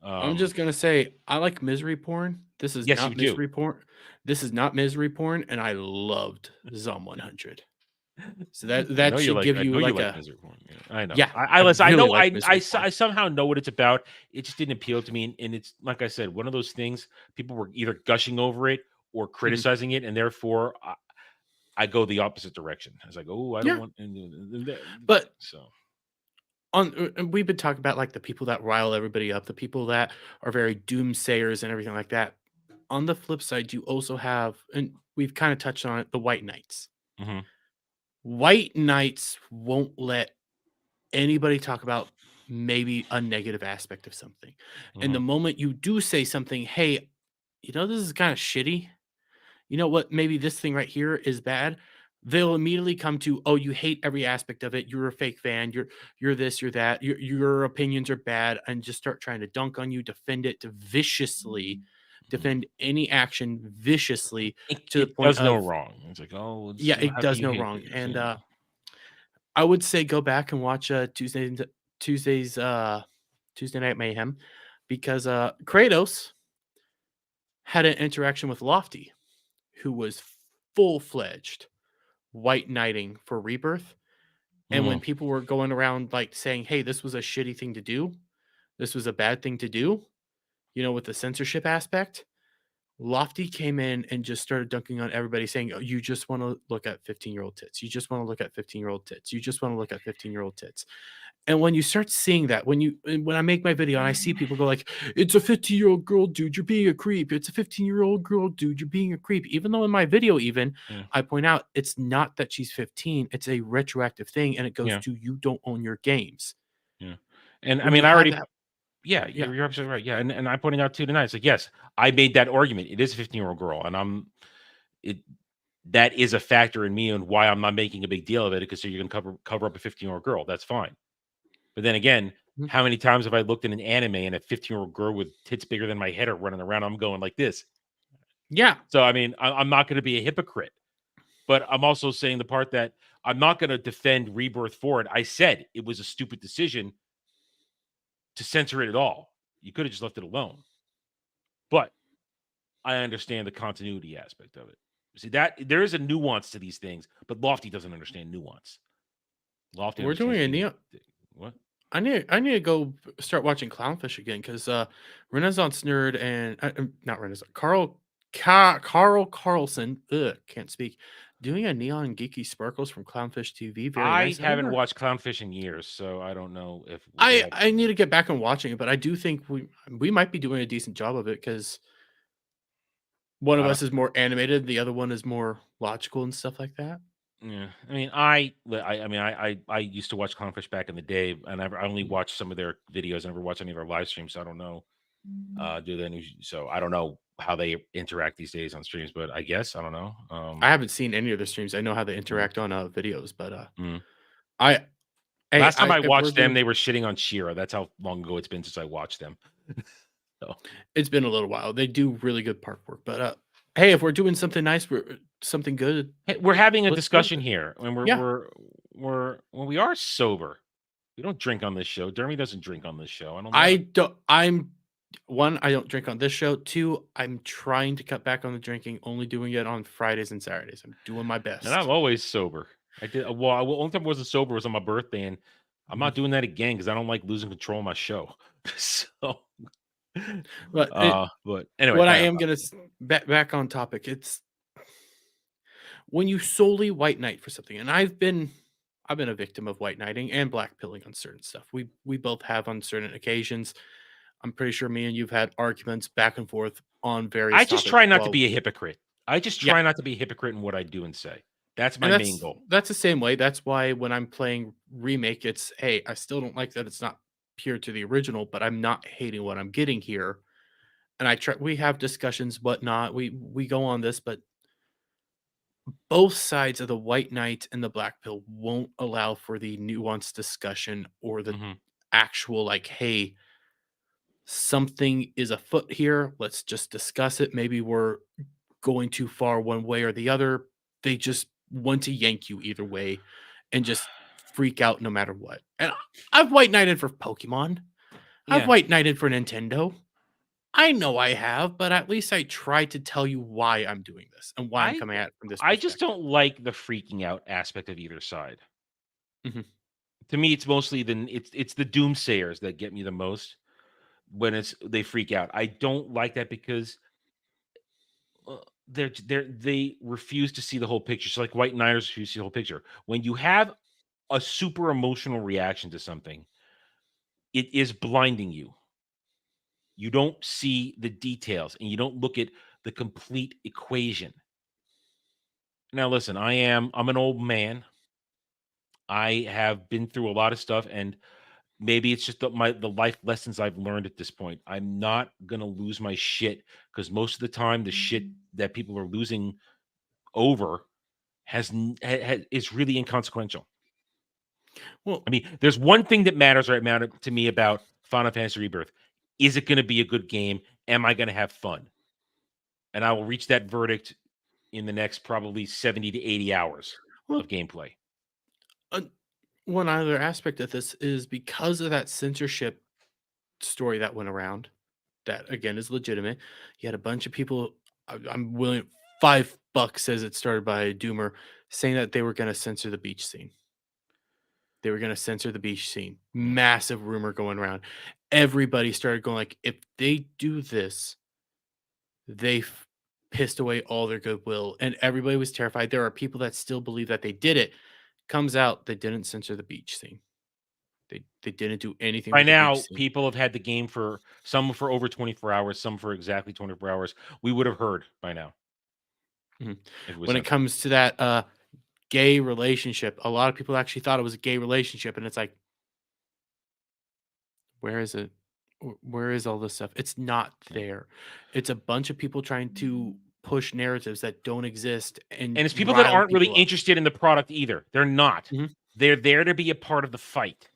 I'm just gonna say I like misery porn. This is Yes, you not do. misery porn. This is not misery porn, and I loved Zom 100. So I that know you should like. give I you know you like like a misery porn. Yeah, I know. yeah. I I listen. I really know. like misery porn. I somehow know what it's about. It just didn't appeal to me, and it's like I said, one of those things. People were either gushing over it or Mhm. criticizing it, and therefore I go the opposite direction. I was like, oh, I don't Yeah, want. but So and we've been talking about like the people that rile everybody up, the people that are very doomsayers and everything like that. On the flip side, you also have, and we've kind of touched on it, the white knights. mhm, White knights won't let anybody talk about maybe a negative aspect of something. And the mhm, moment you do say something, hey, this is kind of shitty. You know what? Maybe this thing right here is bad. They'll immediately come to, oh, you hate every aspect of it. You're a fake fan. You're this, you're that. Your opinions are bad, and just start trying to dunk on you, defend it to viciously, mhm. defend any action viciously to the It point does no of, wrong. It's like, oh, yeah, it how can does you no hate wrong. this? And Yeah. I would say go back and watch Tuesday's Tuesday Night Mayhem, because Kratos had an interaction with Lofty, who was full-fledged white knighting for Rebirth. And when Mhm, people were going around like saying, "Hey, this was a shitty thing to do. This was a bad thing to do," with the censorship aspect, Lofty came in and just started dunking on everybody, saying, "Oh, you just want to look at 15-year-old tits. You just want to look at 15-year-old tits. You just want to look at 15-year-old tits." And when you start seeing that, when I make my video and I see people go like, "It's a 15-year-old girl, dude, you're being a creep. It's a 15-year-old girl, dude, you're being a creep." Even though in my video, yeah, I point out it's not that she's 15, it's a retroactive thing, and it goes yeah, to you don't own your games. yeah. And I When you mean, I have already. that, Yeah, yeah. you're absolutely right. Yeah, and I pointed out too tonight. It's like, yes, I made that argument. It is a 15-year-old girl, and it. That is a factor in me and why I'm not making a big deal of it, because so you're gonna cover up a 15-year-old girl. That's fine. But then again, Mhm. how many times have I looked at an anime and a 15-year-old girl with tits bigger than my head are running around? I'm going like this. Yeah. So I mean, I'm not going to be a hypocrite, but I'm also saying the part that I'm not going to defend Rebirth for it. I said it was a stupid decision to censor it at all. You could have just left it alone. But I understand the continuity aspect of it. See, that there is a nuance to these things, but Lofty doesn't understand nuance. Lofty We're doing understands a being neo what? I need to go start watching Clownfish again, because Renaissance Nerd and not Renaissance Carl Carlson, can't speak, doing a Neon Geeky Sparkles from Clownfish TV. Very I nice. haven't watched Clownfish in years, so I don't know if they have. I need to get back on watching it, but I do think we might be doing a decent job of it, because One of us is more animated, the other one is more logical and stuff like that. Yeah, I mean, I used to watch Clownfish back in the day, and I only Mhm. watched some of their videos. I never watched any of their live streams, so I don't know. Do they? So I don't know how they interact these days on streams, but I guess I don't know. I haven't seen any of the streams. I know how they Mm, interact on videos, but mm. I hey, Last time I if we're watched them, doing they were shitting on Shira. That's how long ago it's been since I watched them. So it's been a little while. They do really good park work, but hey, if we're doing something nice, we're something good, hey, we're having a let's do discussion it. here, and Yeah. well, we are sober. We don't drink on this show. Dermy doesn't drink on this show. I don't I know. don't I'm one, I don't drink on this show. Two, I'm trying to cut back on the drinking, only doing it on Fridays and Saturdays. I'm doing my And I'm best. always sober. I did well. The only time I wasn't sober was on my birthday, and I'm Mhm. not doing that again because I don't like losing control of my show. So, But but anyway, what I back on am topic. gonna back on topic. It's when you solely white knight for something, and I've been a victim of white knighting and black pilling on certain stuff. We both have on certain occasions. I'm pretty sure me and you've had arguments back and forth on I various just topics. try not to Well, be a hypocrite. I just yeah, try not to be a hypocrite in what I do and say. That's and my main goal. that's the same way. That's why when I'm playing remake, it's hey, I still don't like that it's not pure to the original, but I'm not hating what I'm getting here. And I try. We have discussions, whatnot. We go on this, but both sides of the white knight and the black pill won't allow for the nuanced discussion or the Mhm. actual like, hey, something is afoot here. Let's just discuss it. Maybe we're going too far one way or the other. They just want to yank you either way and just freak out no matter what. And I've white knighted for Pokemon. I've Yeah, white knighted for Nintendo. I know I have, but at least I try to tell you why I'm doing this and why I'm I coming at it from this I just perspective. don't like the freaking out aspect of either side. Mhm. To me, it's mostly it's the doomsayers that get me the most when they freak out. I don't like that because uh, they refuse to see the whole picture. So like white knights refuse to see the whole picture. When you have a super emotional reaction to something, it is blinding you. You don't see the details and you don't look at the complete equation. Now listen, I'm an old man. I have been through a lot of stuff, and maybe it's just the life lessons I've learned at this point. I'm not gonna lose my shit because most of the time the shit that people are losing over is really inconsequential. Well, I mean, there's one thing that matters right now to me about Final Fantasy Rebirth. Is it going to be a good game? Am I going to have fun? And I will reach that verdict in the next probably 70 to 80 hours well, of gameplay. uh, one other aspect of this is because of that censorship story that went around, that again is legitimate. You had a bunch of people. I'm willing. $5 says it started by a Doomer saying that they were going to censor the beach scene. They were going to censor the beach scene. Mm. Massive rumor going around. Everybody started going like, if they do this, they've pissed away all their goodwill, and everybody was terrified. There are people that still believe that they did it. Comes out they didn't censor the beach scene. They didn't do anything By with the beach now, scene. people have had the game for some for over 24 hours, some for exactly 24 hours. We would have heard by now Mhm. if it was When it censored. comes to that gay relationship, a lot of people actually thought it was a gay relationship, and it's like, where is it? Where is all this stuff? It's not Yeah. there. It's a bunch of people trying to push narratives that don't exist and And it's people that rile aren't really people up. interested in the product either. They're not. Mhm, They're there to be a part of the fight.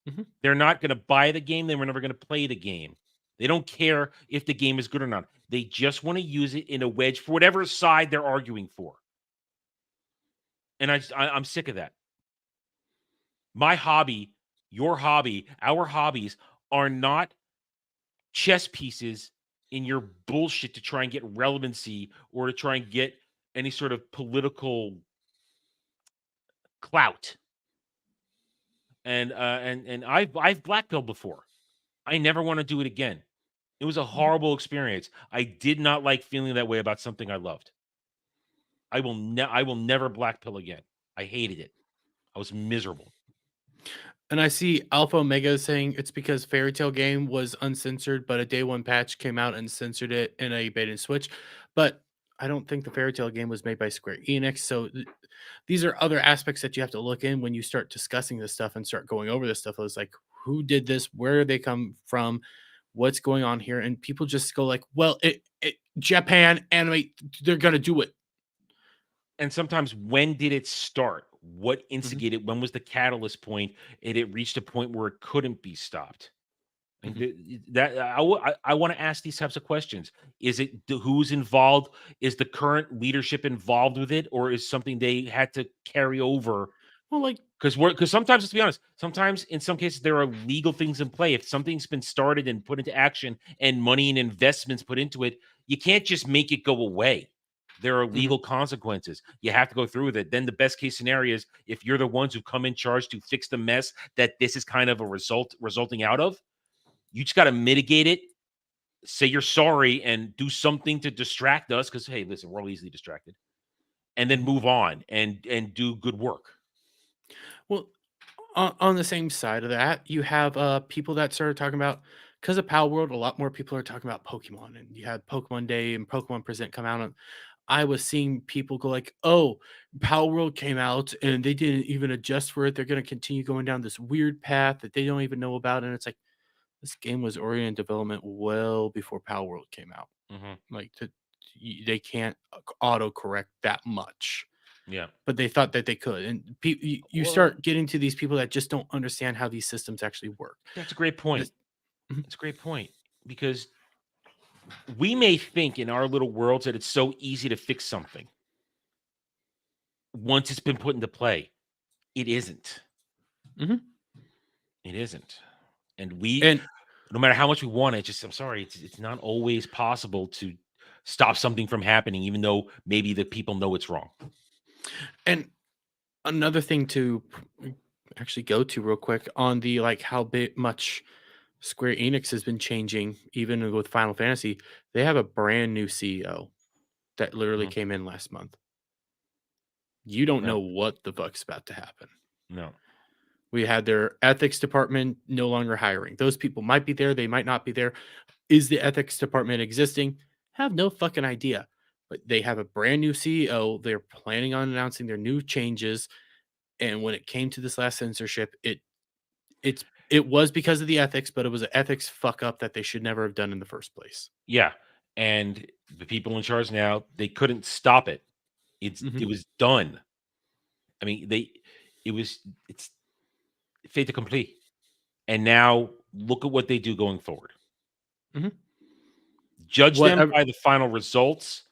mhm. They're not going to buy the game. They were never going to play the game. They don't care if the game is good or not. They just want to use it in a wedge for whatever side they're arguing for. And I'm sick of that. My hobby, your hobby, our hobbies are not chess pieces in your bullshit to try and get relevancy or to try and get any sort of political clout. And I've blackpilled before. I never want to do it again. It was a horrible experience. I did not like feeling that way about something I loved. I will never black pill again. I hated it. I was miserable. And I see Alpha Omega saying it's because Fairy Tail game was uncensored, but a day one patch came out and censored it in a bait and switch. But I don't think the Fairy Tail game was made by Square Enix. So these are other aspects that you have to look in when you start discussing this stuff and start going over this stuff. It's like, who did this? Where did they come from? What's going on here? And people just go like, well, Japan anime, they're gonna do it. And sometimes, when did it start? What Mhm. instigated? When was the catalyst point? And it reached a point where it couldn't be stopped. And Mhm. that I want to ask these types of questions. Is it who's involved? Is the current leadership involved with it, or is something they had to carry over? Well, like, Because sometimes, let's be honest, sometimes in some cases there are legal things in play. If something's been started and put into action, and money and investments put into it, you can't just make it go away. There are Mhm. legal consequences. You have to go through with it. Then the best case scenario is, if you're the ones who come in charge to fix the mess that this is kind of a resulting out of, you just got to mitigate it, say you're sorry, and do something to distract us. Because, hey, listen, we're all easily distracted, and then Mhm. move on and do good work. Well, on the same side of that, you have people that started talking about, because of Pal World, a lot more people are talking about Pokemon, and you had Pokemon Day and Pokemon Present come out, and I was seeing people go like, "Oh, Pal World came out and they didn't even adjust for it. They're going to continue going down this weird path that they don't even know about." And it's like, this game was already in development well before Pal World came out. Mhm. Like, they can't auto correct that much. Yeah. But they thought that they could, and you Well, start getting to these people that just don't understand how these systems actually work. that's a great point. This Mhm, It's a great point, because we may think in our little worlds that it's so easy to fix something once it's been put into play. It isn't. mhm, It isn't. And we, and no matter how much we want it, just, I'm sorry, it's not always possible to stop something from happening, even though maybe the people know it's wrong. and another thing to actually go to real quick on the, like, how much Square Enix has been changing, even with Final Fantasy. They have a brand new CEO that literally Mhm. came in last month. You don't No, know what the fuck's about to happen. no. We had their ethics department no longer hiring. Those people might be there, they might not be there. Is the ethics department existing? Have no fucking idea. But they have a brand new CEO. They're planning on announcing their new changes. And when it came to this last censorship, it was because of the ethics, but it was an ethics fuck up that they should never have done in the first place. Yeah. And the people in charge now, they couldn't stop it. It Mhm, was done. I mean, it's fait accompli. And now look at what they do going forward. mhm. Judge them Whatever. by the final results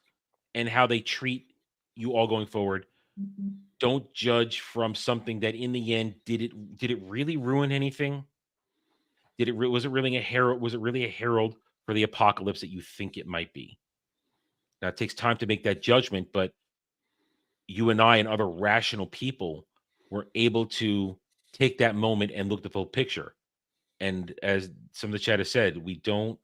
and how they treat you all going forward. Don't judge from something that, in the end, did it really ruin anything? Was it really a herald? Was it really a herald for the apocalypse that you think it might be? Now, it takes time to make that judgment, but you and I and other rational people were able to take that moment and look at the full picture. And as some of the chat has said, we don't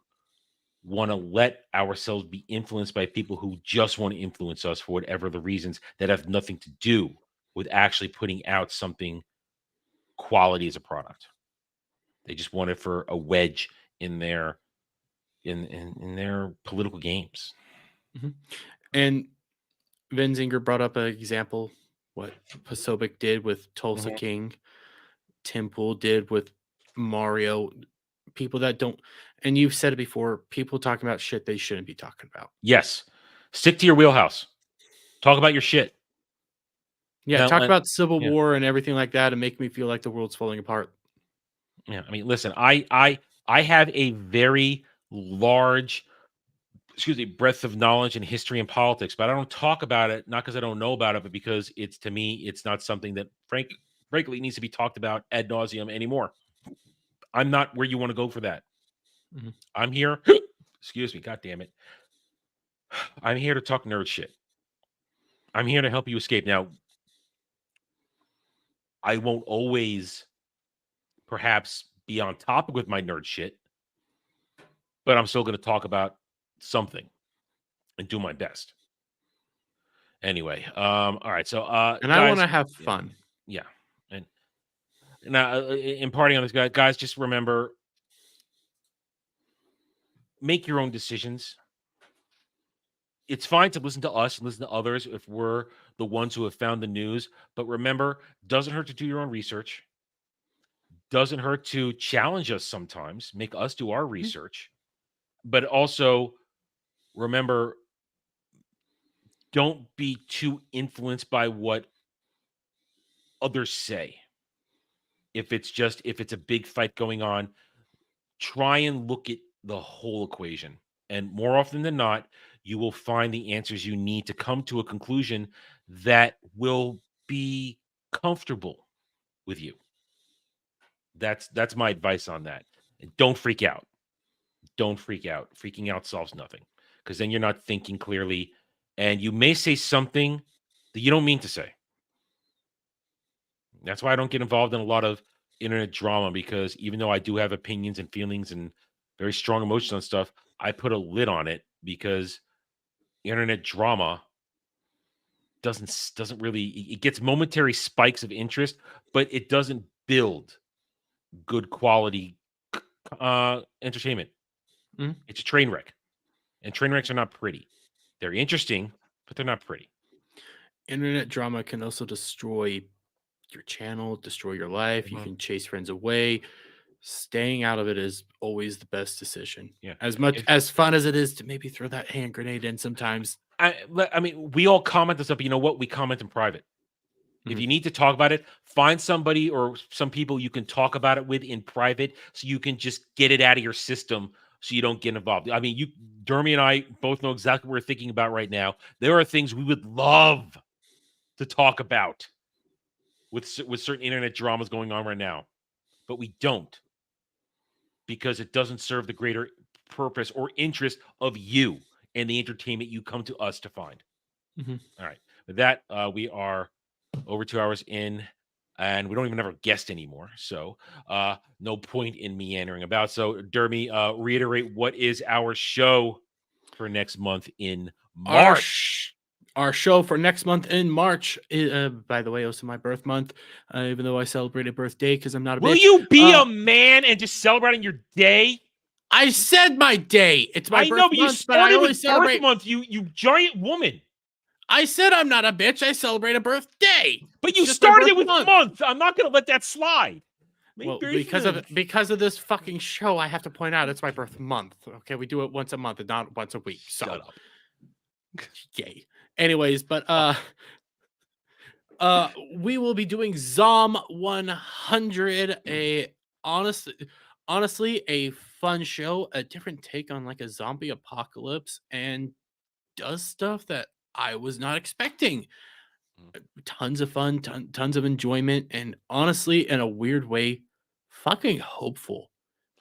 want to let ourselves be influenced by people who just want to influence us for whatever the reasons, that have nothing to do with actually putting out something quality as a product. They just want it for a wedge in their in their political games. Mhm. And Vin Zinger brought up an example, what Pasobic did with Tulsa Mhm. King, Tim Pool did with Mario. People that don't, and you've said it before, people talking about shit they shouldn't be talking about. Yes, stick to your wheelhouse. Talk about your shit. Yeah, Now, talk about Civil yeah, War and everything like that and make me feel like the world's falling apart. yeah. I mean, listen, I have a very large, excuse me, breadth of knowledge in history and politics, but I don't talk about it, not because I don't know about it, but because it's, to me, it's not something that frankly needs to be talked about ad nauseum anymore. I'm not where you want to go for that. Mhm, I'm here. Excuse me, god damn it. I'm here to talk nerd shit. I'm here to help you escape. Now, I won't always perhaps be on topic with my nerd shit, but I'm still going to talk about something and do my best. Anyway, all right. So and I guys, wanna have yeah, fun. yeah. And Now, imparting on this guys, just remember, make your own decisions. It's fine to listen to us and listen to others if we're the ones who have found the news. But remember, doesn't hurt to do your own research. Doesn't hurt to challenge us sometimes, make us do our research. But also remember, don't be too influenced by what others say. If it's a big fight going on, try and look at the whole equation. And more often than not, you will find the answers you need to come to a conclusion that will be comfortable with you. That's my advice on that. And don't freak out. Don't freak out. Freaking out solves nothing, because then you're not thinking clearly, and you may say something that you don't mean to say. That's why I don't get involved in a lot of internet drama, because even though I do have opinions and feelings and very strong emotions on stuff, I put a lid on it, because internet drama doesn't really, it gets momentary spikes of interest, but it doesn't build good quality entertainment. It's a train wreck, and train wrecks are not pretty. They're interesting, but they're not pretty. Internet drama can also destroy your channel, destroy your life. You can chase friends away. Staying out of it is always the best decision. Yeah. As fun as it is to maybe throw that hand grenade in sometimes. I mean, we all comment this up, but you know what? We comment in private. If you need to talk about it, find somebody or some people you can talk about it with in private, so you can just get it out of your system, so you don't get involved. I mean, Dermy and I both know exactly what we're thinking about right now. There are things we would love to talk about with certain internet dramas going on right now, but we don't, because it doesn't serve the greater purpose or interest of you and the entertainment you come to us to find. All right. With that, we are over 2 hours in, and we don't even have a guest anymore. So no point in meandering about. So Dermy, reiterate, what is our show for next month in March? Our show for next month in March, by the way, also my birth month, even though I celebrate a birthday because I'm not a bitch. Will you be a man and just celebrating your day? I said my day. It's my birth know, but you month, but I started only with celebrate birth month, you giant woman. I said I'm not a bitch. I celebrate a birthday. But It's you just my started it birth with month. I'm not going to let that slide. Well, because of this fucking show, I have to point out it's my birth month. Okay, we do it once a month and not once a week. So, Shut up. Yay. Anyways, but we will be doing Zom 100, honestly a fun show, a different take on like a zombie apocalypse, and does stuff that I was not expecting. Tons of fun, tons of enjoyment, and honestly, in a weird way, fucking hopeful,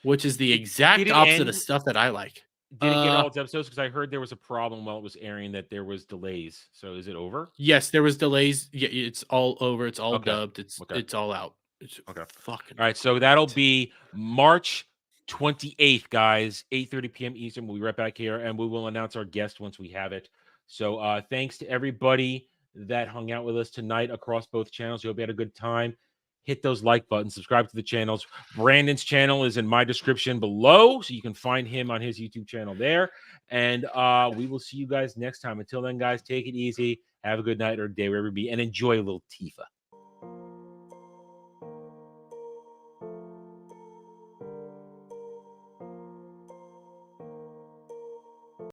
which is the exact opposite of stuff that I like. Did it get all its episodes? Because I heard there was a problem while it was airing, that there was delays. So is it over? Yes, there was delays. Yeah, it's all over. It's all dubbed. It's all out. It's fucking. All right, so that'll be March 28th, guys, 8:30 p.m. Eastern. We'll be right back here, and we will announce our guest once we have it. So thanks to everybody that hung out with us tonight across both channels. We hope you had a good time. Hit those like buttons, subscribe to the channels. Brandon's channel is in my description below, so you can find him on his YouTube channel there. And we will see you guys next time. Until then, guys, take it easy. Have a good night or day wherever you be, and enjoy a little Tifa.